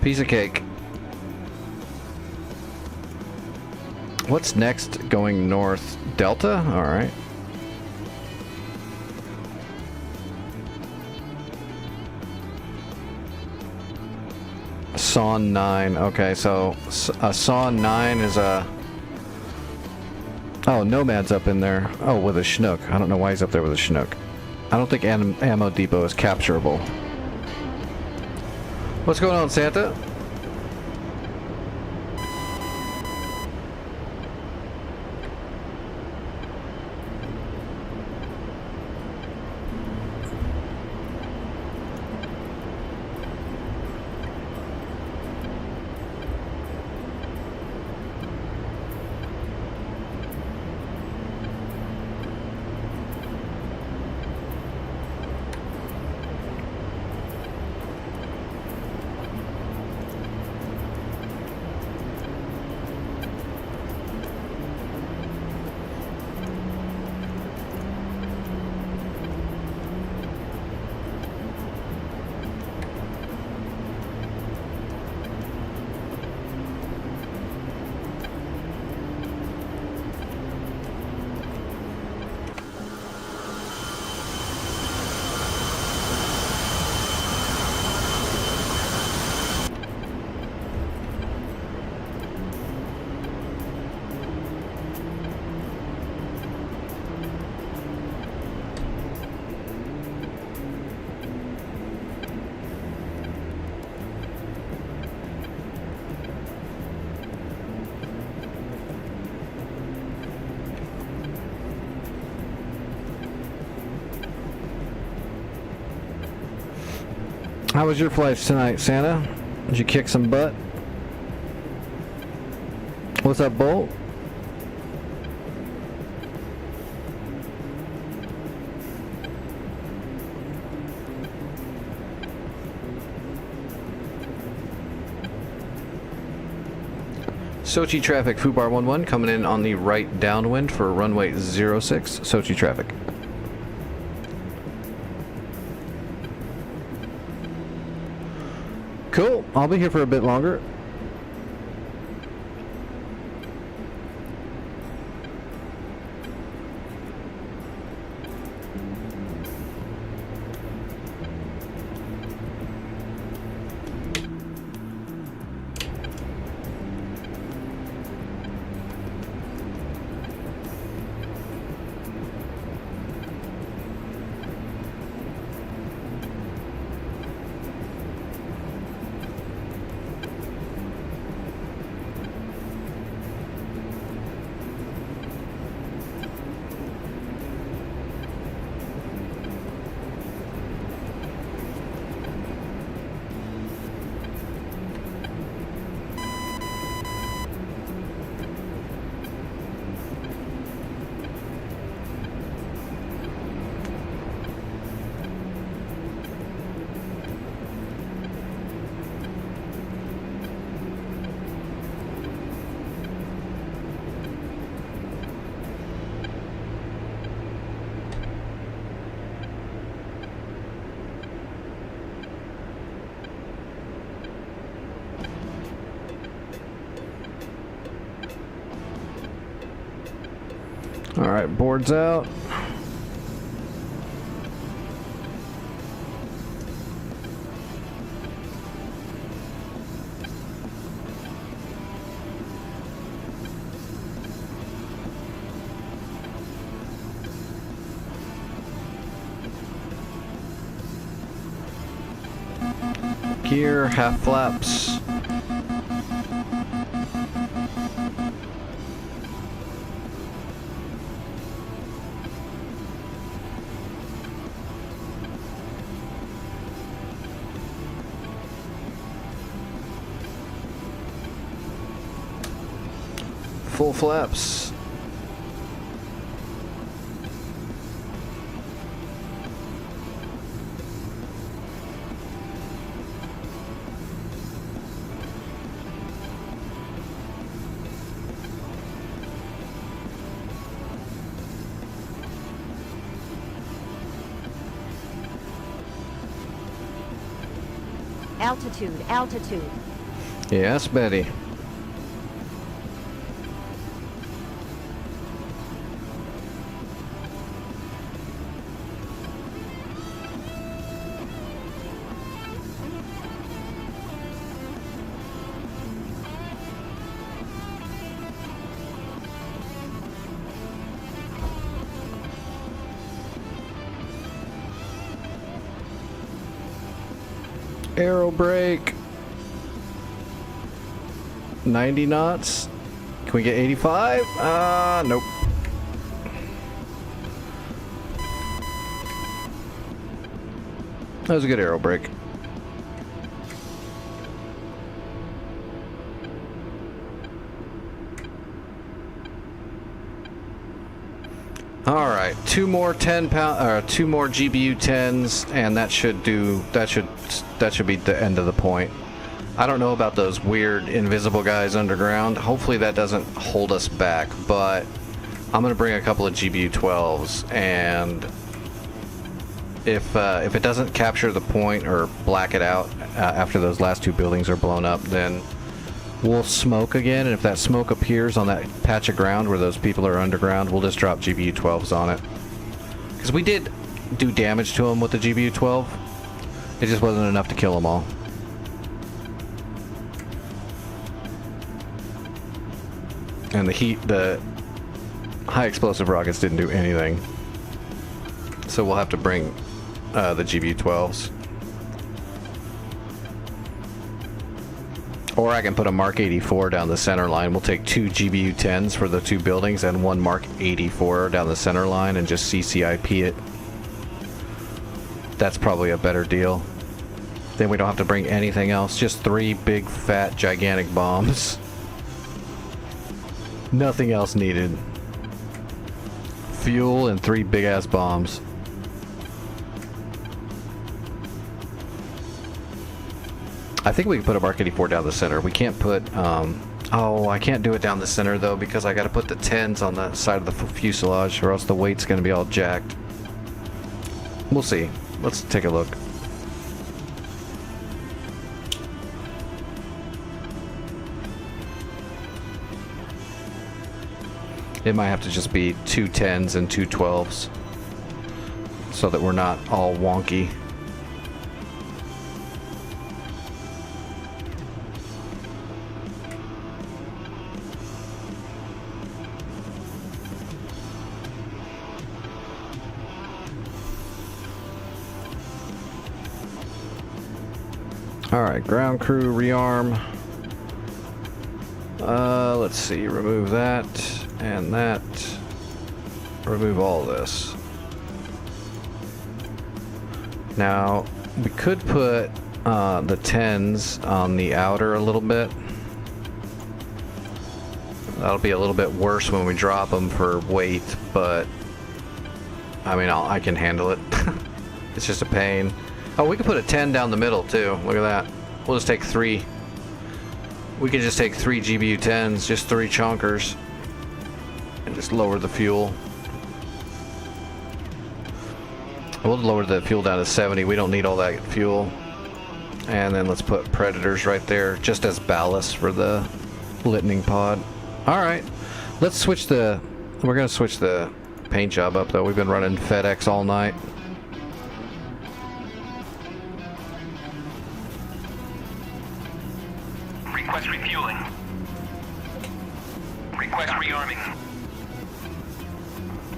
Piece of cake. What's next going north? Delta? All right. Sawn 9. Okay, so a Sawn 9 is a... Oh, Nomad's up in there. Oh, with a Chinook. I don't know why he's up there with a Chinook. I don't think Ammo Depot is capturable. What's going on, Santa? How was your flights tonight, Santa? Did you kick some butt? What's up, Bolt? Sochi traffic, Fubar 11 coming in on the right downwind for runway 06, Sochi traffic. Cool, I'll be here for a bit longer. Alright, boards out. Gear, half flaps. Full flaps. Altitude, altitude. Yes, Betty. Aero brake. 90 knots. Can we get 85? Nope. That was a good aero brake. All right, two more GBU 10s, and that should be the end of the point. I don't know about those weird invisible guys underground. Hopefully that doesn't hold us back, but I'm gonna bring a couple of GBU 12s, and if it doesn't capture the point or black it out after those last two buildings are blown up, then we'll smoke again, and if that smoke appears on that patch of ground where those people are underground, we'll just drop GBU 12s on it. Because we did do damage to them with the GBU 12. It just wasn't enough to kill them all. And the high explosive rockets didn't do anything. So we'll have to bring the GBU 12s. Or I can put a Mark 84 down the center line. We'll take two GBU 10s for the two buildings and one Mark 84 down the center line and just CCIP it. That's probably a better deal. Then we don't have to bring anything else. Just three big, fat, gigantic bombs. Nothing else needed. Fuel and three big-ass bombs. I think we can put a Mark 84 down the center. We can't put, oh, I can't do it down the center though because I gotta put the 10s on the side of the fuselage or else the weight's gonna be all jacked. We'll see. Let's take a look. It might have to just be two 10s and two 12s so that we're not all wonky. Alright, ground crew, rearm. Let's see, remove that and that. Remove all this. Now, we could put the 10s on the outer a little bit. That'll be a little bit worse when we drop them for weight, but I mean, I can handle it. It's just a pain. Oh, we could put a 10 down the middle too. Look at that. We'll just take three. We can just take three GBU 10s, just three chonkers, and just lower the fuel. We'll lower the fuel down to 70. We don't need all that fuel. And then let's put Predators right there, just as ballast for the lightning pod. All right, let's switch the. We're gonna switch the paint job up though. We've been running FedEx all night. Request refueling. Request rearming.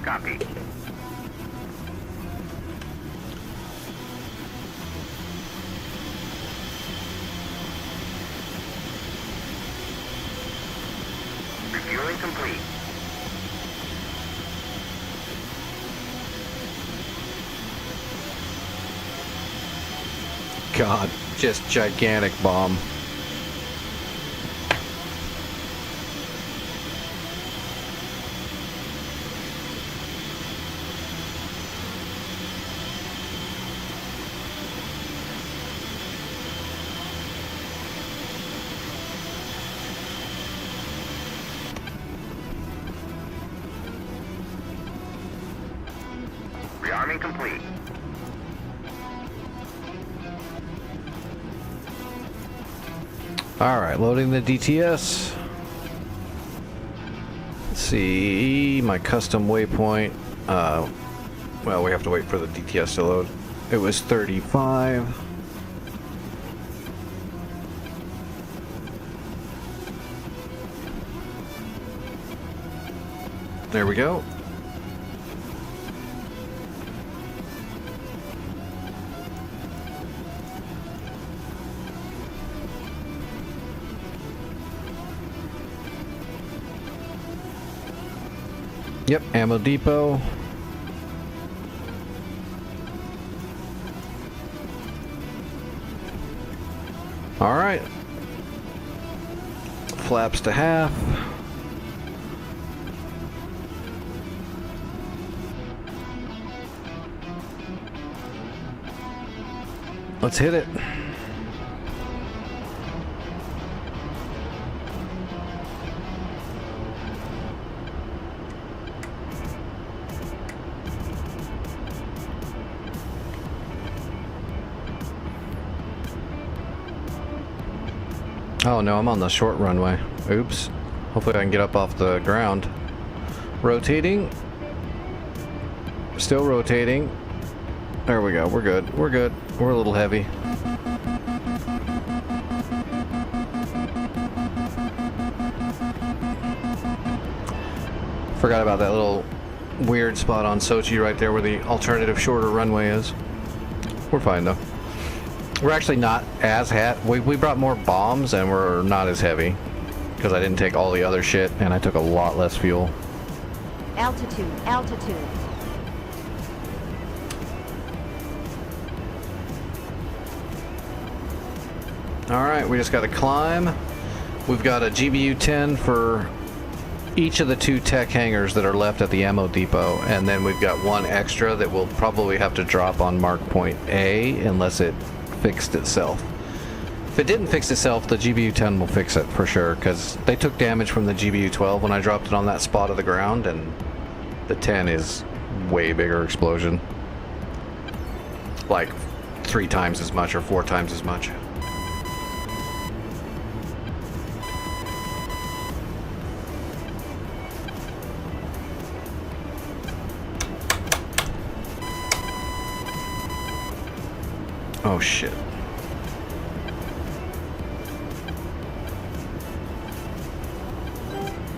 Copy. Refueling complete. God, just gigantic bomb. Rearming complete. Alright, loading the DTS. Let's see, my custom waypoint. Well, we have to wait for the DTS to load. It was 35. There we go. Yep, ammo depot. All right. Flaps to half. Let's hit it. Oh no, I'm on the short runway. Oops. Hopefully I can get up off the ground. Rotating. Still rotating. There we go. We're good. We're good. We're a little heavy. Forgot about that little weird spot on Sochi right there where the alternative shorter runway is. We're fine though. We're actually not as we brought more bombs and we're not as heavy because I didn't take all the other shit and I took a lot less fuel. Altitude, altitude. Alright, we just got to climb. We've got a GBU-10 for each of the 2 tech hangars that are left at the ammo depot, and then we've got 1 extra that we'll probably have to drop on mark point A unless it fixed itself. If it didn't fix itself, the GBU-10 will fix it for sure, because they took damage from the GBU-12 when I dropped it on that spot of the ground, and the 10 is way bigger explosion. Like 3 times as much or 4 times as much. Oh shit.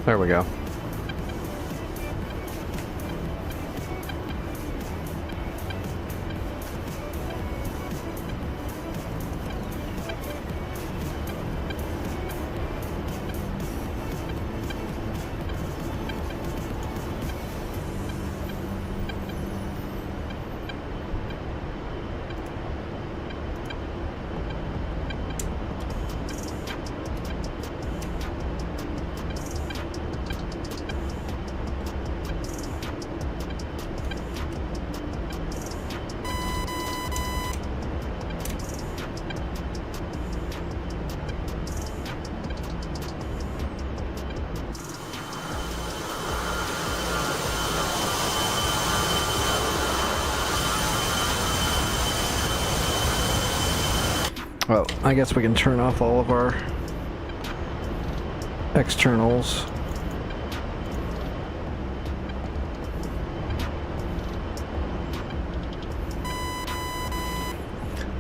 There we go. Well, I guess we can turn off all of our externals.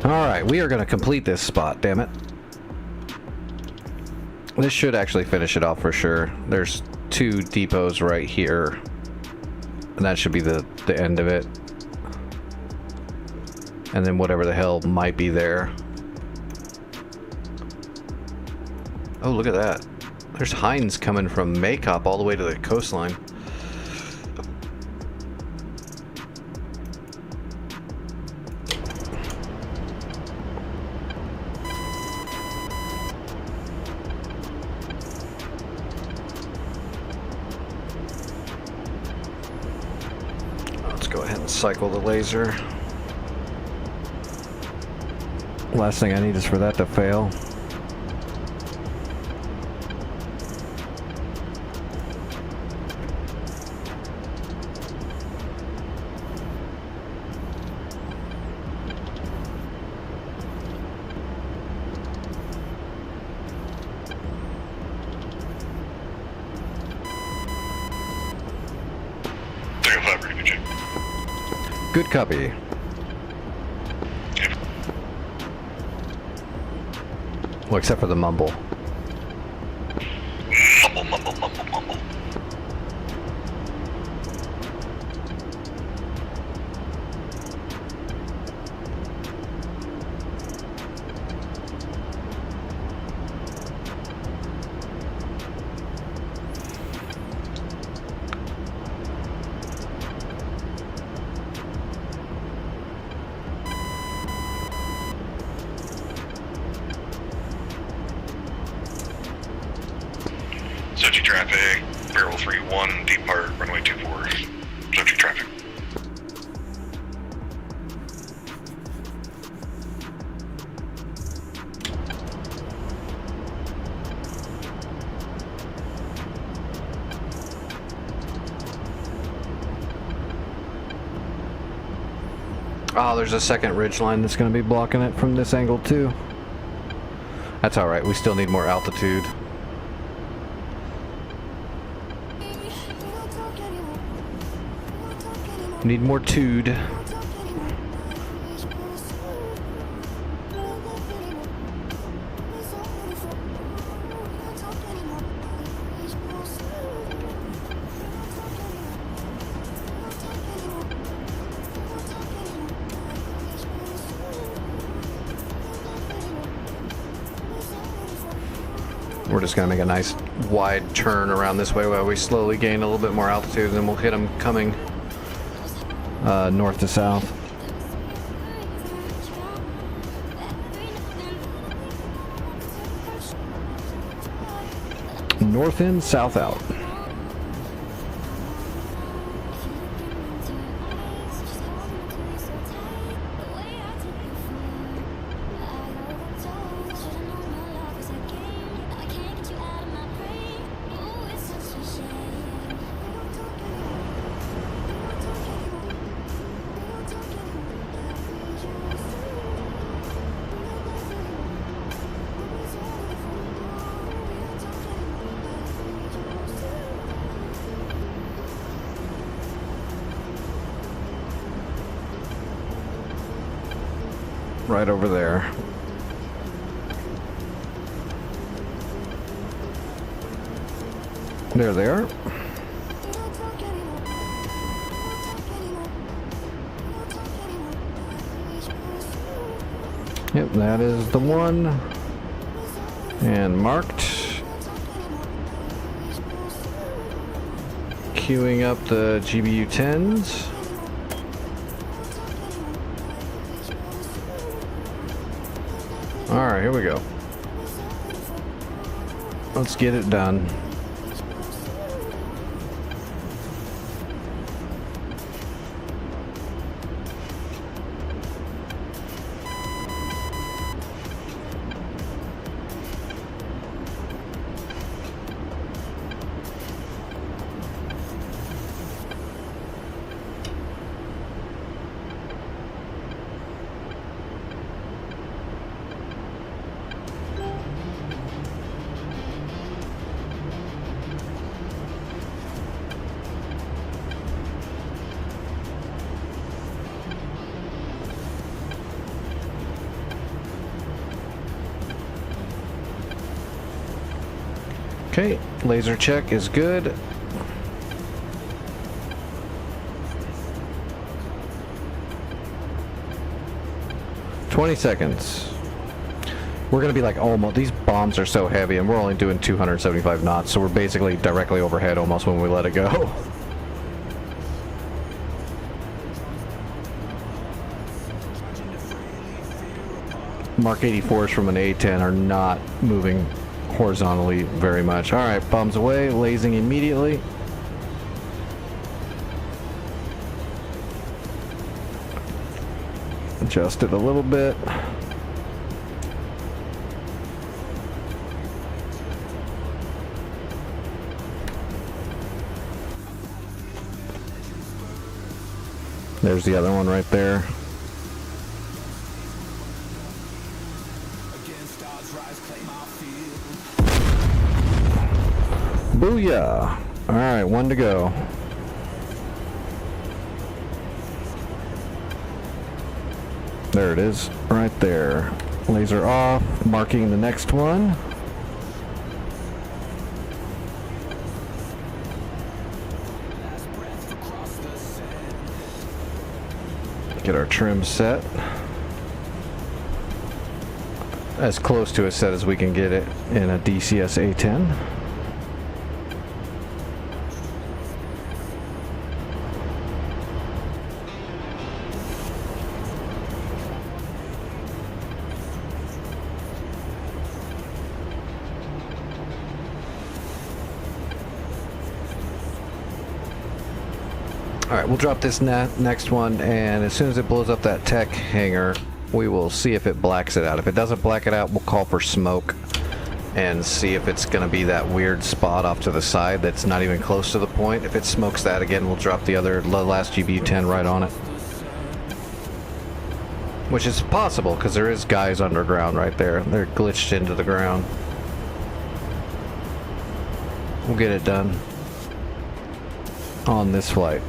Alright, we are going to complete this spot, damn it. This should actually finish it off for sure. There's 2 depots right here. And that should be the end of it. And then whatever the hell might be there. Oh, look at that. There's Heinz coming from Maycop all the way to the coastline. Let's go ahead and cycle the laser. Last thing I need is for that to fail. Good copy. Well, except for the mumble. Mumble, mumble, mumble, mumble. Sochi traffic, barrel 31, depart, runway 24, Sochi traffic. Oh, there's a second ridge line that's going to be blocking it from this angle too. That's alright, we still need more altitude. Need more tude. We're just gonna make a nice wide turn around this way while we slowly gain a little bit more altitude, and then we'll hit them coming north to south. North in, south out. Right over there. There they are. Yep, that is the one. And marked. Queuing up the GBU-10s. Alright, here we go. Let's get it done. Okay, laser check is good. "20 seconds. We're gonna be like almost, these bombs are so heavy and we're only doing 275 knots, so we're basically directly overhead almost when we let it go. Mark 84s from an A-10 are not moving horizontally very much. Alright, bombs away, lasing immediately. Adjust it a little bit. There's the other one right there. Against odds, rise, claim our field. Booyah! Alright, one to go. There it is, right there. Laser off, marking the next one. Last breath across the sand. Get our trim set. As close to a set as we can get it in a DCS A-10. Alright, we'll drop this next one, and as soon as it blows up that tech hangar, we will see if it blacks it out. If it doesn't black it out, we'll call for smoke and see if it's going to be that weird spot off to the side that's not even close to the point. If it smokes that again, we'll drop the last GBU-10 right on it. Which is possible, because there is guys underground right there. They're glitched into the ground. We'll get it done on this flight.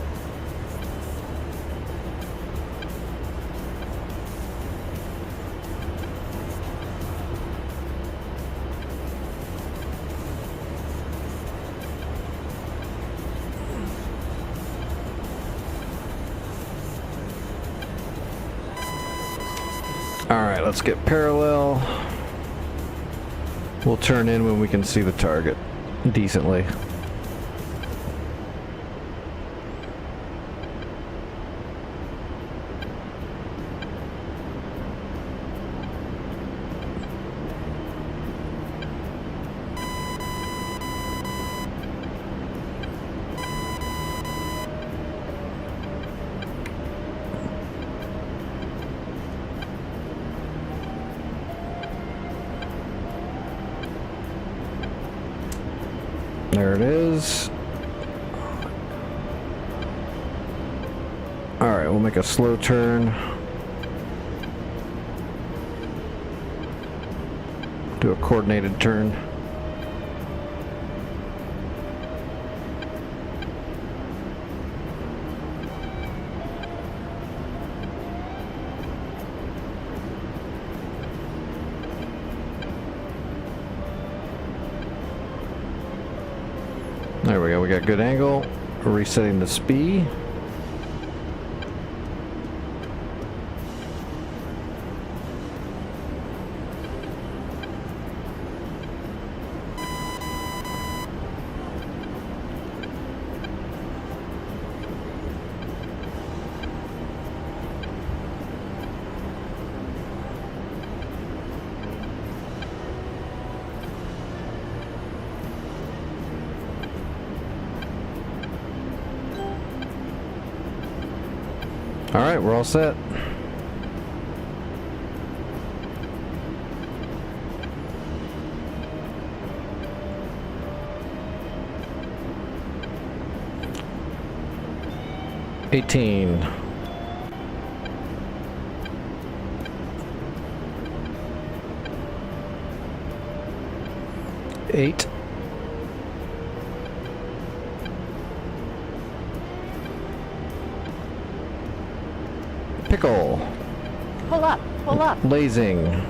Alright, let's get parallel. We'll turn in when we can see the target decently. There it is. Alright, we'll make a slow turn. Do a coordinated turn. There we go, we got good angle. Resetting the speed. All right, we're all set. $18. $8. Pickle. Pull up, pull up. Lasing.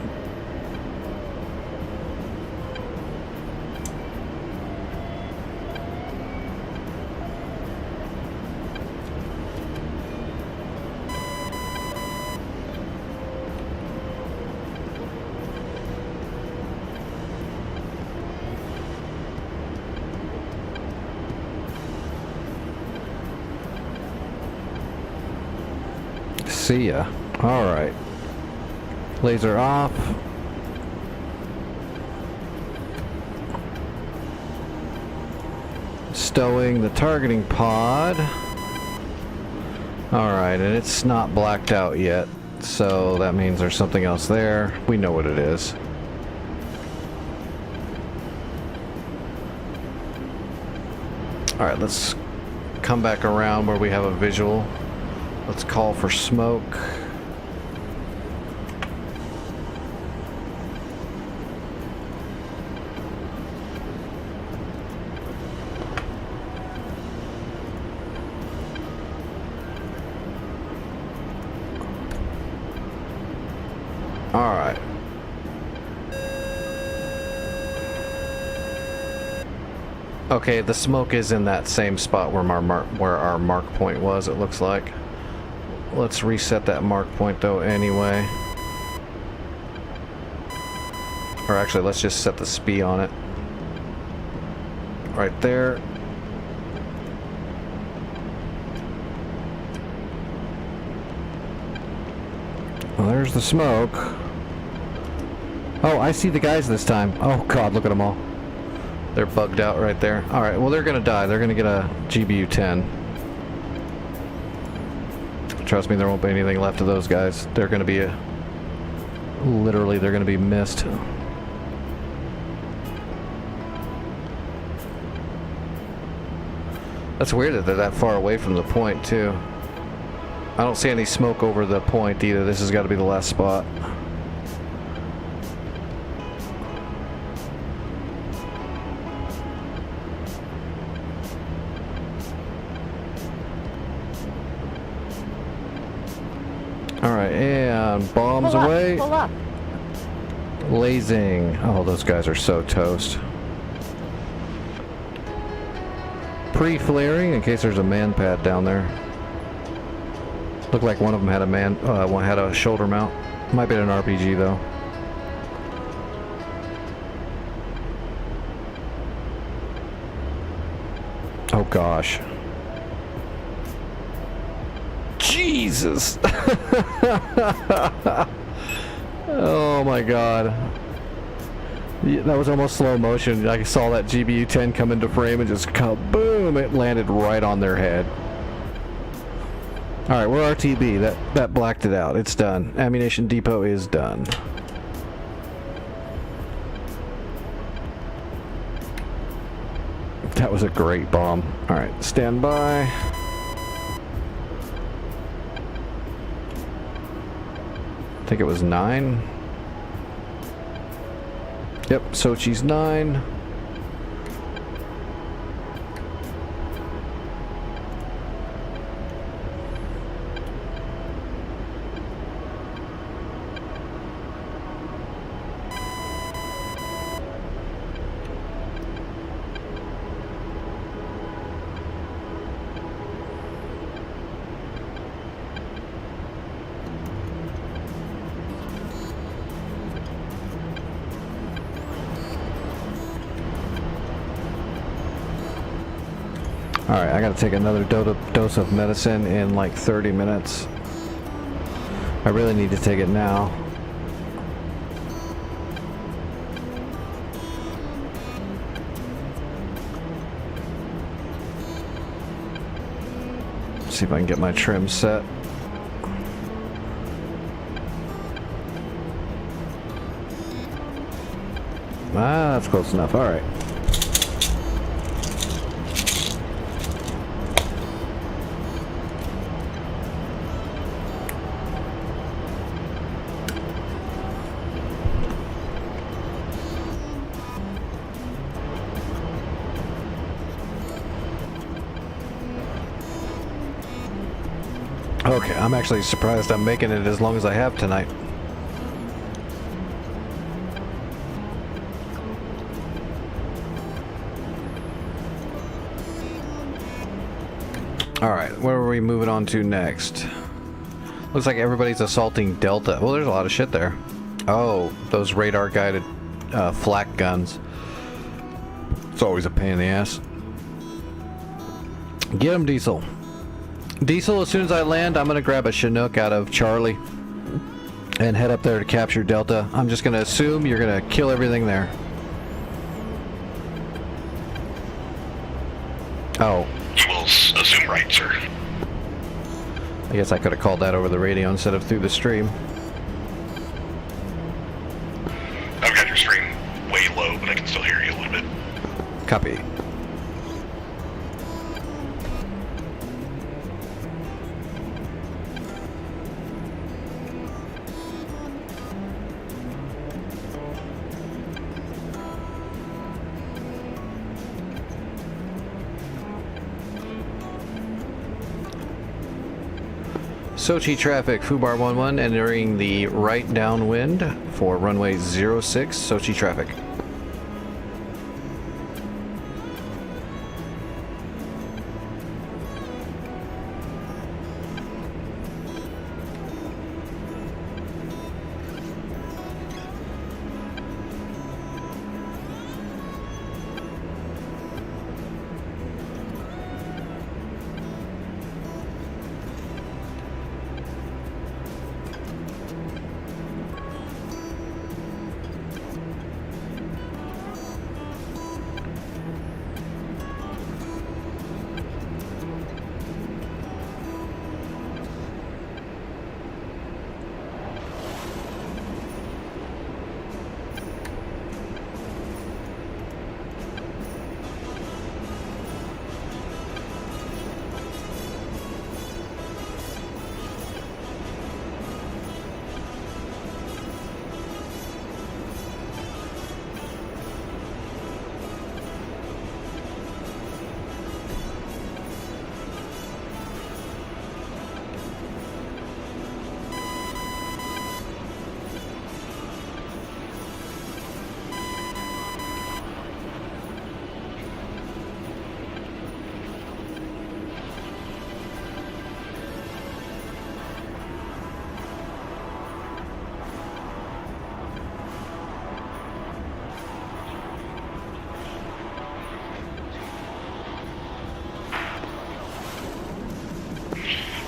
See ya. Alright. Laser off. Stowing the targeting pod. Alright, and it's not blacked out yet, so that means there's something else there. We know what it is. Alright, let's come back around where we have a visual. Let's call for smoke. Alright. Okay, the smoke is in that same spot where our mark point was, it looks like. Let's reset that mark point though anyway. Or actually, let's just set the SPI on it. Right there. Well, there's the smoke. Oh, I see the guys this time. Oh god, look at them all. They're bugged out right there. Alright, well they're gonna die. They're gonna get a GBU-10. Trust me, there won't be anything left of those guys. They're gonna be literally, they're gonna be missed. That's weird that they're that far away from the point, too. I don't see any smoke over the point either. This has got to be the last spot. Alright, and bombs Pull up, away. pull up. Lasing. Oh, those guys are so toast. Pre-flaring in case there's a man pad down there. Looked like one of them had a one had a shoulder mount. Might be an RPG though. Oh gosh. Jesus. Oh my god. Yeah, that was almost slow motion. I saw that GBU-10 come into frame and just kaboom! It landed right on their head. Alright, we're RTB. That blacked it out. It's done. Ammunition depot is done. That was a great bomb. Alright, stand by. I think it was 9. Yep, Sochi's 9. Alright, I gotta take another dose of medicine in like 30 minutes. I really need to take it now. See if I can get my trim set. Ah, that's close enough. Alright. Okay, I'm actually surprised I'm making it as long as I have tonight. Alright, where are we moving on to next? Looks like everybody's assaulting Delta. Well, there's a lot of shit there. Oh, those radar-guided flak guns. It's always a pain in the ass. Get 'em, Diesel. Diesel, as soon as I land, I'm going to grab a Chinook out of Charlie and head up there to capture Delta. I'm just going to assume you're going to kill everything there. Oh. You will assume right, sir. I guess I could have called that over the radio instead of through the stream. I've got your stream way low, but I can still hear you a little bit. Copy. Sochi traffic, Fubar 11 entering the right downwind for runway 06, Sochi traffic.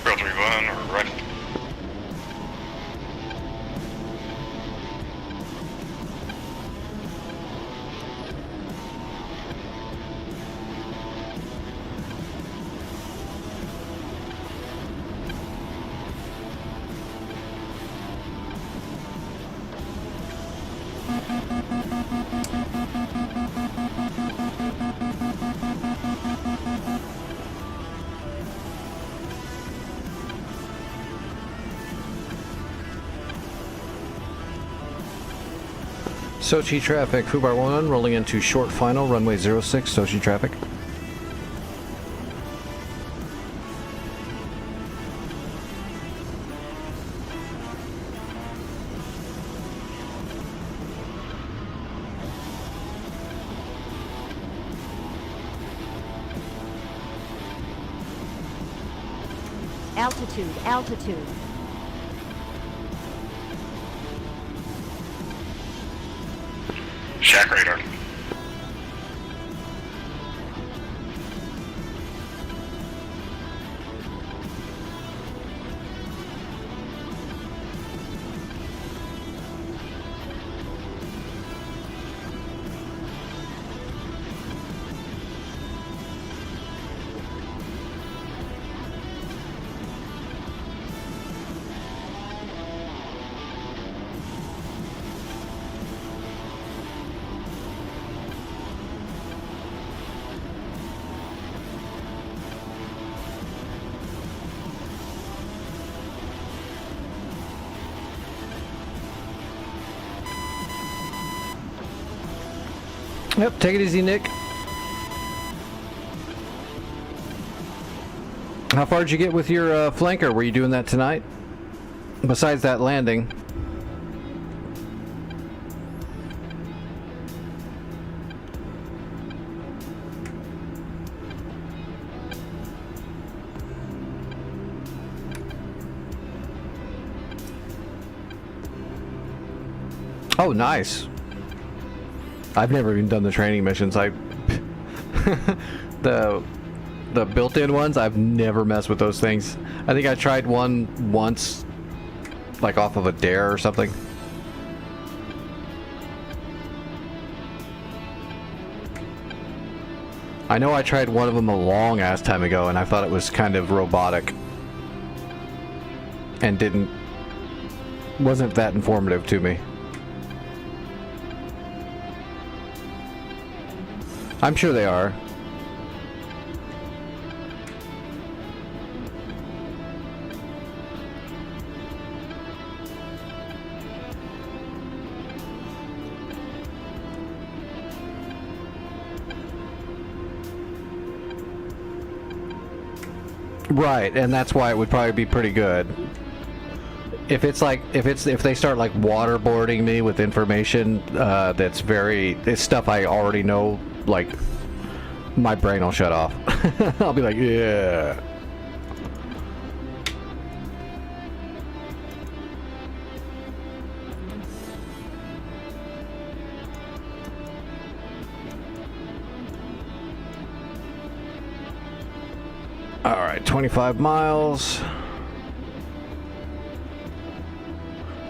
Or right. Sochi traffic, Fubar 1 rolling into short final, runway 06, Sochi traffic. Altitude, altitude. Shack radar. Yep, take it easy, Nick. How far did you get with your flanker? Were you doing that tonight? Besides that landing. Oh, nice. I've never even done the training missions. the built-in ones, I've never messed with those things. I think I tried one once, like off of a dare or something. I know I tried one of them a long ass time ago and I thought it was kind of robotic and wasn't that informative to me. I'm sure they are. Right, and that's why it would probably be pretty good. If it's like, if they start like waterboarding me with information that's it's stuff I already know, like, my brain will shut off. I'll be like, yeah. Alright, 25 miles.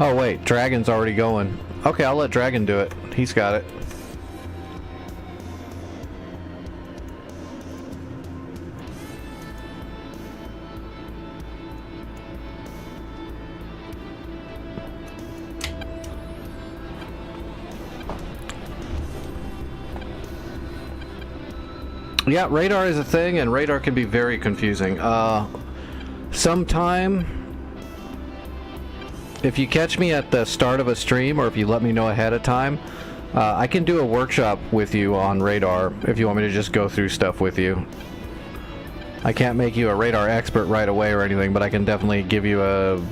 Oh wait, Dragon's already going. Okay, I'll let Dragon do it. He's got it. Yeah, radar is a thing, and radar can be very confusing. Sometime, if you catch me at the start of a stream, or if you let me know ahead of time, I can do a workshop with you on radar if you want me to just go through stuff with you. I can't make you a radar expert right away or anything, but I can definitely give you a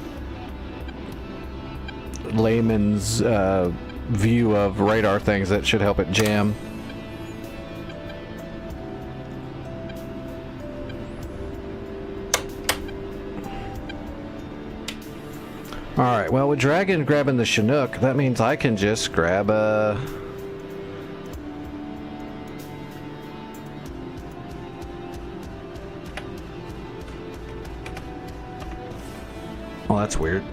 layman's view of radar things that should help it jam. Alright, well, with Dragon grabbing the Chinook, that means I can just grab a... Well, that's weird.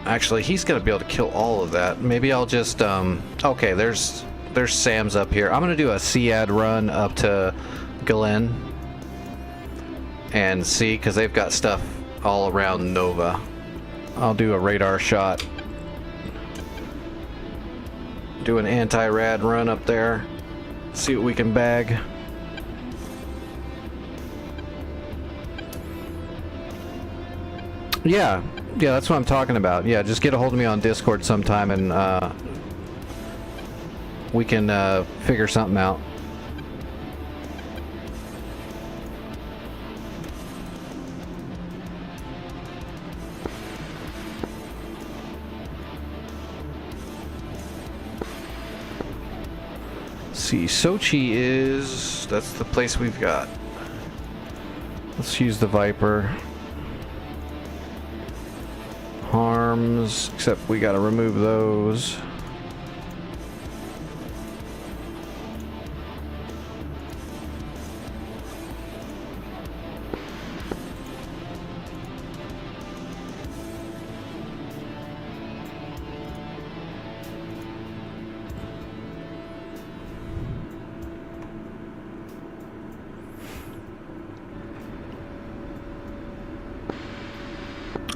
Actually, he's gonna be able to kill all of that. Maybe I'll just, okay, there's Sam's up here. I'm gonna do a SEAD run up to Galen and see, because they've got stuff all around Nova. I'll do a radar shot. Do an anti-rad run up there. See what we can bag. Yeah, that's what I'm talking about. Yeah, just get a hold of me on Discord sometime and we can figure something out. See, Sochi that's the place we've got. Let's use the Viper. Harms, except we gotta remove those.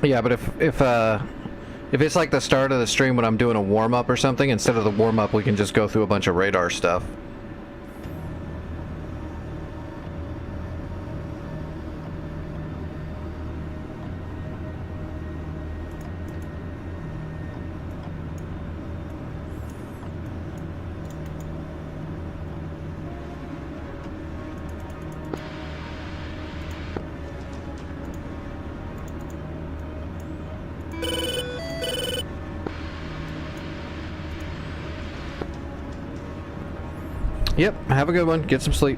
Yeah, but if it's like the start of the stream when I'm doing a warm-up or something, instead of the warm-up we can just go through a bunch of radar stuff. Yep, have a good one. Get some sleep.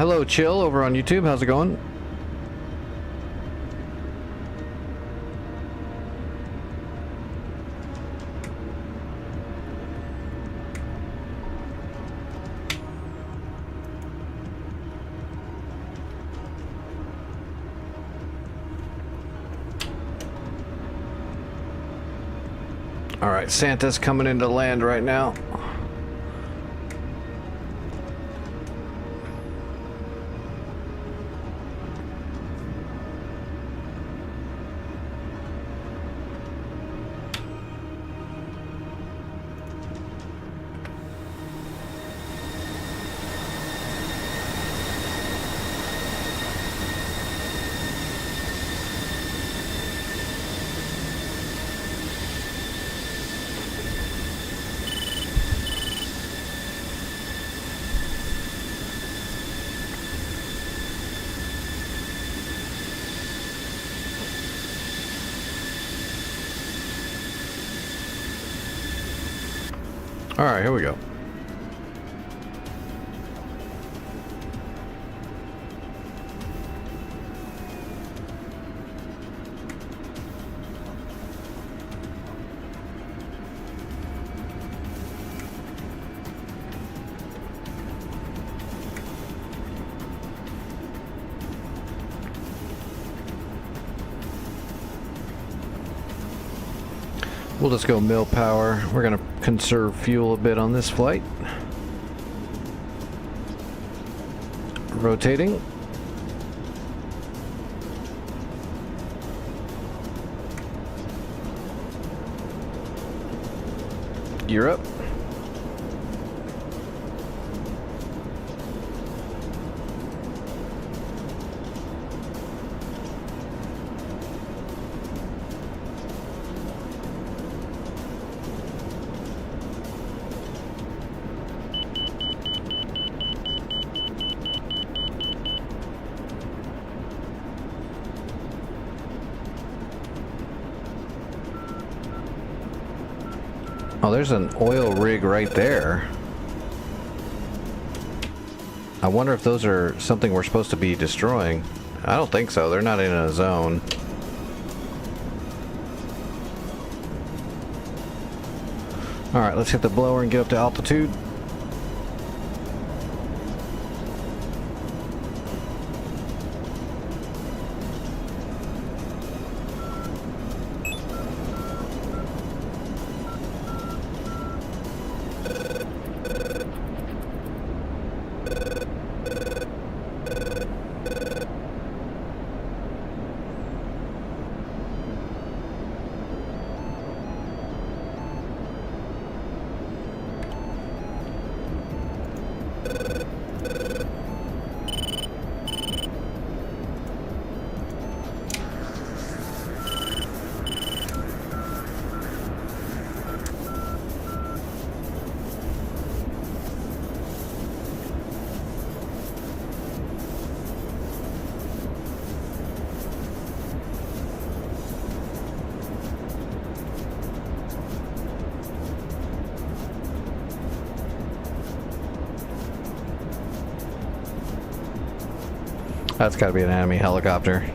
Hello, Chill, over on YouTube. How's it going? All right, Santa's coming into land right now. All right, here we go. We'll just go mill power. We're gonna conserve fuel a bit on this flight. Rotating. Gear up. Oh, there's an oil rig right there. I wonder if those are something we're supposed to be destroying. I don't think so. They're not in a zone. Alright, let's hit the blower and get up to altitude. That's gotta be an enemy helicopter.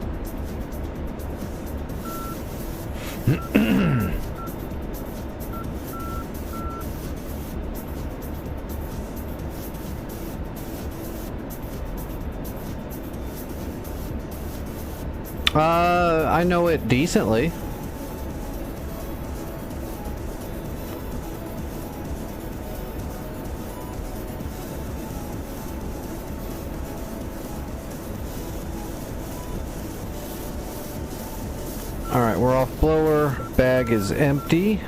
I know it decently. Alright, we're off blower. Bag is empty.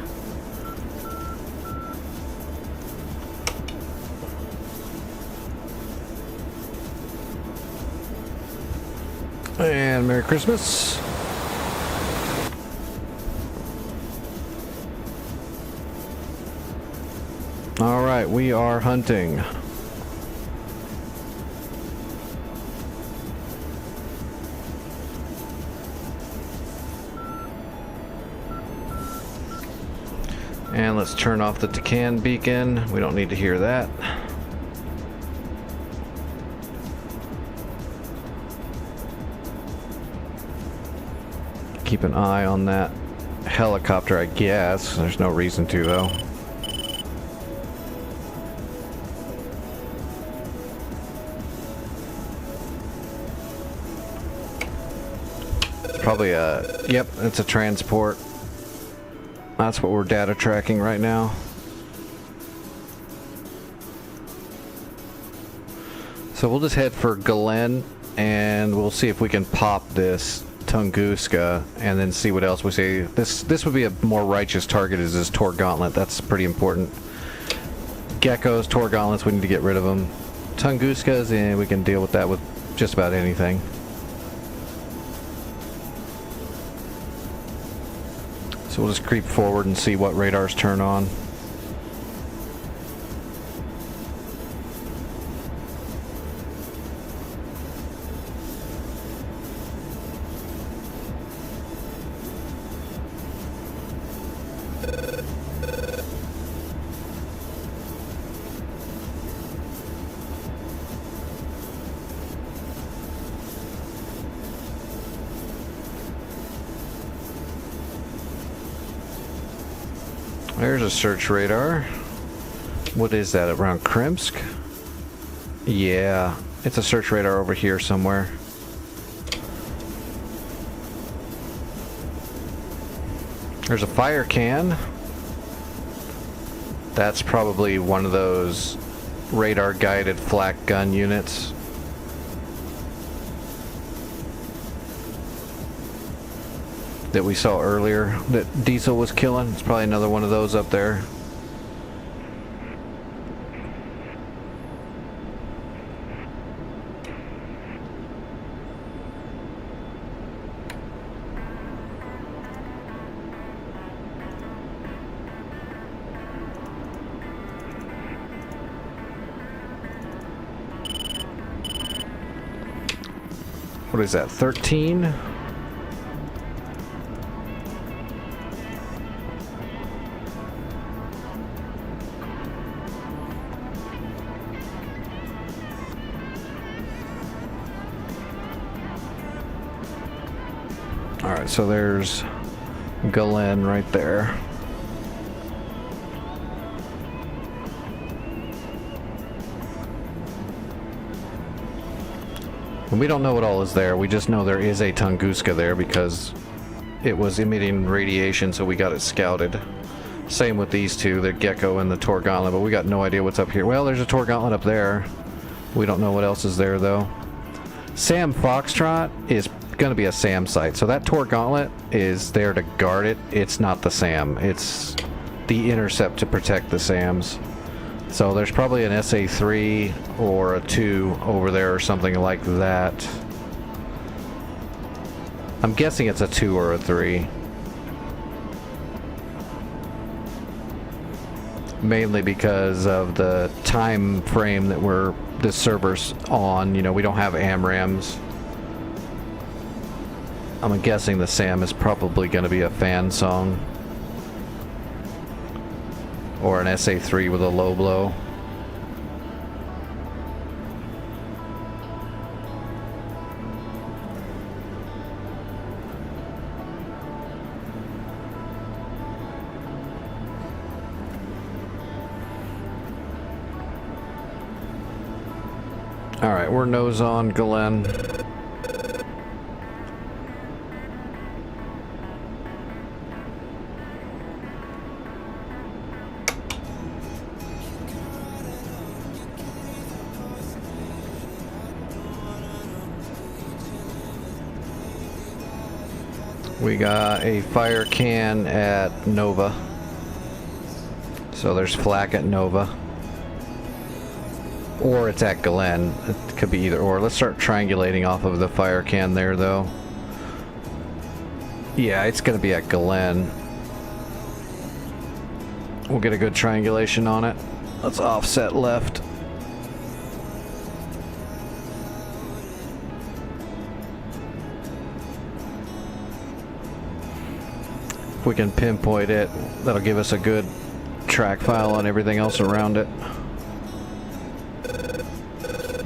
And Merry Christmas. Alright, we are hunting. And let's turn off the Tacan beacon. We don't need to hear that. Keep an eye on that helicopter, I guess. There's no reason to, though. Probably a... Yep, it's a transport. That's what we're data tracking right now. So we'll just head for Galen, and we'll see if we can pop this Tunguska, and then see what else we see. This would be a more righteous target, is this Tor Gauntlet. That's pretty important. Geckos, Tor Gauntlets, we need to get rid of them. Tunguskas, and we can deal with that with just about anything. So we'll just creep forward and see what radars turn on. There's a search radar. What is that, around Krimsk? Yeah, it's a search radar over here somewhere. There's a fire can. That's probably one of those radar guided flak gun units. That we saw earlier that Diesel was killing. It's probably another one of those up there. What is that, 13? Alright, so there's Galen right there. And we don't know what all is there. We just know there is a Tunguska there because it was emitting radiation, so we got it scouted. Same with these two, the Gecko and the Tor Gauntlet, but we got no idea what's up here. Well, there's a Tor Gauntlet up there. We don't know what else is there, though. Sam Foxtrot is going to be a SAM site, so that Tor Gauntlet is there to guard it. It's not the SAM. It's the intercept to protect the SAMs. So there's probably an SA-3 or a 2 over there or something like that. I'm guessing it's a 2 or a 3. Mainly because of the time frame that this server's on. You know, we don't have AMRAMs. I'm guessing the SAM is probably going to be a fan song. Or an SA-3 with a low blow. Alright, we're nose on Galen. We got a fire can at Nova. So there's flak at Nova. Or it's at Galen. It could be either or. Let's start triangulating off of the fire can there, though. Yeah, it's going to be at Galen. We'll get a good triangulation on it. Let's offset left. If we can pinpoint it, that'll give us a good track file on everything else around it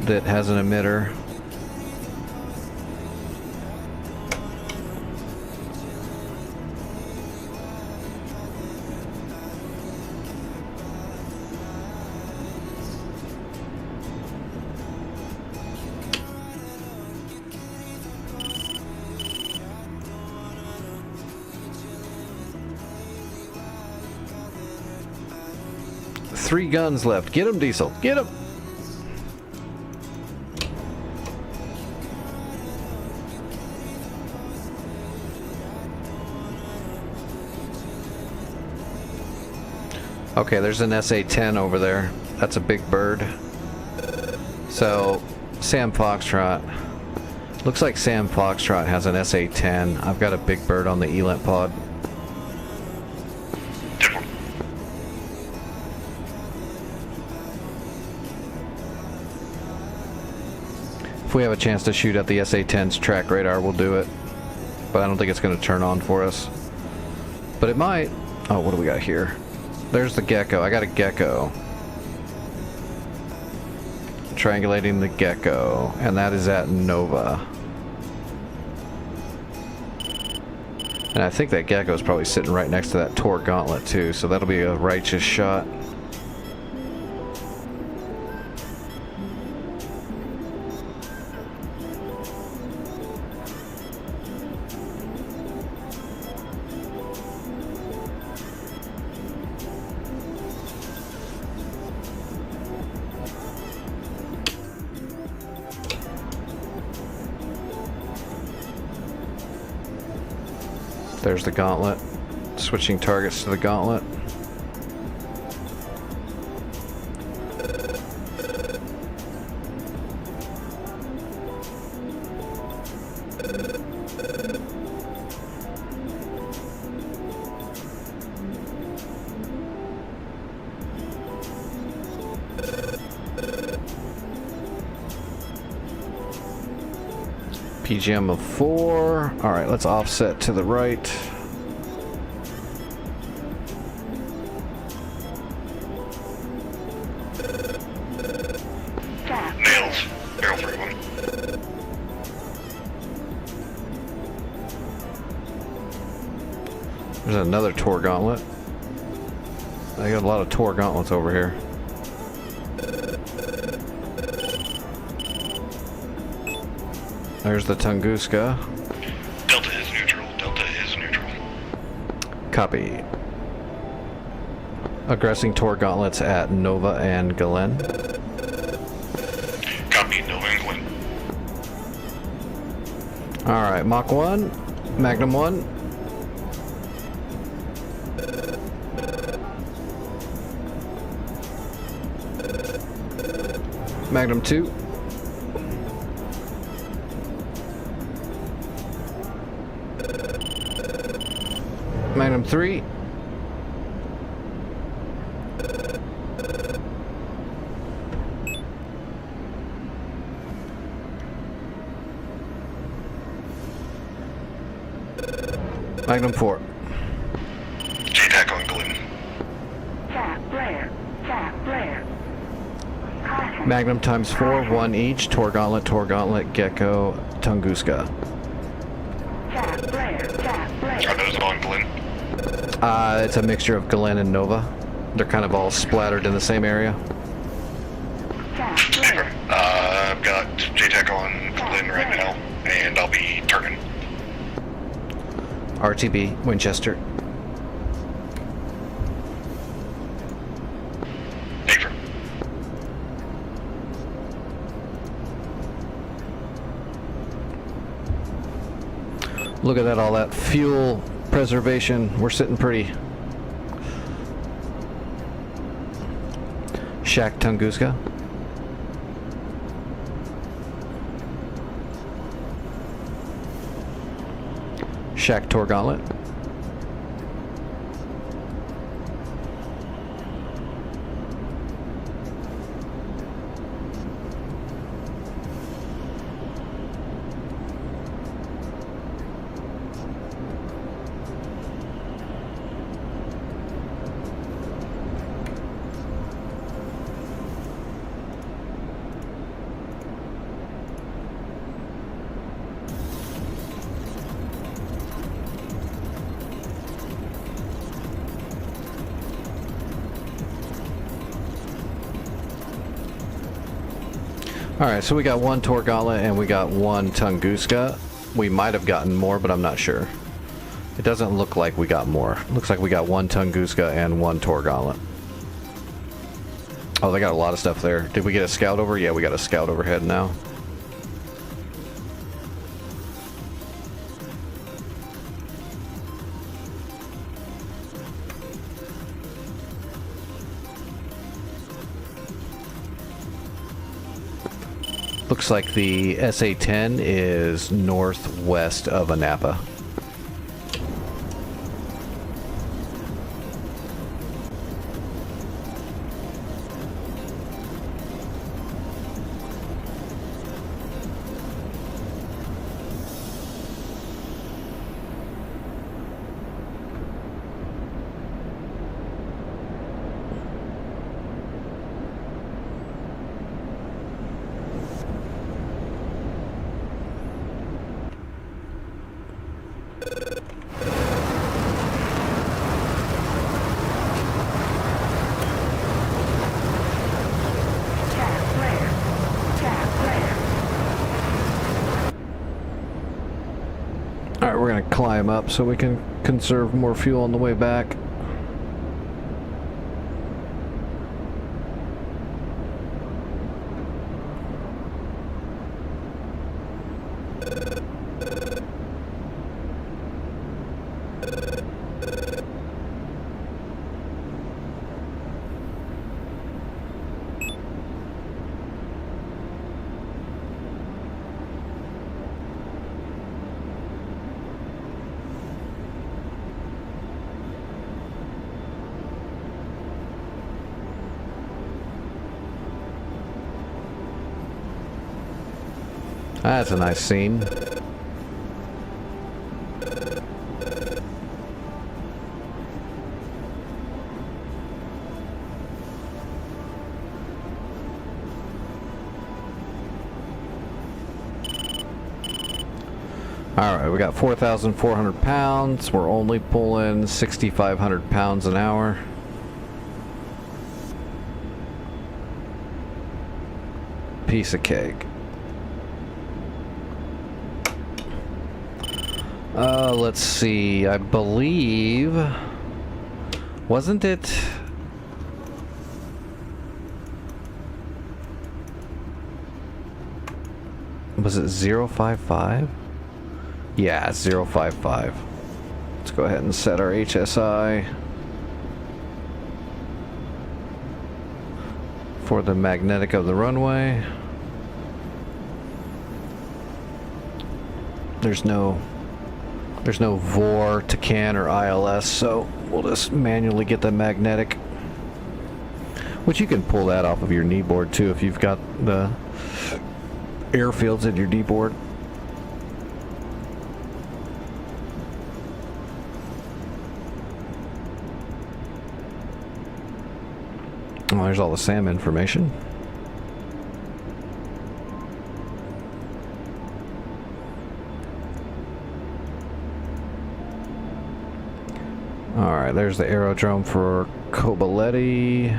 that has an emitter. 3 guns left. Get him, Diesel. Get him. Okay, there's an SA-10 over there. That's a big bird. So, Sam Foxtrot. Looks like Sam Foxtrot has an SA-10. I've got a big bird on the ELINT pod. If we have a chance to shoot at the SA-10's track radar, we'll do it. But I don't think it's going to turn on for us. But it might. Oh, what do we got here? There's the gecko. I got a gecko. Triangulating the gecko. And that is at Nova. And I think that gecko is probably sitting right next to that Tor gauntlet too, so that'll be a righteous shot. There's the gauntlet. Switching targets to the gauntlet. PGM of 4. Alright, let's offset to the right. Nails. Barrel 31. There's another Tor gauntlet. I got a lot of Tor gauntlets over here. There's the Tunguska. Delta is neutral. Delta is neutral. Copy. Aggressing Tor gauntlets at Nova and Galen. Copy, Nova and Glen. Alright, Mach 1. Magnum 1. Magnum 2. Magnum 3. Magnum 4. J-Tac on Glen. Magnum times 4, 1 each. Tor Gauntlet, Gecko, Tunguska. Are those on Glen? It's a mixture of Galen and Nova. They're kind of all splattered in the same area. I've got J-Tac on Glen right now, and I'll be turning. RTB, Winchester. Affirm. Look at that, all that fuel preservation. We're sitting pretty. Shack Tunguska. Shack Tor Gauntlet. Alright, so we got one Tor Gauntlet and we got one Tunguska. We might have gotten more, but I'm not sure. It doesn't look like we got more. Looks like we got one Tunguska and one Tor Gauntlet. Oh, they got a lot of stuff there. Did we get a scout over? Yeah, we got a scout overhead now. Looks like the SA-10 is northwest of Anapa. Alright, we're gonna climb up so we can conserve more fuel on the way back. That's a nice scene. Alright, we got 4,400 pounds. We're only pulling 6,500 pounds an hour. Piece of cake. Let's see, I believe, wasn't it? Was it 055? Yeah, 055. Let's go ahead and set our HSI for the magnetic of the runway. There's no VOR, TCAN, or ILS, so we'll just manually get the magnetic. Which you can pull that off of your knee board too if you've got the airfields in your D board. Oh, there's all the SAM information. Alright, there's the aerodrome for Kobaletti,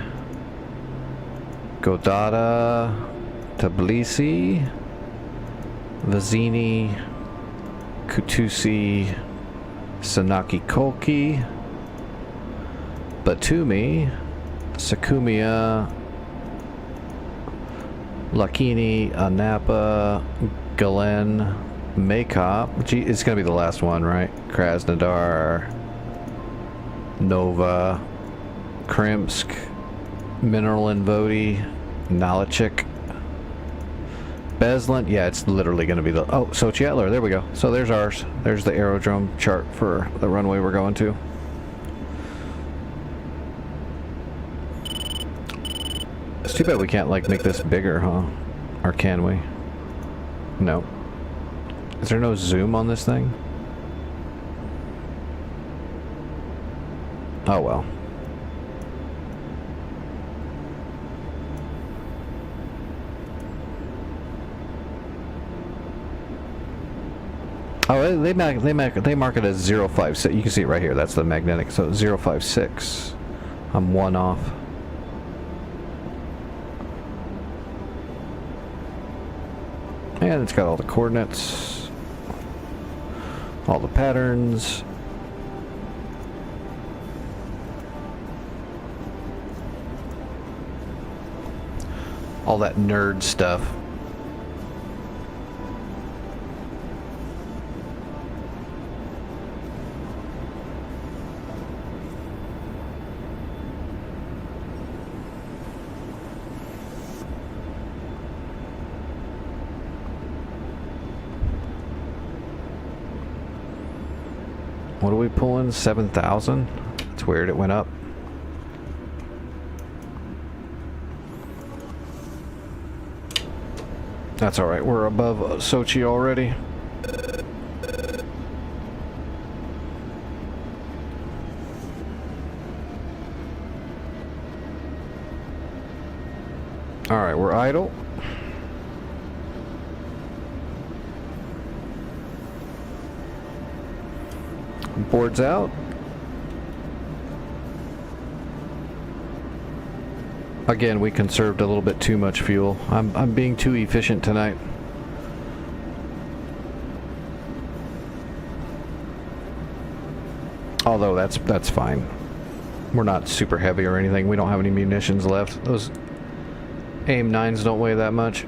Godada, Tbilisi, Vizini, Kutusi, Sanaki Kolki, Batumi, Sakumia, Lakini, Anapa, Galen, Makop. Gee, it's gonna be the last one, right? Krasnodar, Nova, Krimsk, Mineral and Vodi, Nalachik, Beslant. Yeah, it's literally going to be the... Oh, Sochiatler. There we go. So there's ours. There's the aerodrome chart for the runway we're going to. It's too bad we can't, like, make this bigger, huh? Or can we? No. Is there no zoom on this thing? Oh well. Oh, they mark it as 056. You can see it right here. That's the magnetic. So 056. I'm one off. And it's got all the coordinates, all the patterns. all that nerd stuff. What are we pulling? 7,000? It's weird, it went up. That's alright, we're above Sochi already. Alright, we're idle. Boards out. Again, we conserved a little bit too much fuel. I'm being too efficient tonight. Although that's fine. We're not super heavy or anything. We don't have any munitions left. Those AIM-9s don't weigh that much.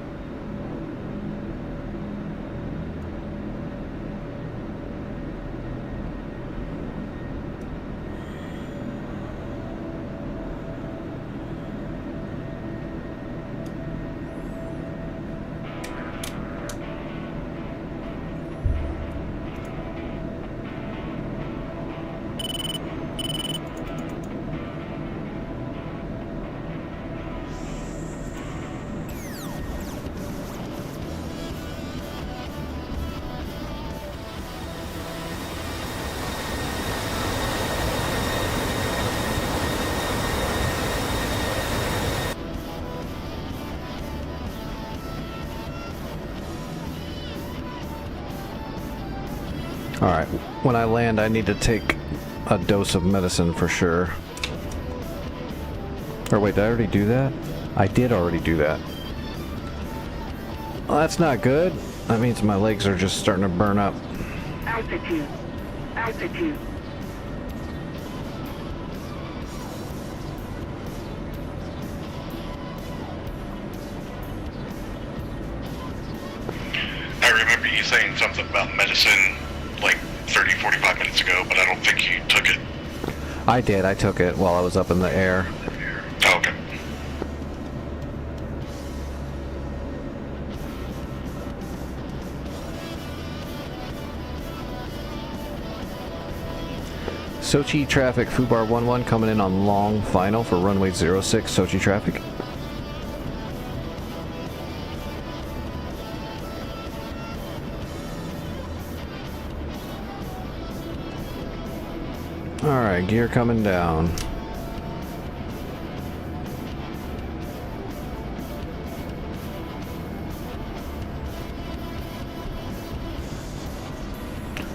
Alright, when I land I need to take a dose of medicine for sure. Or wait, did I already do that? I did already do that. Well, that's not good. That means my legs are just starting to burn up. Altitude. Altitude. I remember you saying something about medicine like 30, 45 minutes ago, but I don't think you took it. I did, I took it while I was up in the air. Oh, okay. Sochi traffic, Fubar 11 coming in on long final for runway 06, Sochi traffic. Alright, gear coming down.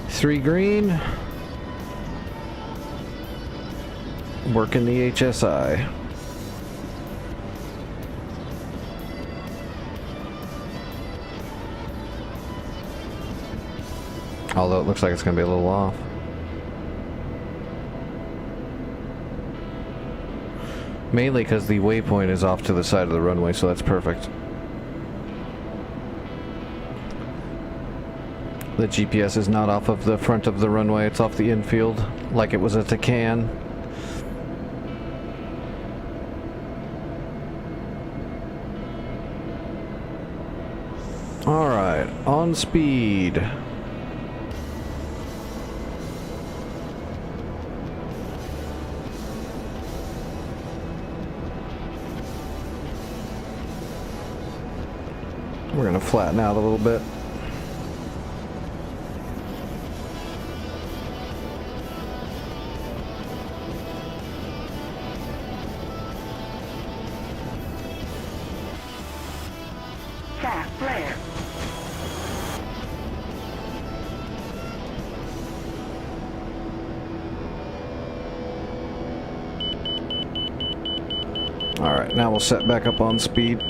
Three green. Working the HSI. Although it looks like it's going to be a little off. Mainly because the waypoint is off to the side of the runway, so that's perfect. The GPS is not off of the front of the runway, it's off the infield, like it was at the can. Alright, on speed. We're gonna flatten out a little bit. Fast flare. Alright, now we'll set back up on speed.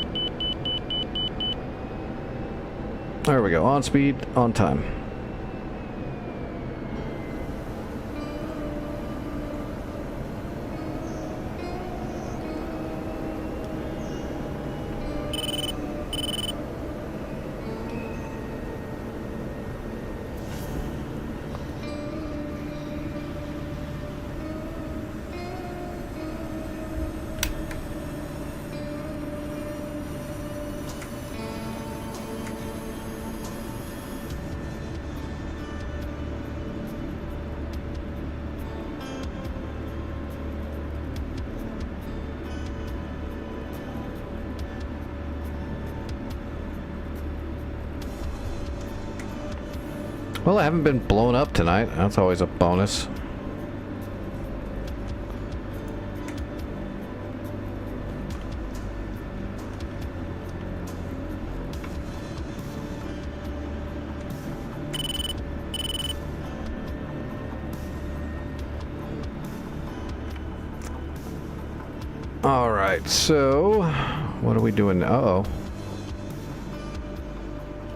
There we go, on speed, on time. Well, I haven't been blown up tonight. That's always a bonus. Alright, so what are we doing? Uh-oh.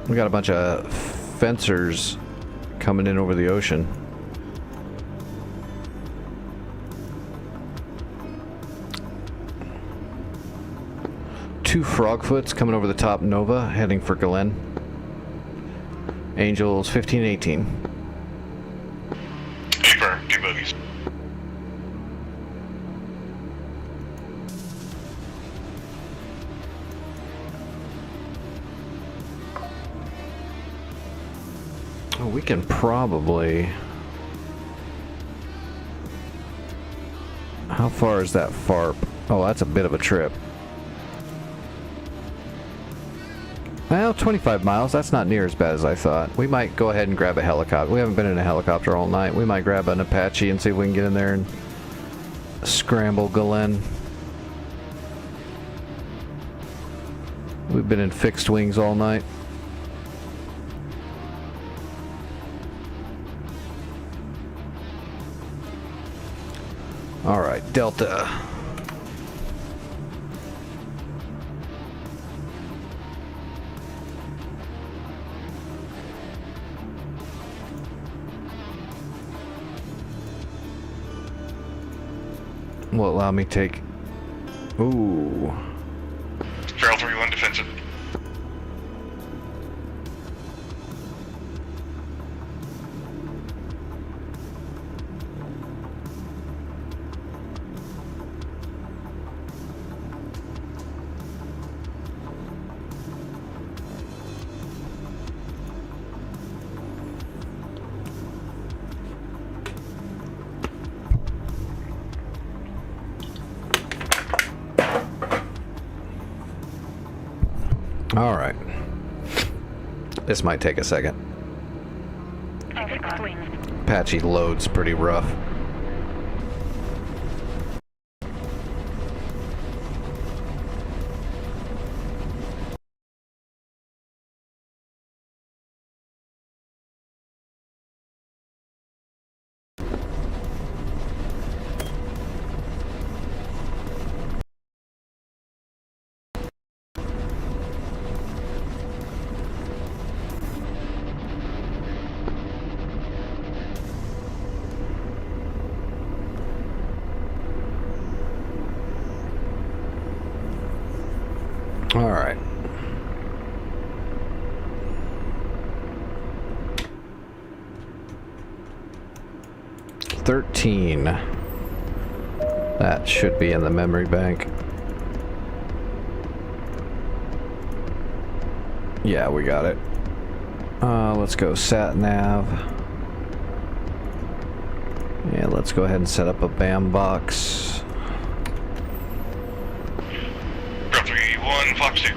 We got a bunch of fencers coming in over the ocean. Two Frogfoots coming over the top Nova, heading for Galen. Angels 15-18. Paper, two bogeys. Oh, we can probably... How far is that FARP? Oh, that's a bit of a trip. Well, 25 miles. That's not near as bad as I thought. We might go ahead and grab a helicopter. We haven't been in a helicopter all night. We might grab an Apache and see if we can get in there and scramble Galen. We've been in fixed wings all night. All right, Delta. Will allow me to take... Ooh. Feral 3-1 defensive. All right. This might take a second. Apache loads pretty rough. All right. $13. That should be in the memory bank. Yeah, we got it. Let's go sat nav. Yeah, let's go ahead and set up a BAM box. Feral 3-1, Fox 2.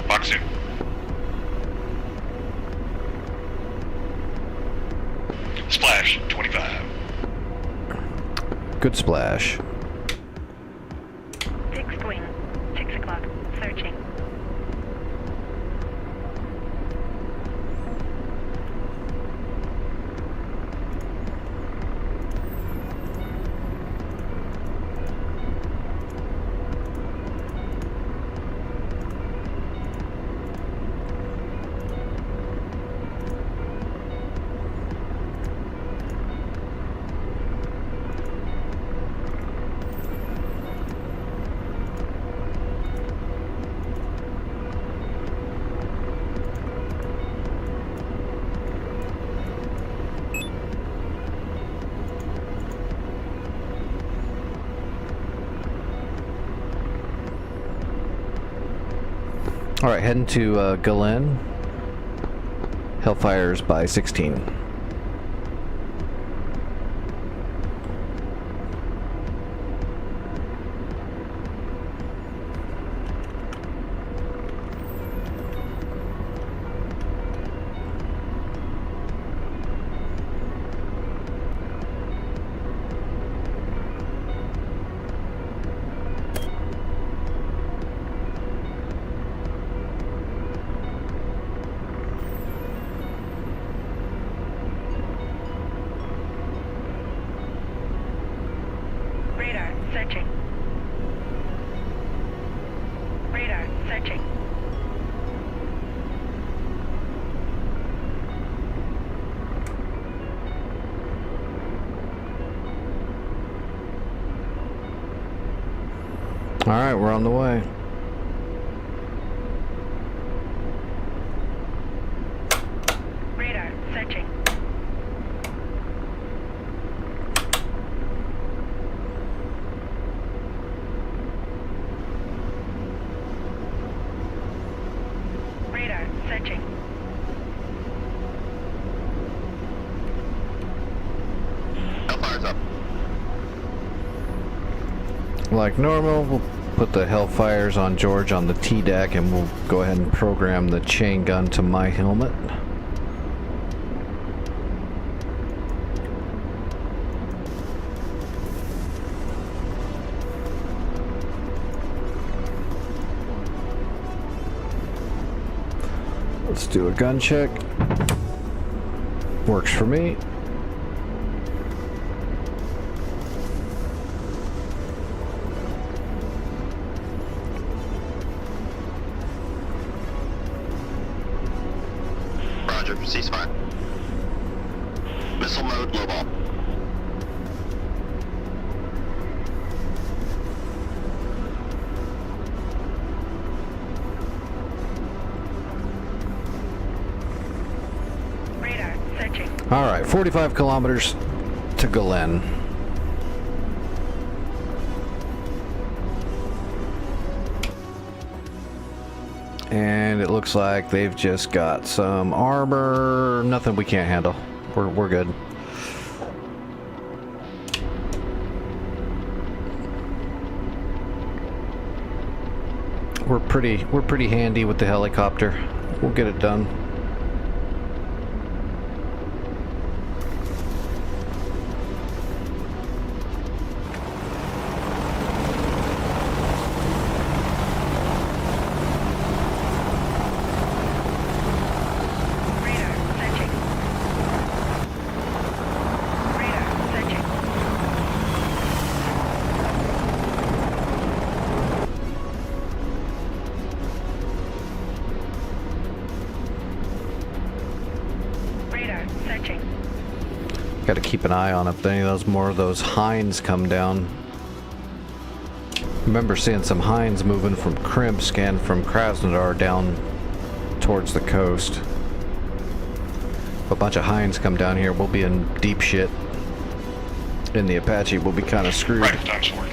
Fox 2. Splash, 25. Good splash. Fixed wing. 6 o'clock. Searching. All right, heading to Galen. Hellfires by 16. searching. All right, we're on the way. Radar searching. Radar searching. Hellfire's up. Like normal, we'll put the Hellfires on George on the T-deck, and we'll go ahead and program the chain gun to my helmet. Let's do a gun check. Works for me. Roger, ceasefire. Missile mode, low ball. Radar searching. All right, 45 kilometers to Galen. And it looks like they've just got some armor. Nothing we can't handle. We're good. We're pretty handy with the helicopter. We'll get it done. Radar searching. Radar searching. Radar searching. Got to keep an eye on if any of those more of those Hinds come down. Remember seeing some Hinds moving from Krimsk and from Krasnodar down towards the coast. If a bunch of Hinds come down here, we'll be in deep shit. In the Apache, we'll be kind of screwed. Right, time's working.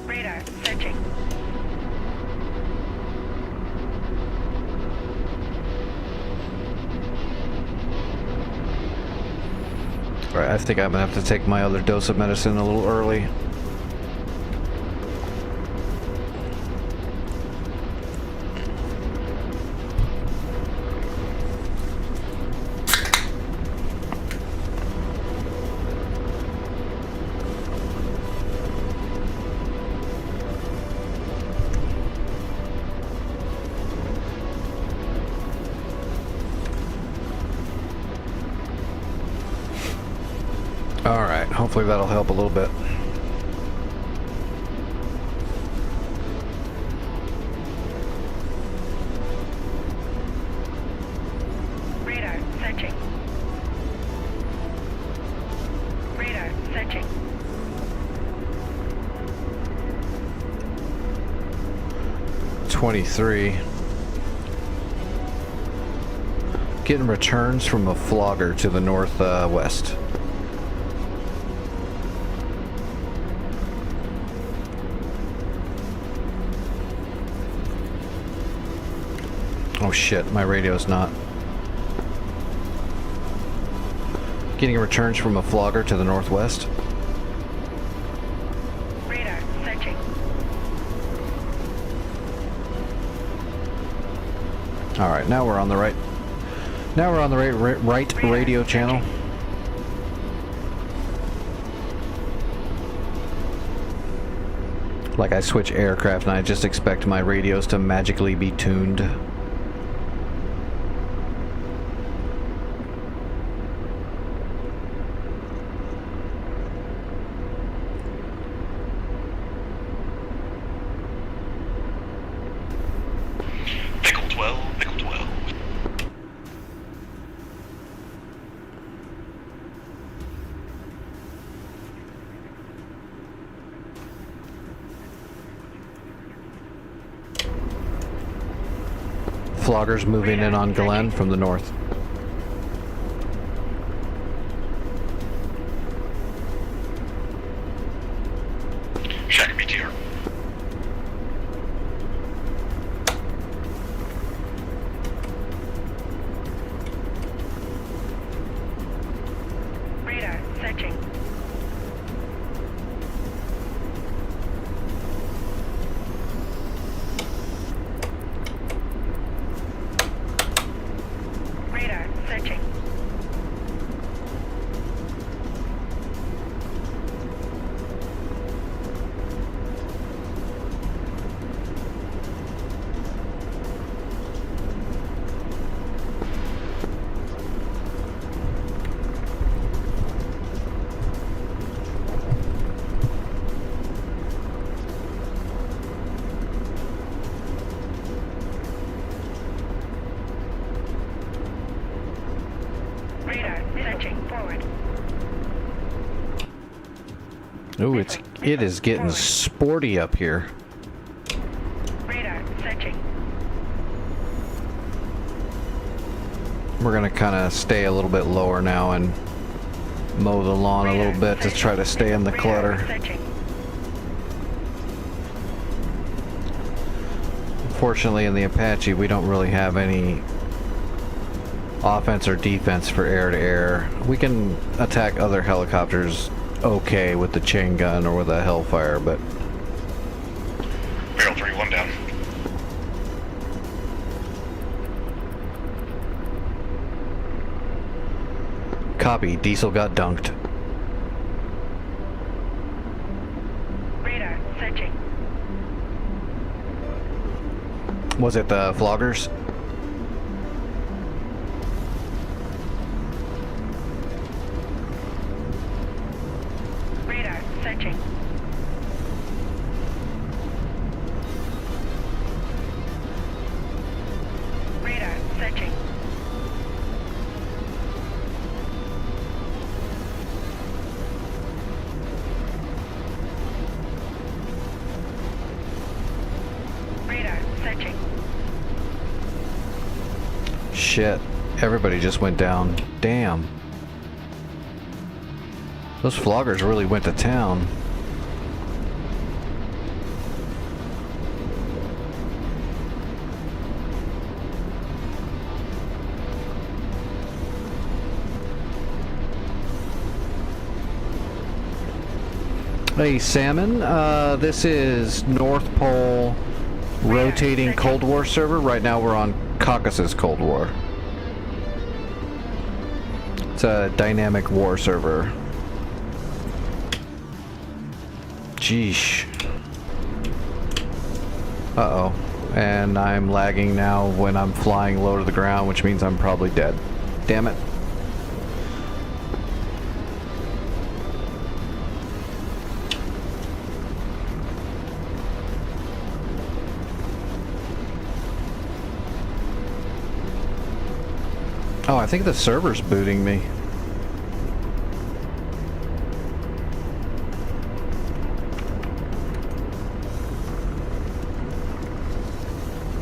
Radar searching. Alright, I think I'm gonna have to take my other dose of medicine a little early. Alright, hopefully that'll help a little bit. Radar searching. Radar searching. .23. Getting returns from a flogger to the northwest. Oh shit, my radio's not. Getting returns from a flogger to the northwest. Radar searching. Alright, now we're on the right. Now we're on the right radio channel. Like I switch aircraft and I just expect my radios to magically be tuned. Floggers moving in on Glen from the north. Shack BTR. Radar searching. Radar searching. Radar searching forward. Ooh, it is getting sporty up here. Radar searching. We're gonna kind of stay a little bit lower now and mow the lawn a little bit to try to stay in the clutter. Searching. Fortunately, in the Apache, we don't really have any offense or defense for air-to-air. We can attack other helicopters okay with the chain gun or with a Hellfire, but Barrel 3, 1 down. copy. Diesel got dunked. Radar searching. Was it the Floggers? Radar searching. Radar searching. Radar searching. Shit. Everybody just went down. Damn. Those Floggers really went to town. Hey, Salmon. This is North Pole rotating Cold War server. Right now we're on Caucasus Cold War. It's a dynamic war server. Jeesh. Uh-oh. And I'm lagging now when I'm flying low to the ground, which means I'm probably dead. Damn it. Oh, I think the server's booting me.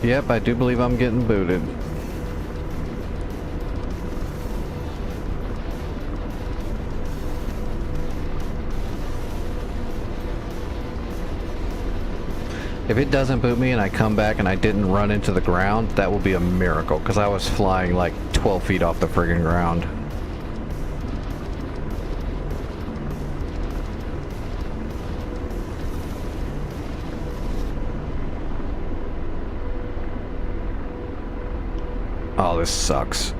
Yep, I do believe I'm getting booted. If it doesn't boot me and I come back and I didn't run into the ground, that will be a miracle, because I was flying like 12 feet off the friggin' ground. Oh, this sucks.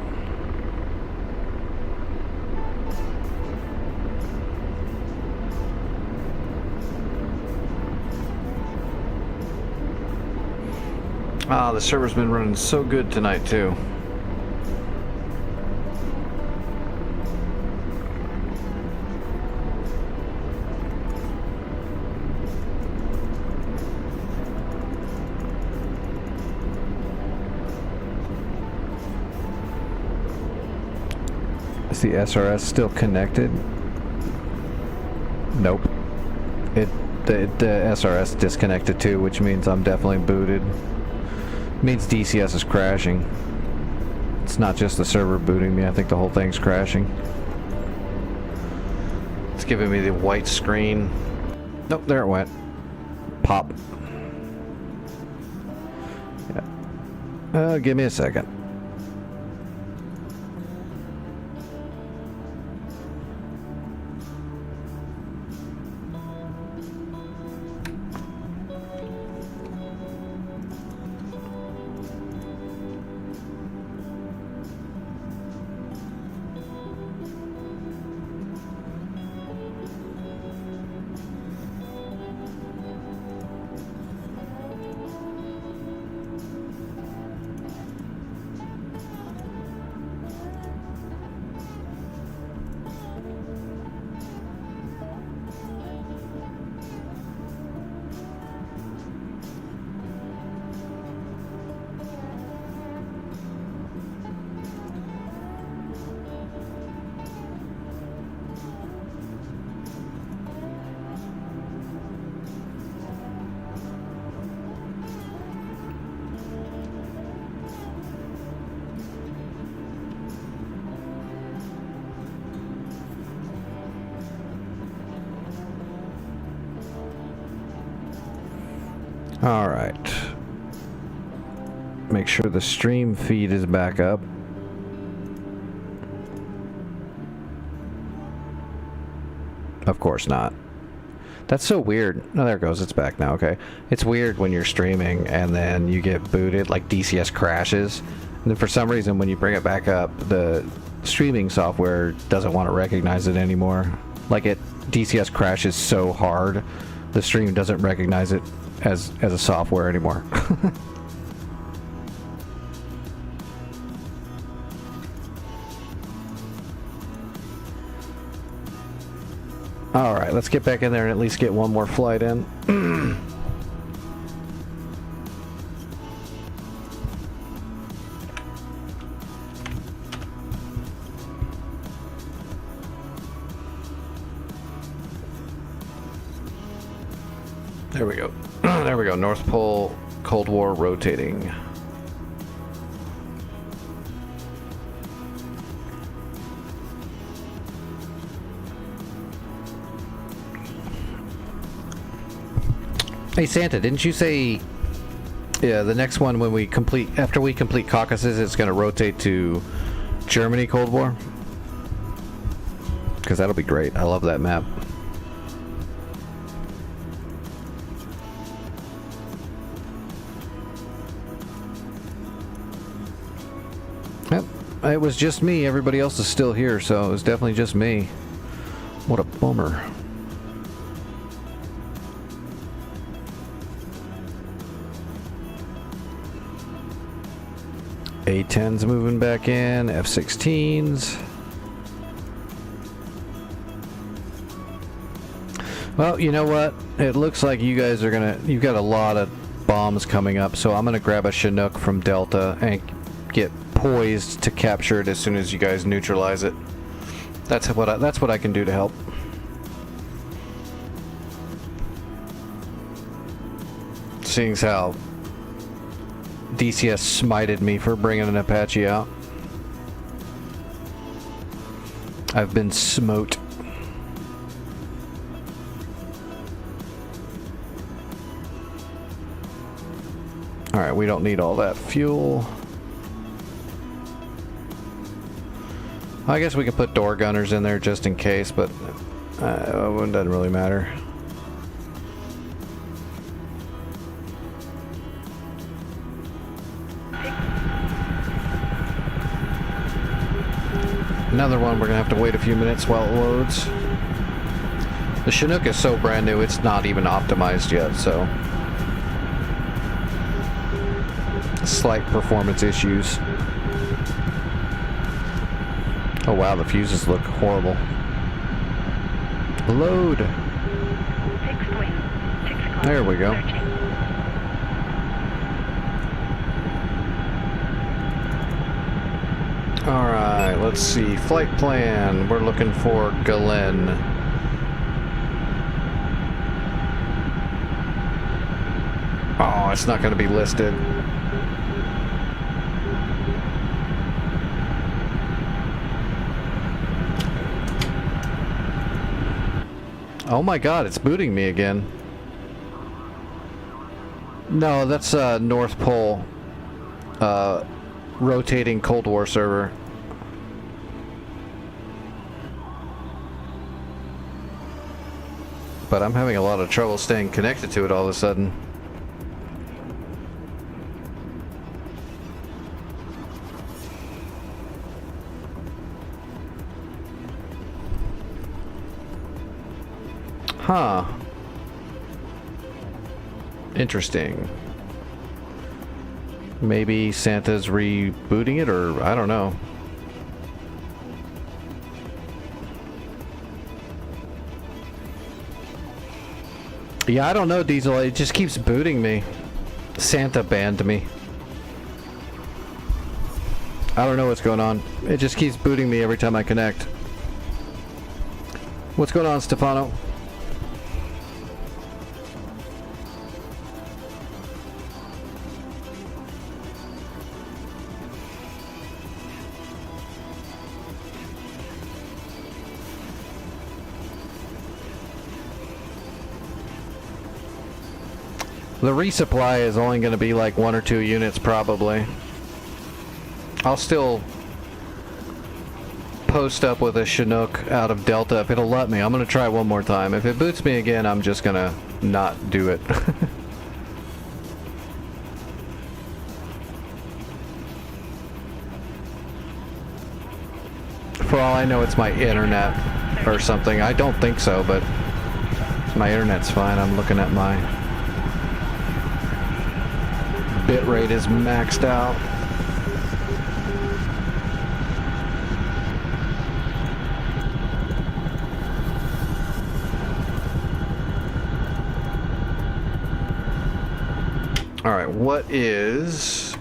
Ah, the server's been running so good tonight, too. Is the SRS still connected? Nope. The SRS disconnected too, which means I'm definitely booted. means DCS is crashing. It's not just the server booting me, I think the whole thing's crashing. It's giving me the white screen. Nope, there it went. Pop. Yeah. Give me a second. All right. Make sure the stream feed is back up. Of course not. That's so weird. Oh, there it goes. It's back now. Okay. It's weird when you're streaming and then you get booted, like DCS crashes. And then for some reason, when you bring it back up, the streaming software doesn't want to recognize it anymore. Like DCS crashes so hard, the stream doesn't recognize it as a software anymore. Alright, let's get back in there and at least get one more flight in. There we go. There we go. North Pole, Cold War rotating. Hey Santa, didn't you say, yeah, the next one when we complete, after we complete Caucasus, it's going to rotate to Germany Cold War? Because that'll be great. I love that map. Yep, it was just me. Everybody else is still here, so it was definitely just me. What a bummer. A-10s moving back in, F-16s. Well, you know what? It looks like you guys are gonna, you've got a lot of bombs coming up, so I'm gonna grab a Chinook from Delta and get poised to capture it as soon as you guys neutralize it. That's what I can do to help. Seeing as how DCS smited me for bringing an Apache out. I've been smote. Alright, we don't need all that fuel. I guess we can put door gunners in there just in case, but it doesn't really matter. Another one, we're gonna have to wait a few minutes while it loads. The Chinook is so brand new, it's not even optimized yet, so slight performance issues. Oh wow, the fuses look horrible. Load! Fixed wing. 6 o'clock. There we go. Searching. Alright, let's see. Flight plan. We're looking for Galen. Oh, it's not going to be listed. Oh my god, it's booting me again. No, that's North Pole. Rotating Cold War server. But I'm having a lot of trouble staying connected to it all of a sudden. Huh. Interesting. Maybe Santa's rebooting it, or I don't know. Yeah, I don't know, Diesel. It just keeps booting me. Santa banned me. I don't know what's going on. It just keeps booting me every time I connect. What's going on, Stefano? The resupply is only going to be like 1 or 2 units probably. I'll still post up with a Chinook out of Delta if it'll let me. I'm going to try one more time. If it boots me again, I'm just going to not do it. For all I know, it's my internet or something. I don't think so, but my internet's fine. I'm looking at my bitrate is maxed out. Alright, what is...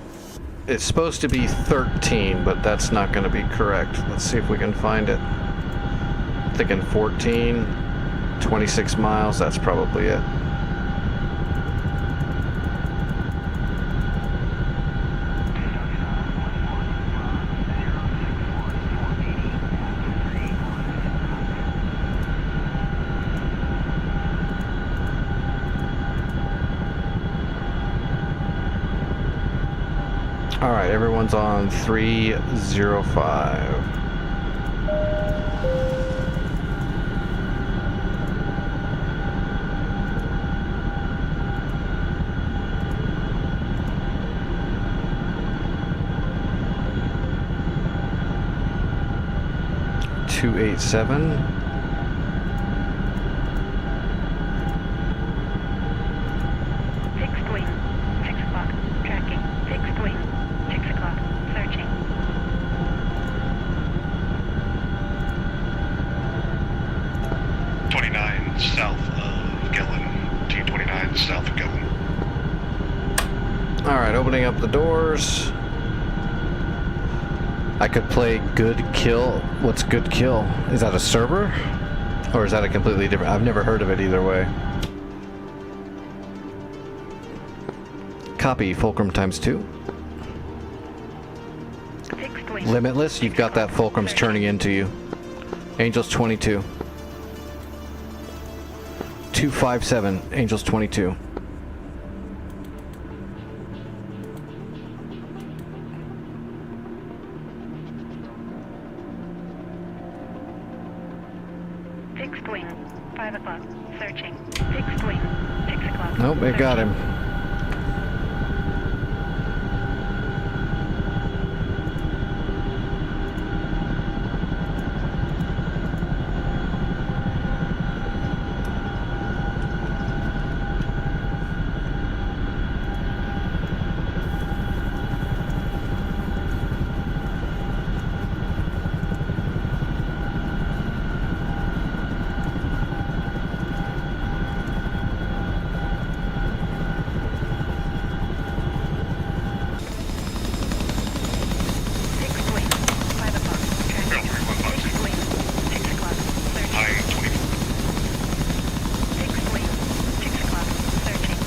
It's supposed to be 13, but that's not going to be correct. Let's see if we can find it. I'm thinking 14, 26 miles, that's probably it. Alright, everyone's on 305. .287. Fixed wing. 6 o'clock. Tracking. Fixed wing. 6 o'clock. Searching. .29 south of Gillen. T29 south of Gillen. Alright, opening up the doors. I could play Good Kill. What's Good Kill? Is that a server? Or is that a completely different... I've never heard of it either way. Copy, Fulcrum ×2. Fixed wing. Limitless, you've got that Fulcrum's turning into you. Angels 22. 257, Angels 22. Fixed wing. 5 o'clock. Searching. Fixed wing. 6 o'clock. Nope, it got him. Fixed wing. 5 o'clock. Tracking. Fixed wing. 6 o'clock. Searching. I'm 24. Fixed wing. 6 o'clock. Searching.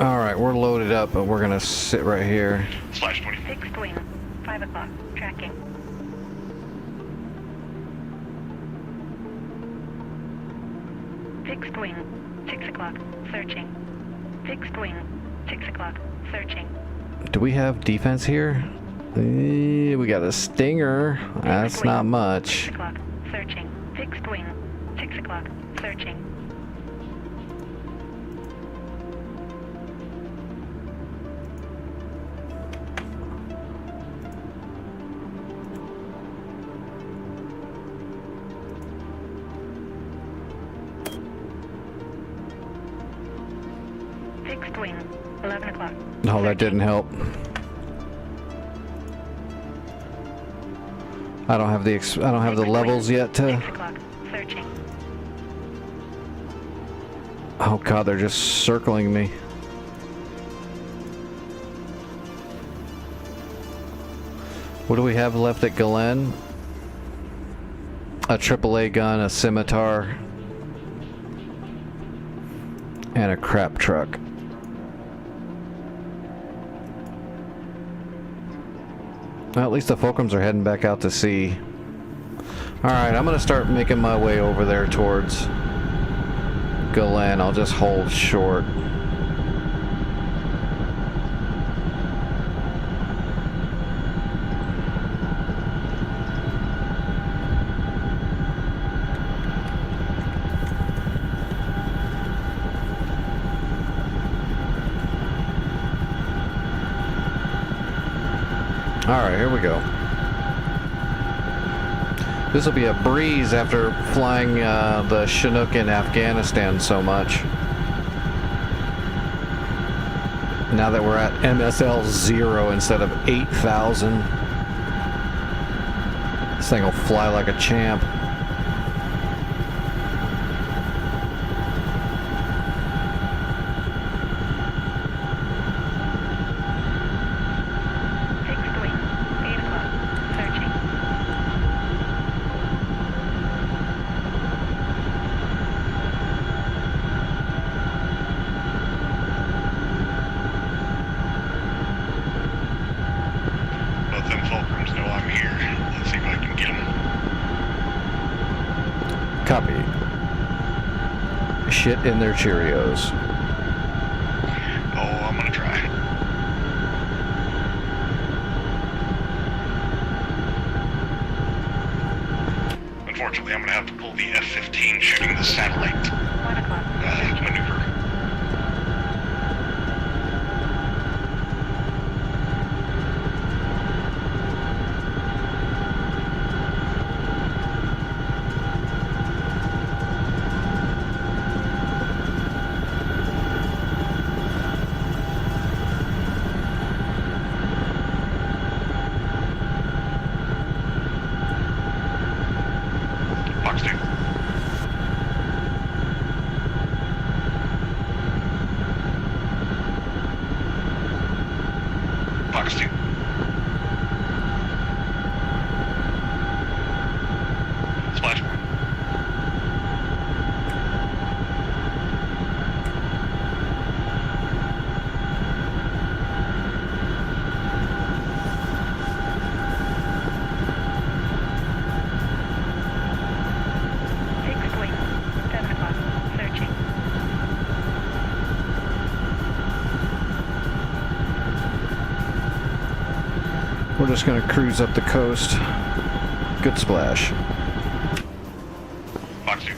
Alright, we're loaded up, but we're gonna sit right here. /24. Fixed wing. 5 o'clock. Tracking. Fixed wing, 6 o'clock, searching. Fixed wing, 6 o'clock, searching. Do we have defense here? We got a stinger. That's not much. 6 o'clock, searching. Fixed wing, 6 o'clock, searching. Fixed wing, 11 o'clock. No, that didn't help. I don't have the levels yet to. 6 o'clock, searching. Oh god, they're just circling me. What do we have left at Galen? A AAA gun, a scimitar, and a crap truck. Well, at least the Fulcrums are heading back out to sea. Alright, I'm gonna start making my way over there towards Galen. I'll just hold short. Alright, here we go. This will be a breeze after flying the Chinook in Afghanistan so much. Now that we're at MSL 0 instead of 8,000. This thing will fly like a champ. Fixed wing, 8 o'clock, searching. Both them fulcrums know I'm here. Let's see if I can get them. Copy. Shit in their Cheerios. Oh, I'm gonna try. Unfortunately, I'm gonna have to pull the F-15 shooting the satellite 1 o'clock, maneuver. Fox 2. Fox 2. Splash 1. fixed wing, 7 o'clock, searching. We're just gonna cruise up the coast. Good splash. Fox 2.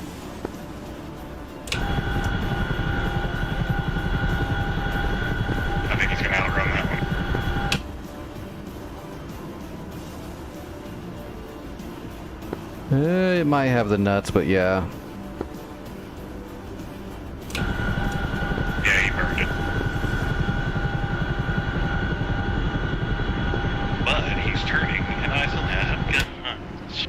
I think he's gonna outrun that one. It might have the nuts, but yeah. Yeah, he burned it. But he's turning, and I still have guns.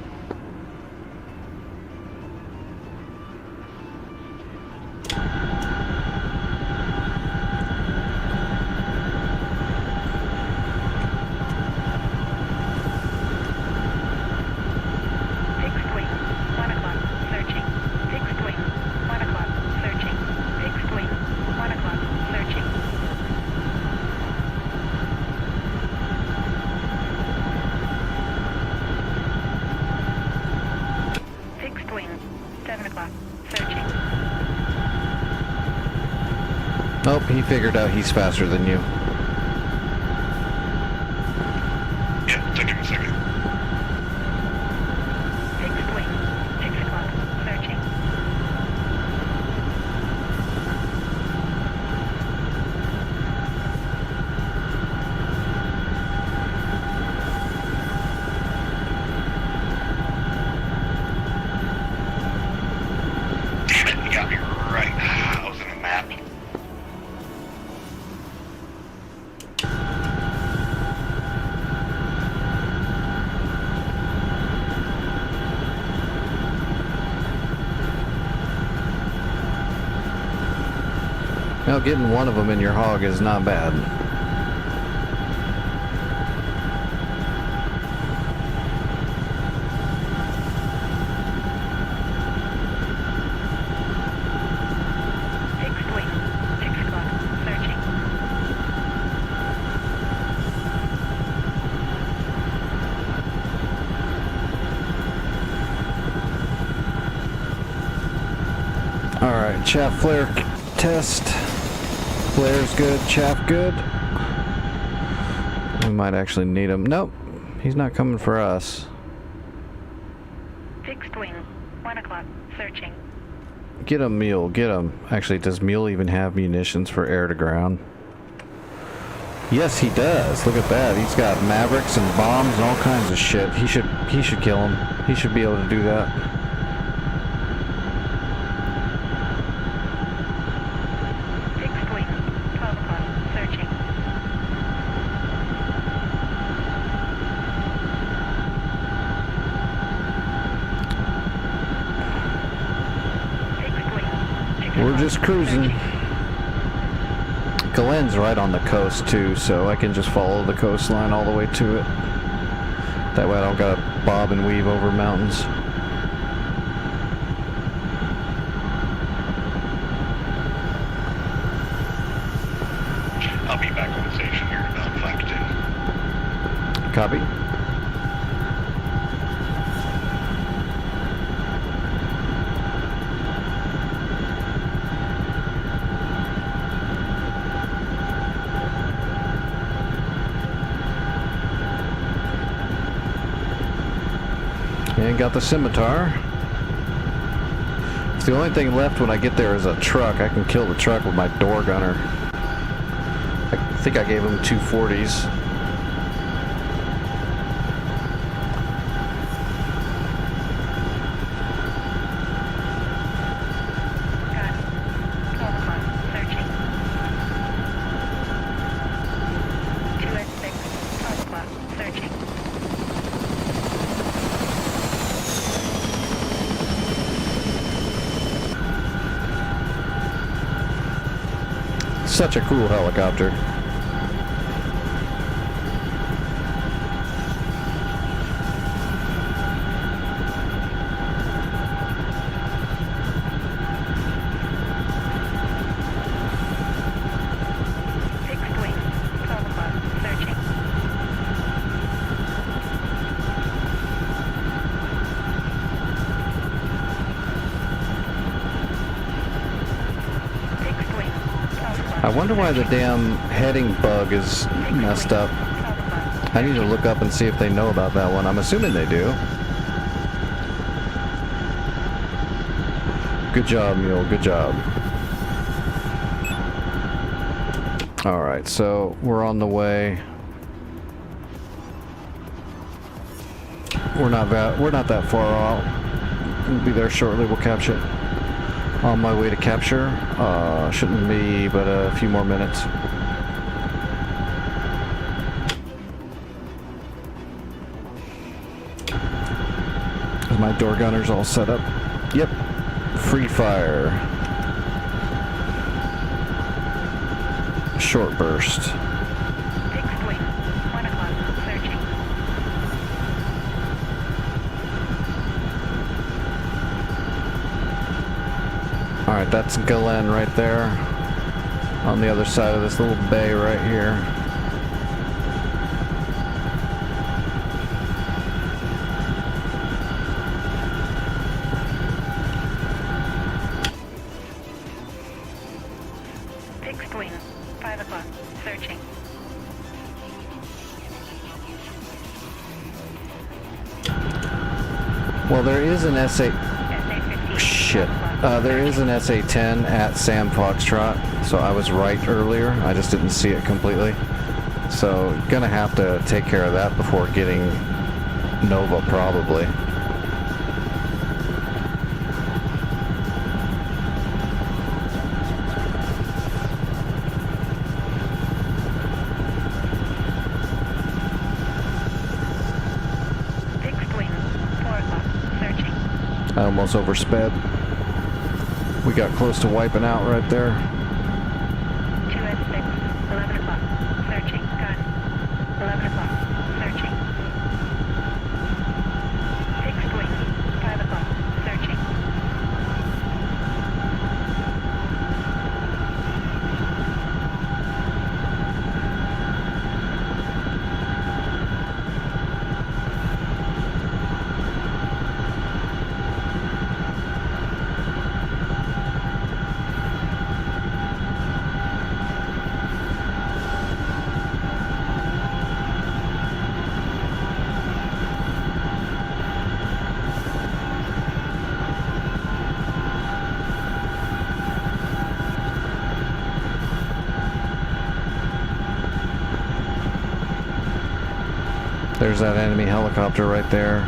Fixed wing, 1 o'clock, searching. Fixed wing, 1 o'clock, searching. Fixed wing, 1 o'clock, searching. Fixed wing, 7 o'clock, searching. Oh, he figured out he's faster than you. Yeah, took him a second. Fixed wing. 6 o'clock. Searching. Damn it, you got me right. I was in a map. Now, getting one of them in your hog is not bad. Fixed wing. 6 o'clock. Searching. Alright, chaff flare test. Flare's good, chaff good. We might actually need him. Nope, he's not coming for us. Fixed wing. 1 o'clock. Searching. Get him, Mule, get him. Actually, does Mule even have munitions for air to ground? Yes, he does. Look at that. He's got Mavericks and bombs and all kinds of shit. He should kill him. He should be able to do that. Fixed wing. 12 o'clock. Searching. Fixed wing. 6 We're o'clock. just cruising. Searching. Galen's right on the coast too, so I can just follow the coastline all the way to it. That way I don't gotta bob and weave over mountains. I'll be back on the station here in about 5 to 10. Copy. And got the scimitar. It's the only thing left when I get there is a truck. I can kill the truck with my door gunner. I think I gave him 240s. Got it. 12 o'clock. Searching. 2 at 6. 12 o'clock. Searching. Such a cool helicopter. Fixed wing. 12 o'clock. Searching. Fixed wing. 12 o'clock. I wonder why the damn heading bug is messed up. 12 o'clock. I need to look up and see if they know about that one. I'm assuming they do. Good job, Mule. Good job. Alright, so we're on the way. We're not that far out. We'll be there shortly. We'll capture it. On my way to capture. Shouldn't be but a few more minutes. Is my door gunners all set up? Yep. Free fire. Short burst. Fixed wing. 1 o'clock. Searching. Alright, that's Galen right there. On the other side of this little bay right here. Fixed wing. 5 o'clock. Searching. Well, there is an SA... SA-15. Shit. 12 o'clock. There is an SA-10 at Sam Foxtrot, so I was right earlier. I just didn't see it completely. So, gonna have to take care of that before getting Nova, probably. Fixed wing. 4 o'clock. Searching. I almost oversped. We got close to wiping out right there. 2S6. 11 o'clock. Searching. Gun. 11 o'clock. Searching. Fixed wing. 5 o'clock. Searching. There's that enemy helicopter right there.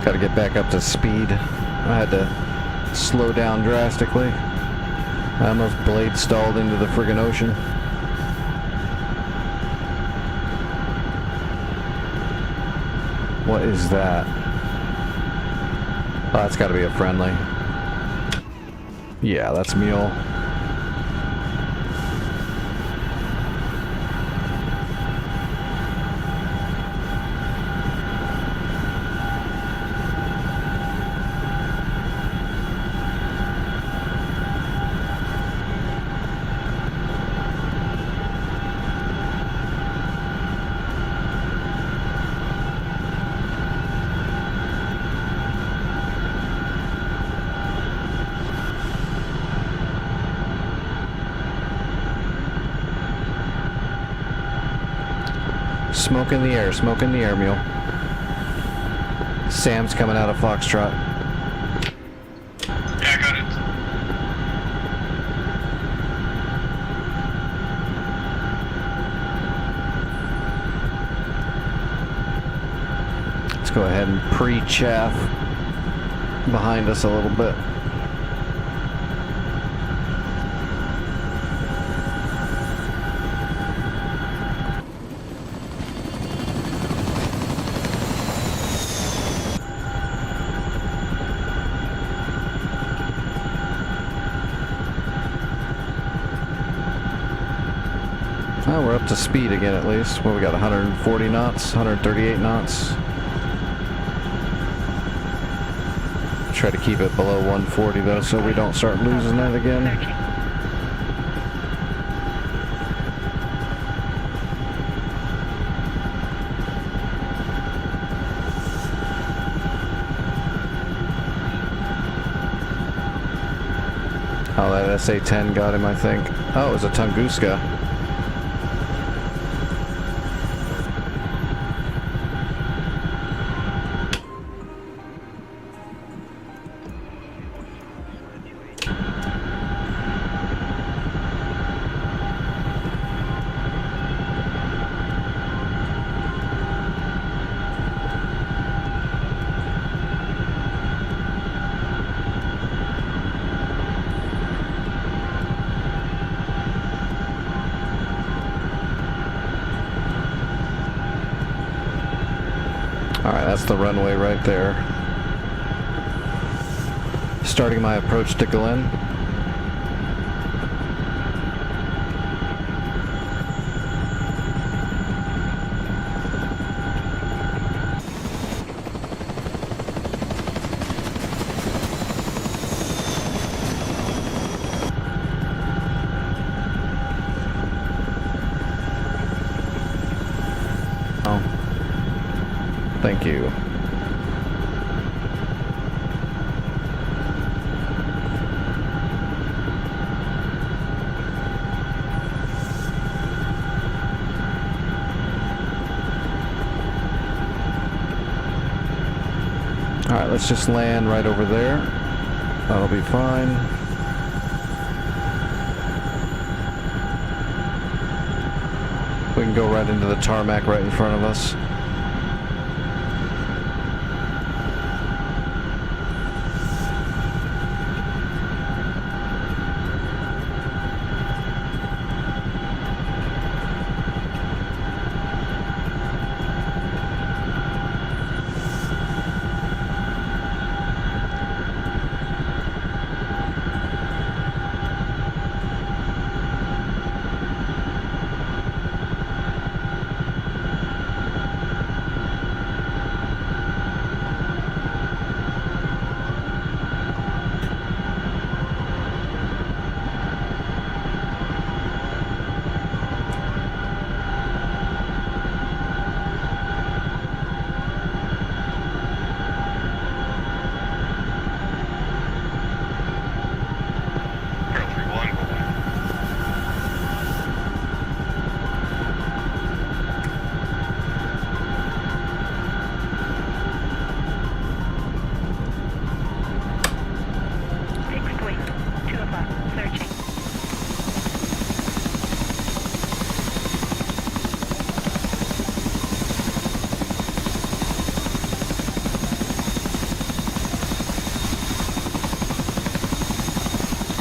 Got to get back up to speed. I had to slow down drastically. I almost blade stalled into the friggin' ocean. What is that? Oh, that's got to be a friendly. Yeah, that's Mule. Smoke in the air, Mule. Sam's coming out of Foxtrot. Yeah, I got it. Let's go ahead and pre-chaff behind us a little bit. Well, we're up to speed again at least. Well, we got 140 knots, 138 knots. Try to keep it below 140 though, so we don't start losing that again. Searching. Oh, that SA-10 got him, I think. Oh, it was a Tunguska. Alright, that's the runway right there. Starting my approach to Glen. Thank you. Alright, let's just land right over there. That'll be fine. We can go right into the tarmac right in front of us.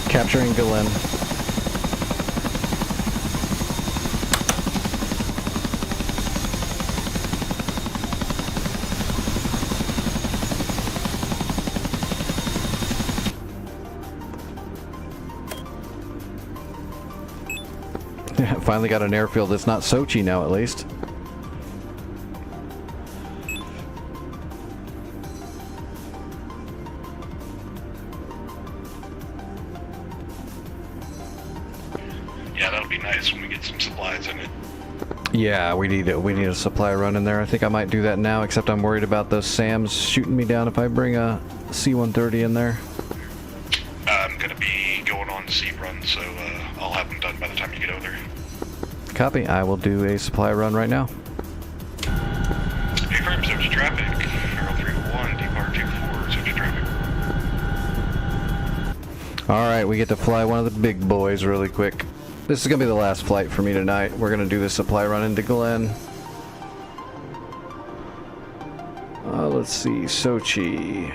Capturing Galen. Finally got an airfield that's not Sochi now, at least. Yeah, that'll be nice when we get some supplies in it. Yeah, we need a supply run in there. I think I might do that now, except I'm worried about those SAMs shooting me down if I bring a C-130 in there. I'm gonna be going on sea run, so I'll have them done by the time you get over there. Copy. I will do a supply run right now. Affirm, search traffic. Arrow 301, depart 24, search traffic. Alright, we get to fly one of the big boys really quick. This is going to be the last flight for me tonight. We're going to do the supply run into Glen. Let's see, Sochi.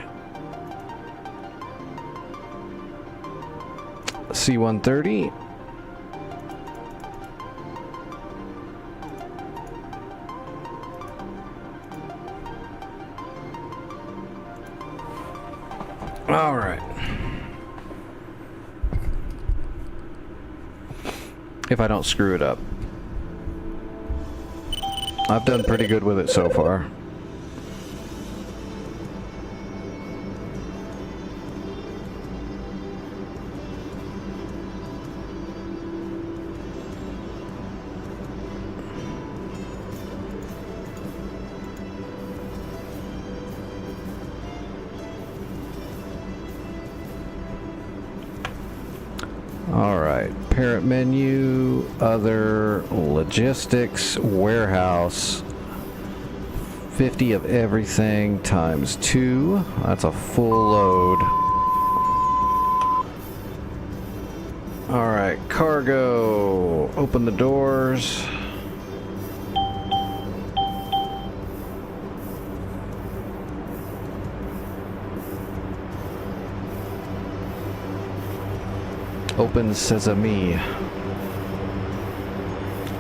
C-130. All right. If I don't screw it up. I've done pretty good with it so far. Alright, parent menu, other, logistics, warehouse, 50 of everything times 2, that's a full load. Alright, cargo, open the doors. Open sesame.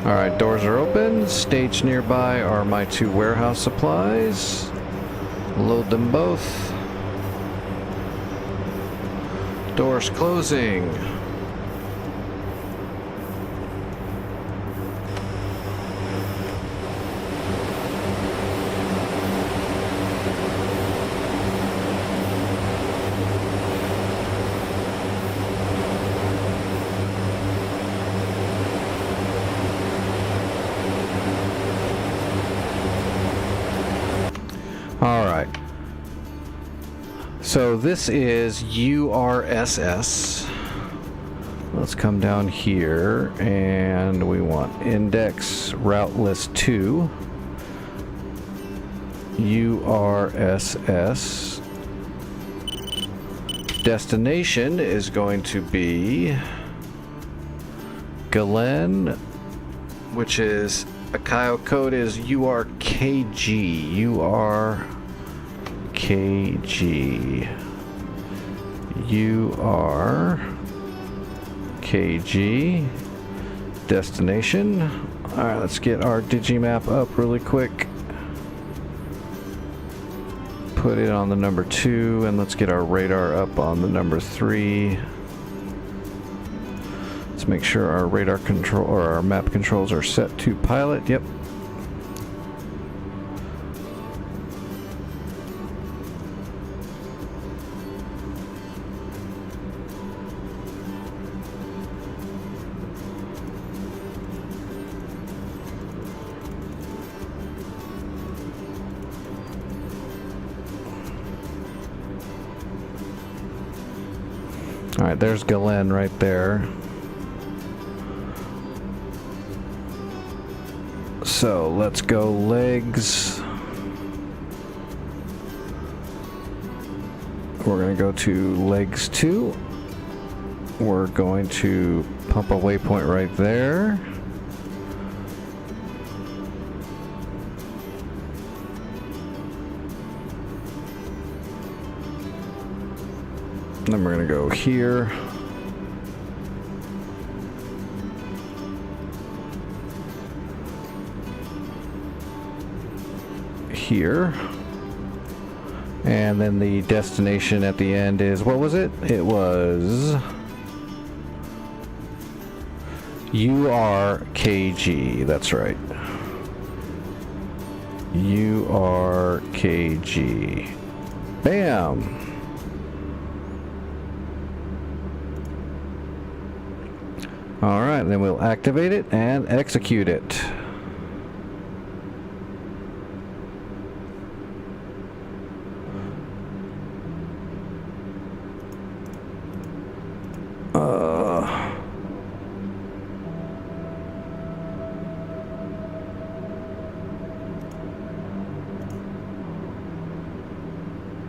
Alright, doors are open. Staged nearby are my 2 warehouse supplies. Load them both. Doors closing. All right. So this is URSS. Let's come down here and we want index route list 2. URSS. Destination is going to be Galen, which is ICAO code is URKG. URKG. URKG. Destination. Alright, let's get our digimap up really quick. Put it on the number 2, and let's get our radar up on the number 3. Let's make sure our radar control or our map controls are set to pilot. Yep. All right, there's Galen right there. So let's go legs. We're going to go to legs 2. We're going to pump a waypoint right there. Then we're going to go here. Here. And then the destination at the end is, what was it? It was URKG. That's right. URKG. Bam! Alright, then we'll activate it and execute it.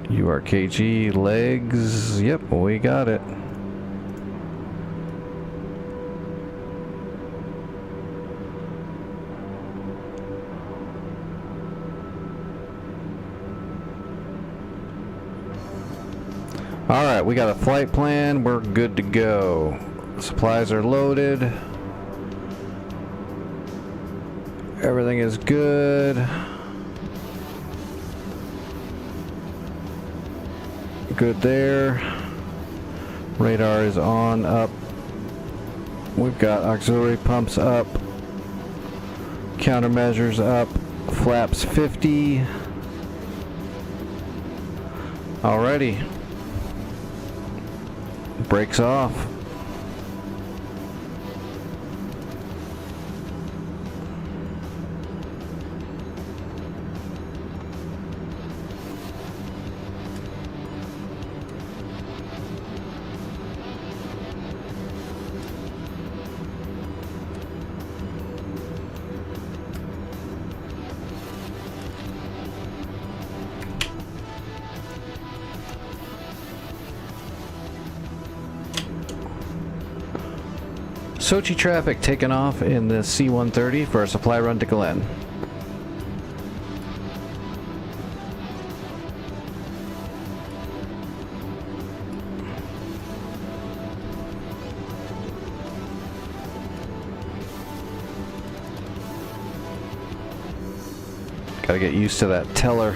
URKG legs. Yep, we got it. Alright, we got a flight plan. We're good to go. Supplies are loaded. Everything is good. Good there. Radar is on, up. We've got auxiliary pumps up. Countermeasures up. Flaps 50. Alrighty. Brakes off. Sochi traffic taking off in the C-130 for a supply run to Glen. Gotta get used to that teller.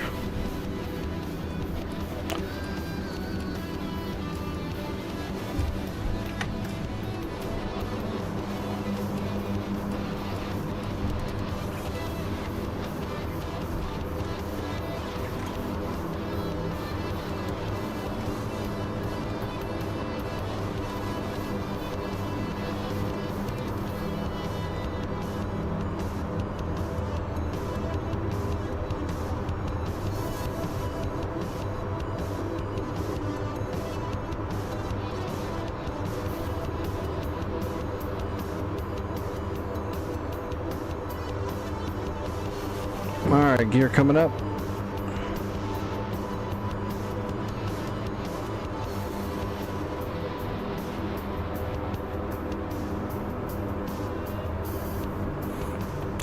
Alright, gear coming up.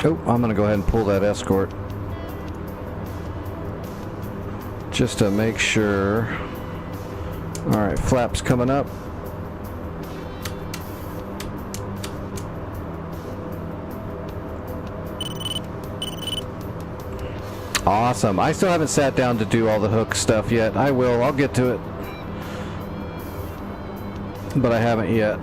Oh, I'm gonna go ahead and pull that escort. Just to make sure. Alright, flaps coming up. Awesome. I still haven't sat down to do all the hook stuff yet. I will. I'll get to it. But I haven't yet.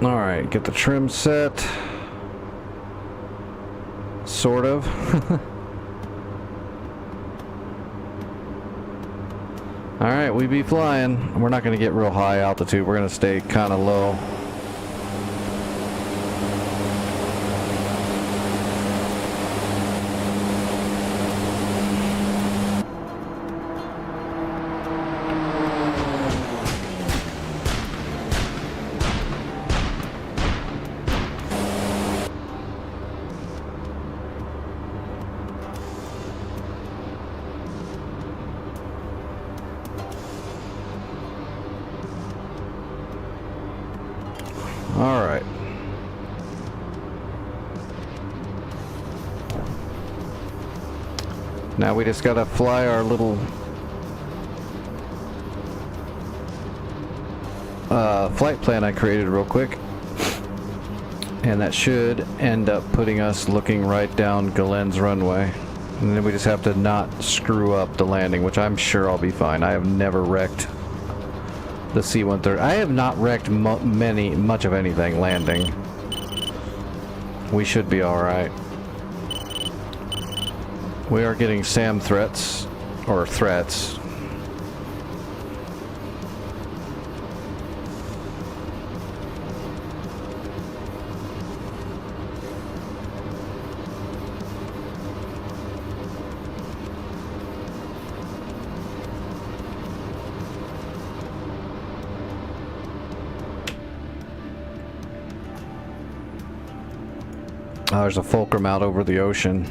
Alright, get the trim set. Sort of. Alright, we be flying. We're not going to get real high altitude. We're going to stay kind of low. Alright. Now we just gotta fly our little flight plan I created real quick. And that should end up putting us looking right down Galen's runway. And then we just have to not screw up the landing, which I'm sure I'll be fine. I have never wrecked the C-130. I have not wrecked much of anything landing. We should be alright. We are getting SAM threats, or threats. Oh, there's a fulcrum out over the ocean.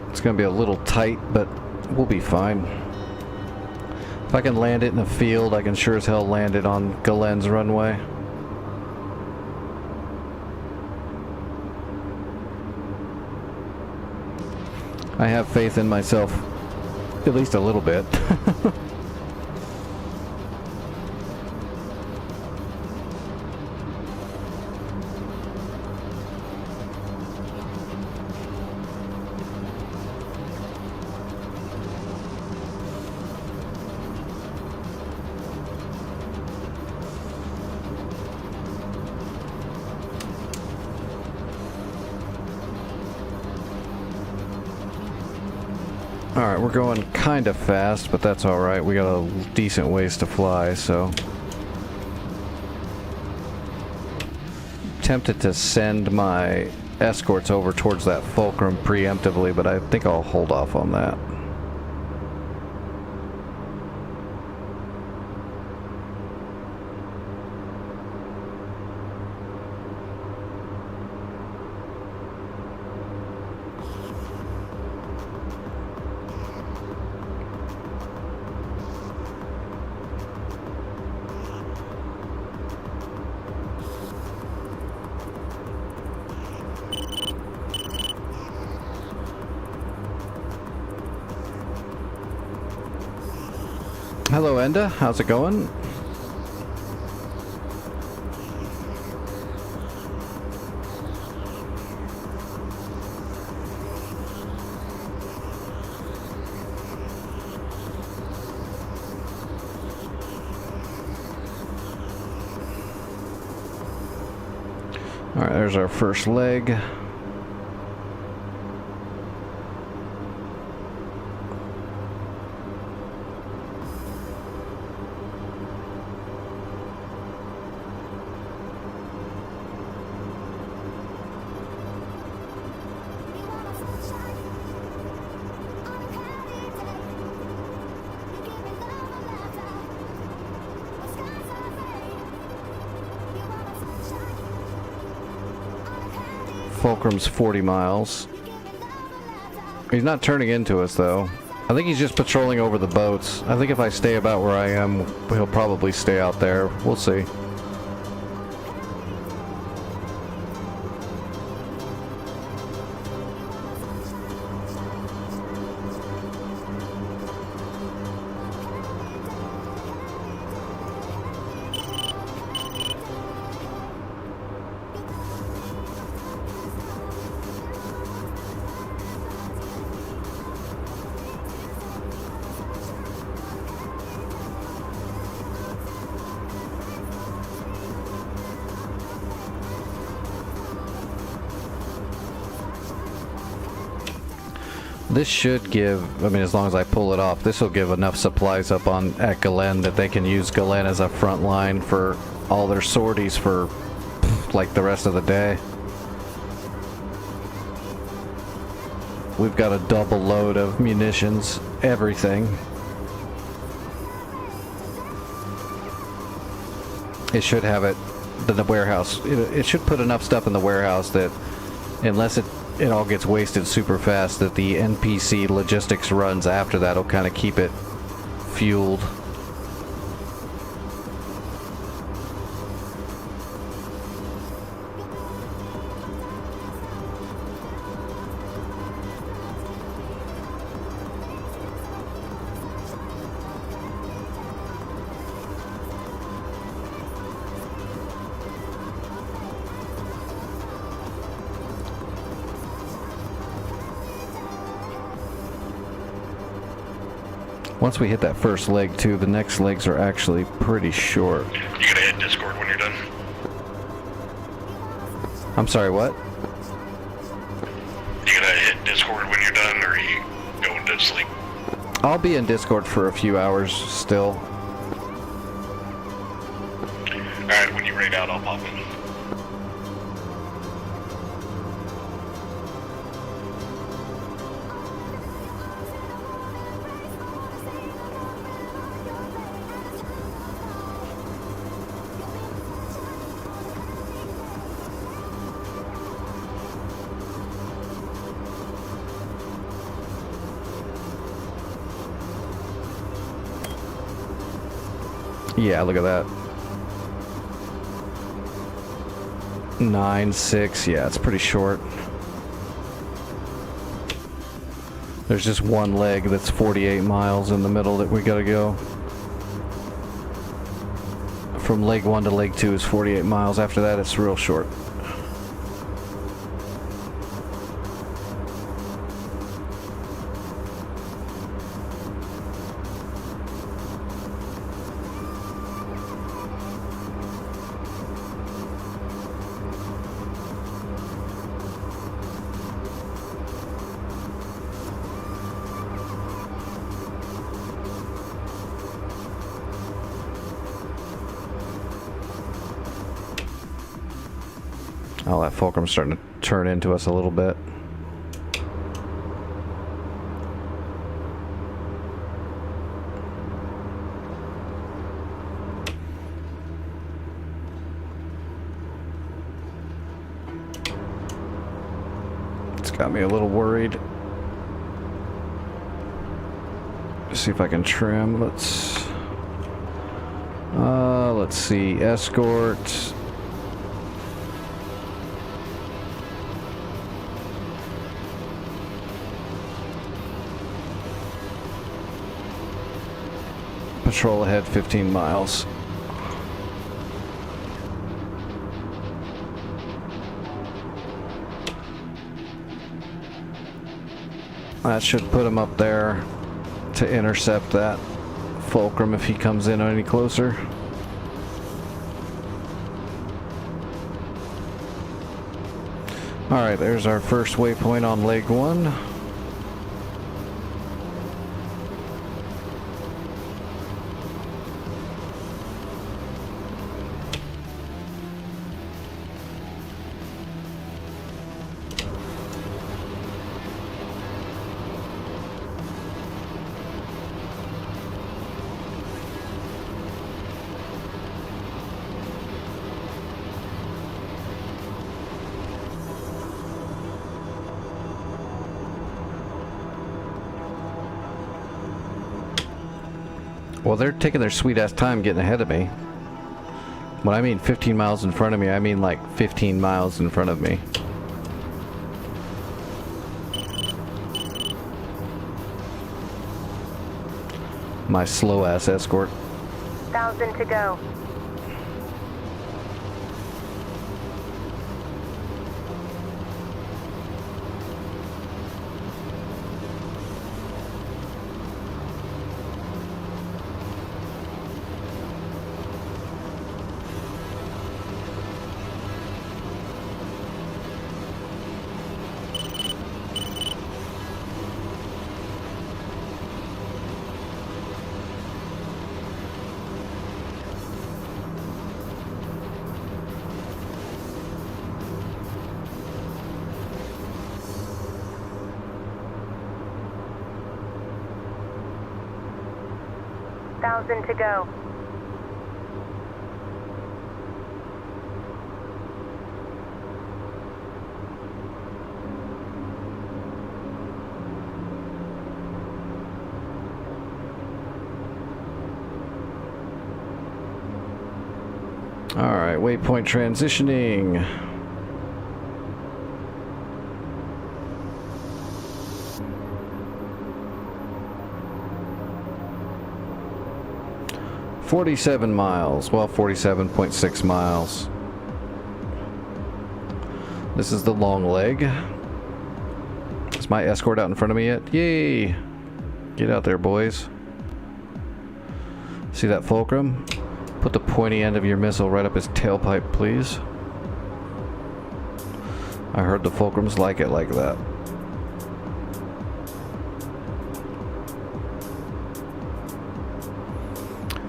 It's gonna be a little tight, but we'll be fine. If I can land it in a field, I can sure as hell land it on Galen's runway. I have faith in myself, at least a little bit. Alright, we're going kind of fast, but that's alright. We got a decent ways to fly, so... tempted to send my escorts over towards that fulcrum preemptively, but I think I'll hold off on that. Hello, Enda. How's it going? All right, there's our first leg. Fulcrum's 40 miles. He's not turning into us, though. I think he's just patrolling over the boats. I think if I stay about where I am, he'll probably stay out there. We'll see. This should give, I mean, as long as I pull it off, this will give enough supplies up at Galen that they can use Galen as a front line for all their sorties for, like, the rest of the day. We've got a double load of munitions, everything. It should have it in the warehouse. It should put enough stuff in the warehouse that, unless it all gets wasted super fast, that the NPC logistics runs after that will kind of keep it fueled. Once we hit that first leg, too, the next legs are actually pretty short. You gonna hit Discord when you're done? I'm sorry, what? You gonna hit Discord when you're done, or are you going to sleep? I'll be in Discord for a few hours still. Alright, when you raid out, I'll pop in. Yeah, look at that. 9-6, yeah, it's pretty short. There's just one leg that's 48 miles in the middle that we gotta go. From leg 1 to leg 2 is 48 miles. After that, it's real short. Oh, that fulcrum's starting to turn into us a little bit. It's got me a little worried. See if I can trim. Let's see, escort. Patrol ahead 15 miles. That should put him up there to intercept that fulcrum if he comes in any closer. Alright, there's our first waypoint on leg 1. Well, they're taking their sweet-ass time getting ahead of me. When I mean 15 miles in front of me, I mean like 15 miles in front of me. My slow-ass escort. 1,000 to go. To go. All right, waypoint transitioning. $47 miles. Well, 47.6 miles. This is the long leg. Is my escort out in front of me yet? Yay! Get out there, boys. See that fulcrum? Put the pointy end of your missile right up his tailpipe, please. I heard the fulcrums like it like that.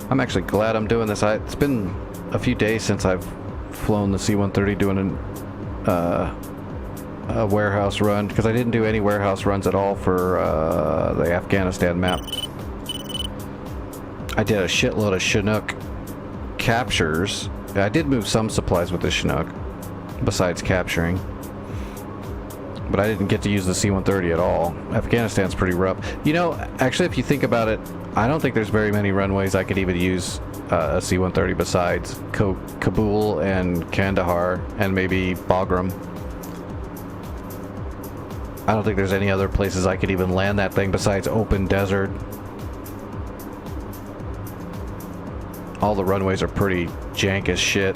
I'm actually glad I'm doing this. It's been a few days since I've flown the C-130 doing a warehouse run, because I didn't do any warehouse runs at all for the Afghanistan map. I did a shitload of Chinook captures. I did move some supplies with the Chinook, besides capturing. But I didn't get to use the C-130 at all. Afghanistan's pretty rough. You know, actually, if you think about it, I don't think there's very many runways I could even use a C-130 besides Kabul and Kandahar and maybe Bagram. I don't think there's any other places I could even land that thing besides open desert. All the runways are pretty jank as shit.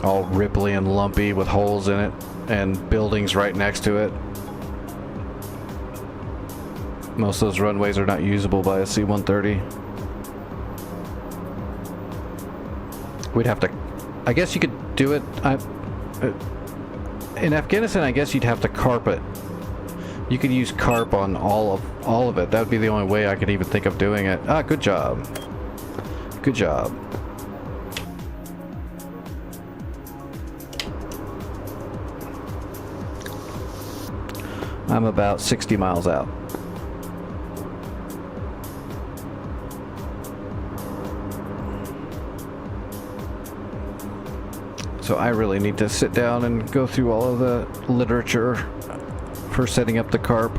All ripply and lumpy with holes in it and buildings right next to it. Most of those runways are not usable by a C-130. We'd have to... I guess you could do it... in Afghanistan, I guess you'd have to carp it. You could use carp on all of it. That would be the only way I could even think of doing it. Ah, good job. Good job. I'm about 60 miles out. So I really need to sit down and go through all of the literature for setting up the carp.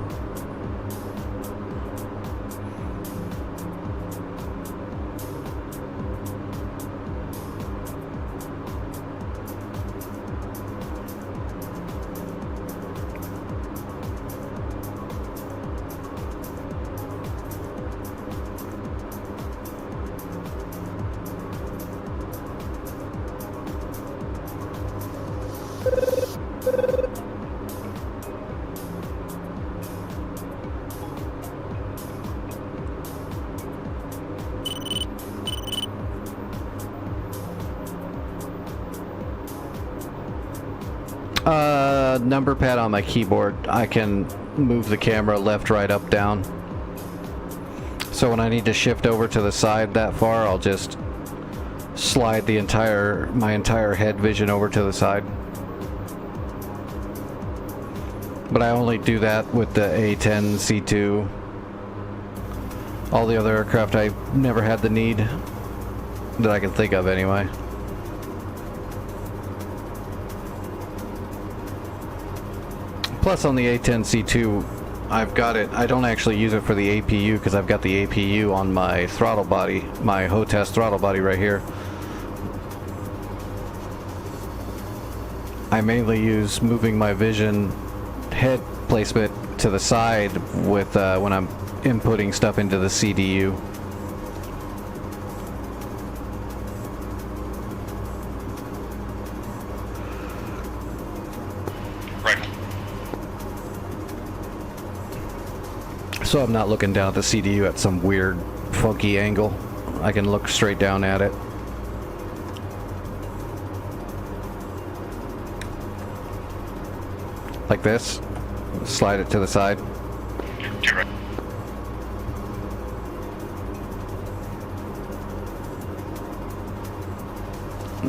Number pad on my keyboard. I can move the camera left, right, up, down. So when I need to shift over to the side that far, I'll just slide my entire head vision over to the side. But I only do that with the A10 C2. All the other aircraft I never had the need that I can think of anyway. Plus on the A10 C2, I've got it, I don't actually use it for the APU because I've got the APU on my throttle body, my HOTAS throttle body right here. I mainly use moving my vision head placement to the side with when I'm inputting stuff into the CDU. So I'm not looking down at the CDU at some weird, funky angle. I can look straight down at it. Like this. Slide it to the side.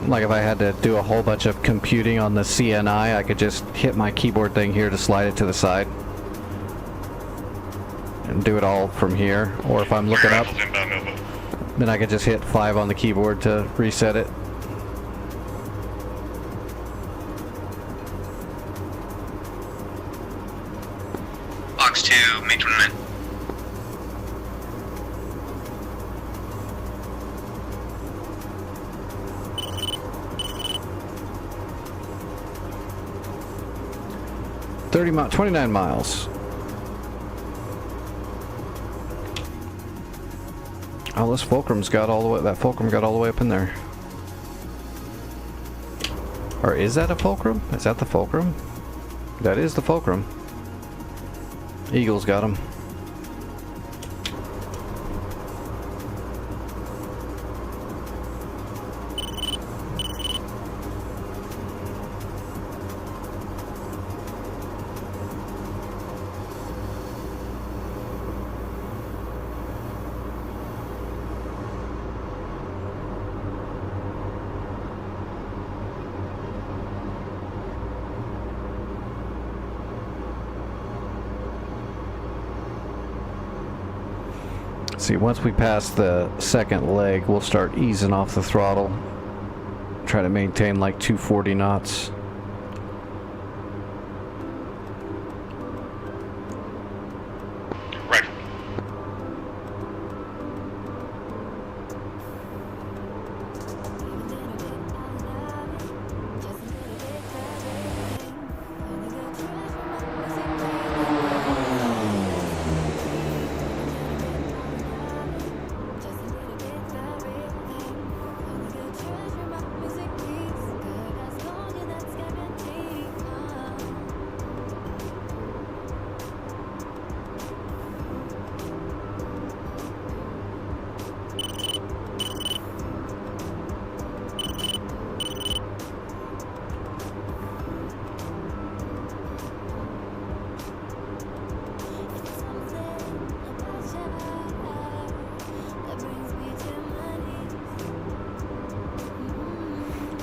Like if I had to do a whole bunch of computing on the CNI, I could just hit my keyboard thing here to slide it to the side. And do it all from here. Or if I'm looking up, then I can just hit 5 on the keyboard to reset it. Box 2, May 29. $30 miles, 29 miles. Oh, this fulcrum's got all the way, that fulcrum got all the way up in there. Or is that a fulcrum? Is that the fulcrum? That is the fulcrum. Eagle's got him. See, once we pass the second leg, we'll start easing off the throttle. Try to maintain like 240 knots. Right.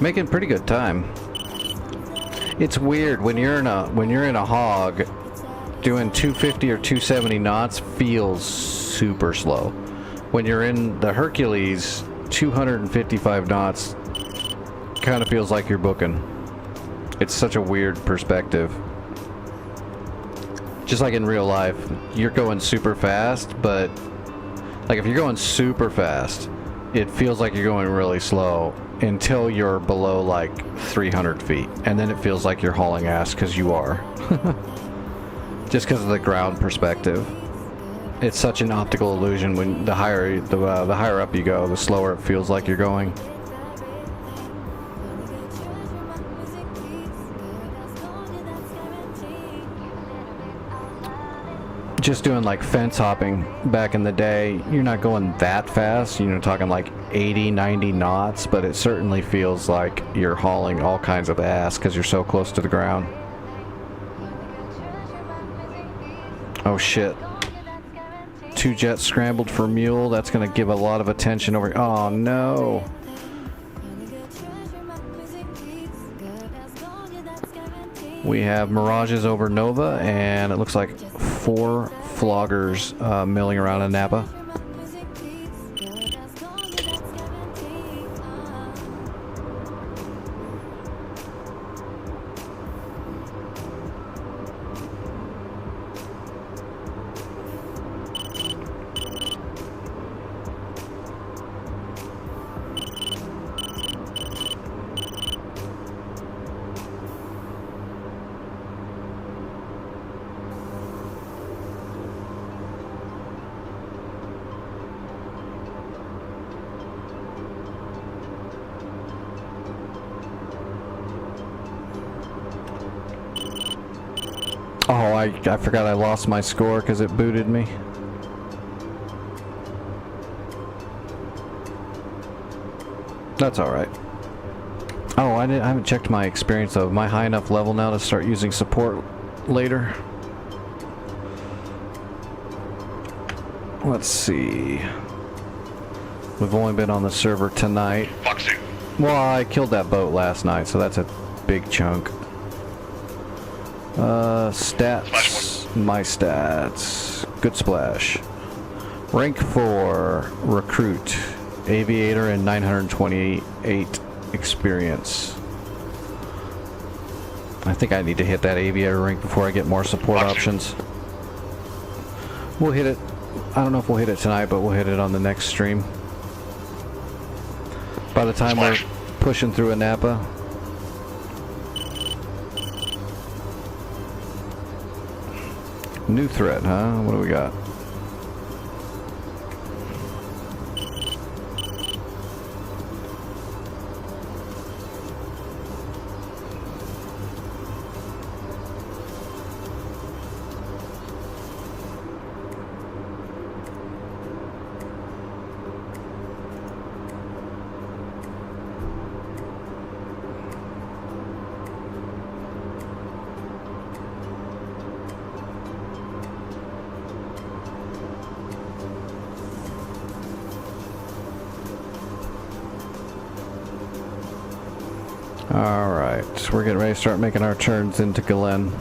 Making pretty good time. It's weird when you're in a hog doing 250 or 270 knots feels super slow. When you're in the Hercules, 255 knots kind of feels like you're booking. It's such a weird perspective. Just like in real life, you're going super fast, but like if you're going super fast, it feels like you're going really slow until you're below like 300 feet, and then it feels like you're hauling ass because you are. Just because of the ground perspective. It's such an optical illusion. When the higher up you go, the slower it feels like you're going. Just doing like fence hopping back in the day, you're not going that fast, you know, talking like 80, 90 knots, but it certainly feels like you're hauling all kinds of ass because you're so close to the ground. Oh shit. 2 jets scrambled for mule. That's going to give a lot of attention over. Oh no. We have Mirages over Nova, and it looks like 4 floggers milling around in Napa. Oh, I forgot I lost my score because it booted me. That's alright. Oh, I haven't checked my experience though. Am I high enough level now to start using support later? Let's see. We've only been on the server tonight. Foxy. Well, I killed that boat last night, so that's a big chunk. Stats. My stats. Good splash. Rank 4. Recruit. Aviator and 928 experience. I think I need to hit that aviator rank before I get more support options. We'll hit it. I don't know if we'll hit it tonight, but we'll hit it on the next stream. By the time we're pushing through a Napa. New threat, huh? What do we got? Alright, we're getting ready to start making our turns into Galen.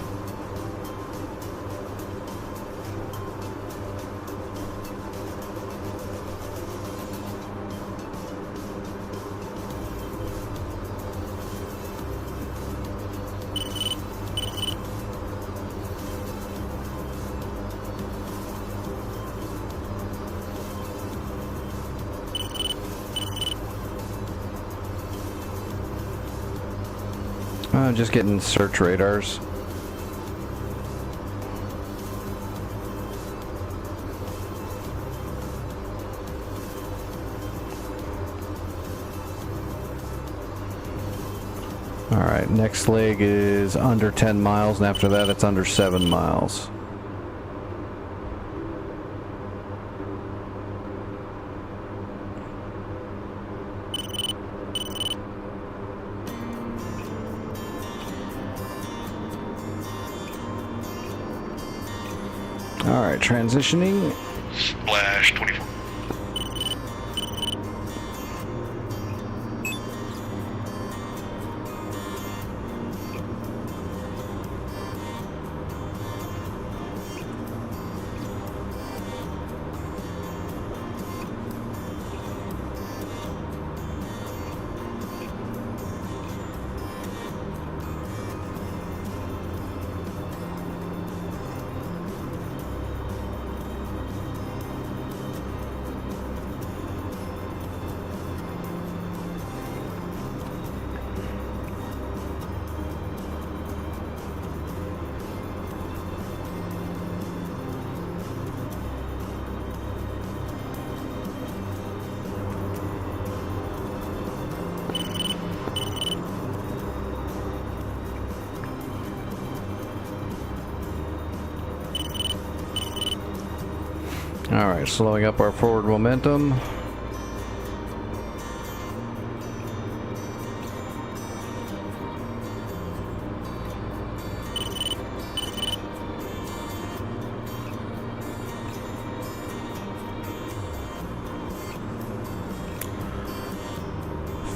Just getting search radars. Alright, next leg is under 10 miles, and after that it's under 7 miles. Alright, transitioning. Splash 24. Alright, slowing up our forward momentum.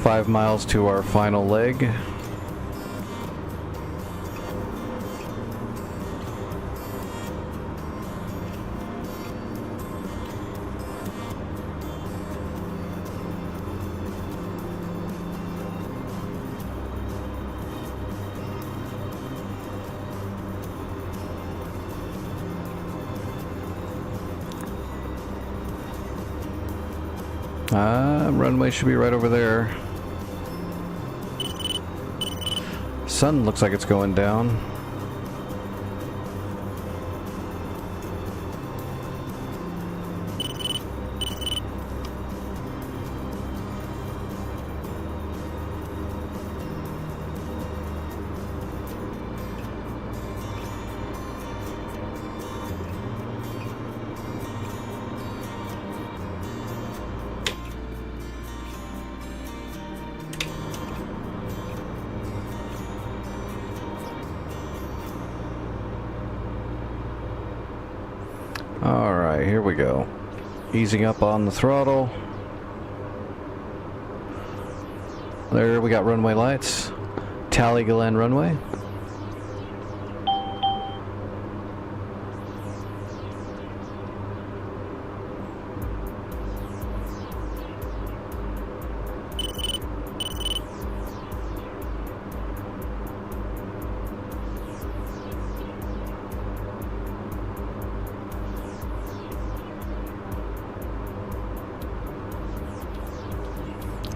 Five miles to our final leg. Runway should be right over there. Sun looks like it's going down. Alright, here we go. Easing up on the throttle. There we got runway lights. Tally Glen runway.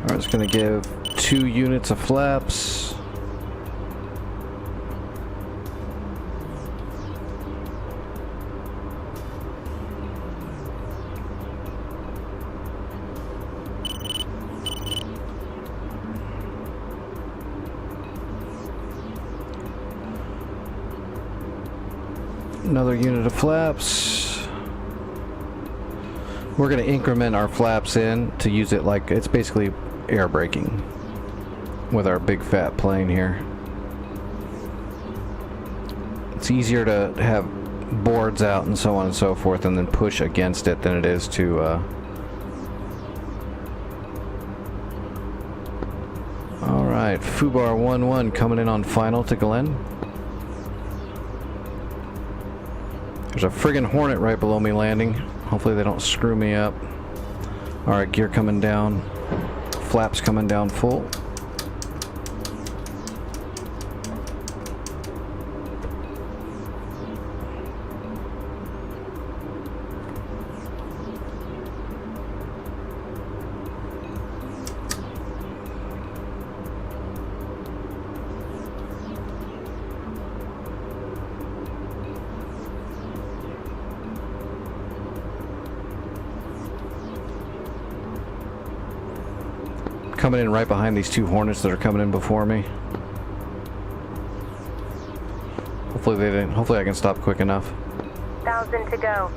Alright, it's going to give 2 units of flaps. Another unit of flaps. We're going to increment our flaps in to use it like it's basically air braking with our big fat plane here. It's easier to have boards out and so on and so forth and then push against it than it is to Alright, Fubar 1-1 coming in on final to Glen. There's a friggin' Hornet right below me landing. Hopefully they don't screw me up. Alright, gear coming down. Flaps coming down full. Coming in right behind these 2 Hornets that are coming in before me. Hopefully they didn't. Hopefully I can stop quick enough. 1,000 to go.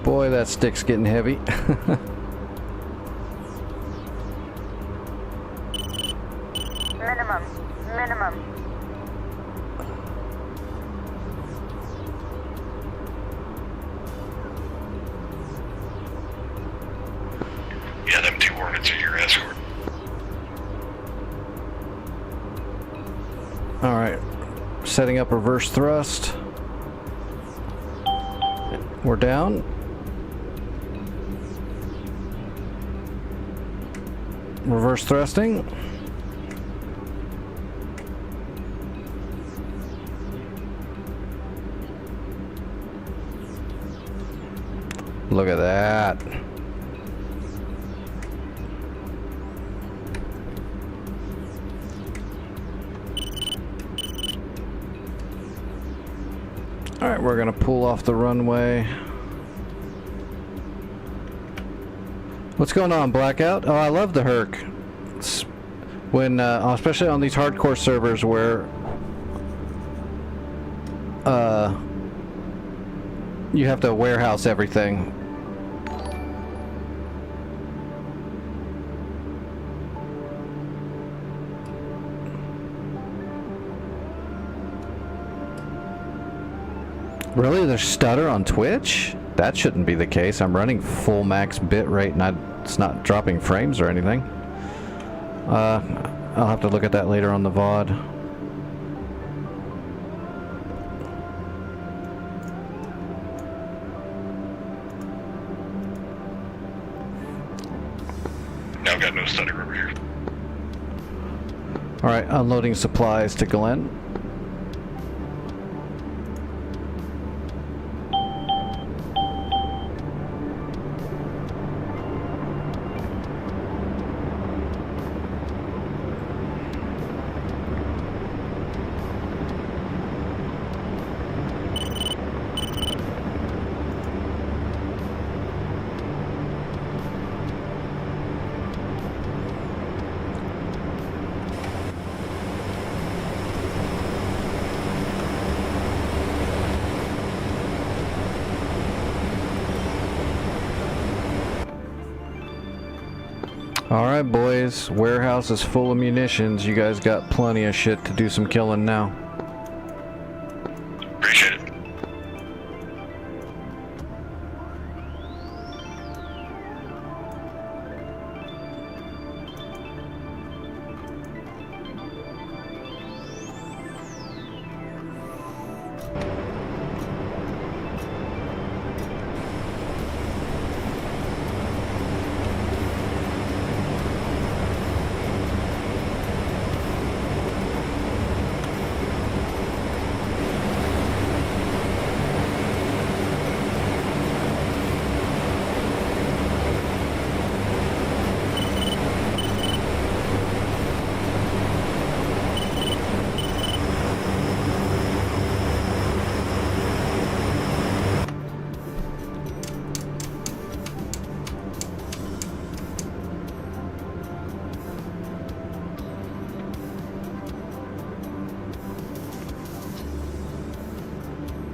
Boy, that stick's getting heavy. Minimum. Yeah, them 2 Hornets are your escort. Alright, setting up reverse thrust. We're down. Reverse thrusting. Look at that. Alright, we're gonna pull off the runway. What's going on, Blackout? Oh, I love the Herc. It's when, especially on these hardcore servers where you have to warehouse everything. Really? There's stutter on Twitch? That shouldn't be the case. I'm running full max bit rate and it's not dropping frames or anything. I'll have to look at that later on the VOD. Now I've got no stutter over here. Alright, unloading supplies to Glenn. Alright boys, warehouse is full of munitions. You guys got plenty of shit to do some killing now. Appreciate it.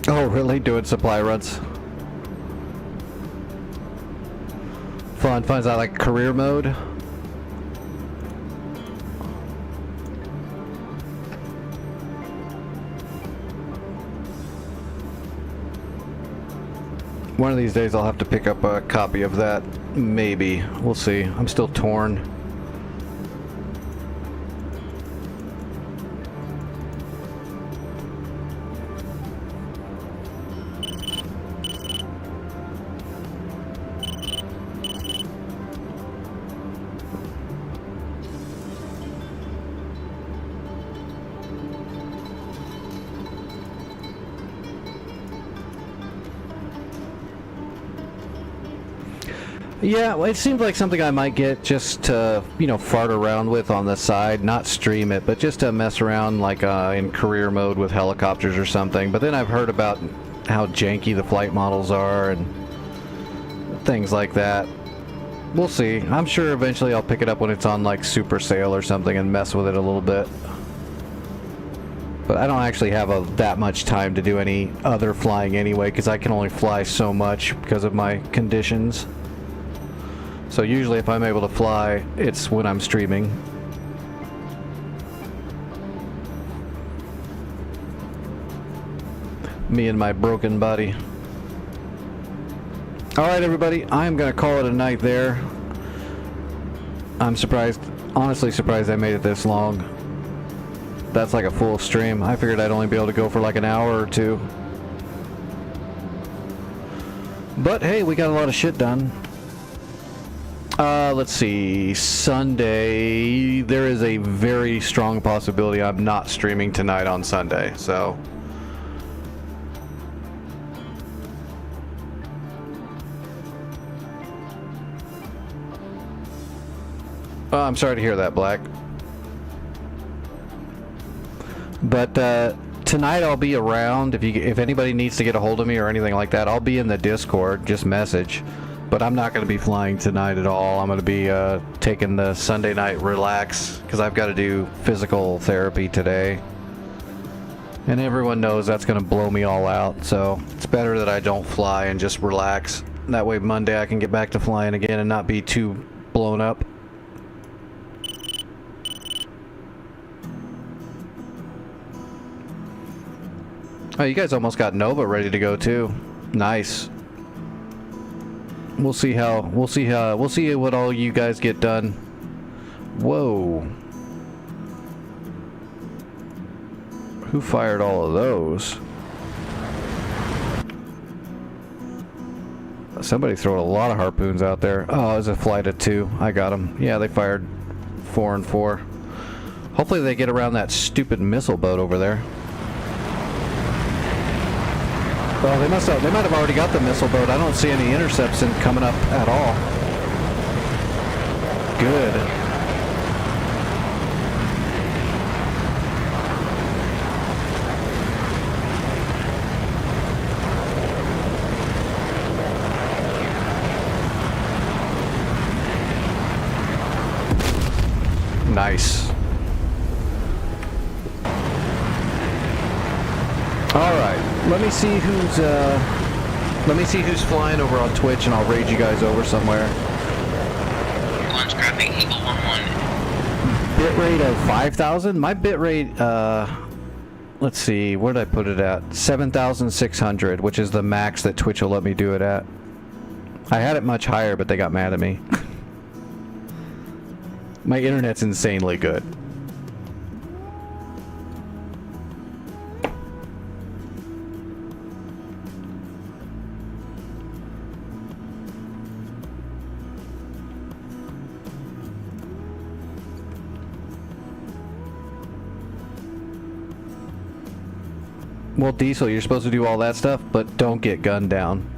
Oh, really? Doing supply runs? Fun. Finds out like career mode. One of these days I'll have to pick up a copy of that. Maybe. We'll see. I'm still torn. Yeah, well, it seems like something I might get just to, you know, fart around with on the side, not stream it, but just to mess around like in career mode with helicopters or something. But then I've heard about how janky the flight models are and things like that. We'll see. I'm sure eventually I'll pick it up when it's on like super sale or something and mess with it a little bit. But I don't actually have that much time to do any other flying anyway, because I can only fly so much because of my conditions. So usually if I'm able to fly, it's when I'm streaming. Me and my broken body. Alright everybody, I'm gonna call it a night there. I'm surprised, honestly surprised I made it this long. That's like a full stream. I figured I'd only be able to go for like an hour or two. But hey, we got a lot of shit done. Let's see, Sunday, there is a very strong possibility I'm not streaming tonight on Sunday, so. Oh, I'm sorry to hear that, Black. But tonight I'll be around. If anybody needs to get a hold of me or anything like that, I'll be in the Discord. Just message. But I'm not going to be flying tonight at all. I'm going to be taking the Sunday night relax because I've got to do physical therapy today. And everyone knows that's going to blow me all out. So it's better that I don't fly and just relax. That way Monday I can get back to flying again and not be too blown up. Oh, you guys almost got Nova ready to go too. Nice. We'll see what all you guys get done. Whoa. Who fired all of those? Somebody throwing a lot of harpoons out there. Oh, it was a flight of 2. I got them. Yeah, they fired 4 and 4. Hopefully they get around that stupid missile boat over there. Well, they might have already got the missile boat. I don't see any intercepts coming up at all. Good. Nice. All right. Let me see who's flying over on Twitch, and I'll raid you guys over somewhere. Launch graphic Eagle 1-1. Bit rate of 5,000. My bit rate, let's see, where did I put it at? 7,600, which is the max that Twitch will let me do it at. I had it much higher, but they got mad at me. My internet's insanely good. Well, Diesel, you're supposed to do all that stuff, but don't get gunned down.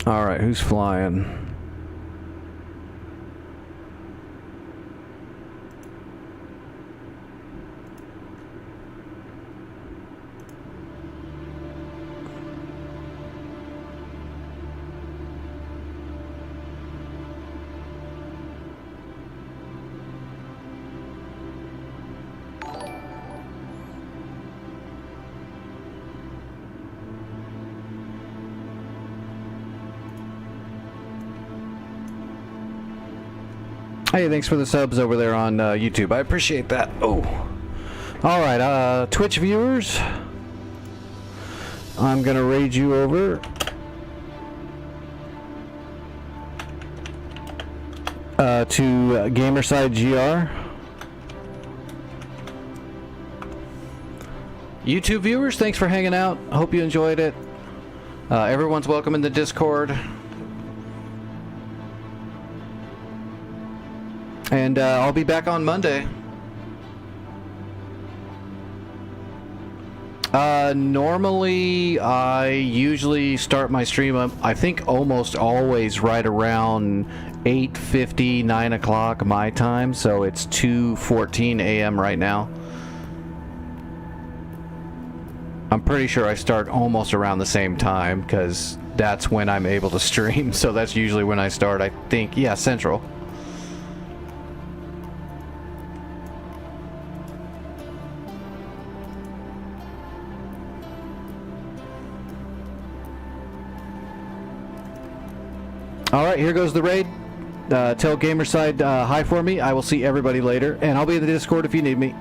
Alright, who's flying? Hey, thanks for the subs over there on YouTube. I appreciate that. Oh. Alright, Twitch viewers. I'm gonna raid you over. To Gamerside GR. YouTube viewers, thanks for hanging out. Hope you enjoyed it. Everyone's welcome in the Discord. And I'll be back on Monday. Normally, I usually start my stream up, I think almost always right around 8:50, 9 o'clock my time. So it's 2:14 a.m. right now. I'm pretty sure I start almost around the same time because that's when I'm able to stream. So that's usually when I start, I think. Yeah, Central. Alright, here goes the raid. Tell Gamerside hi for me. I will see everybody later, and I'll be in the Discord if you need me.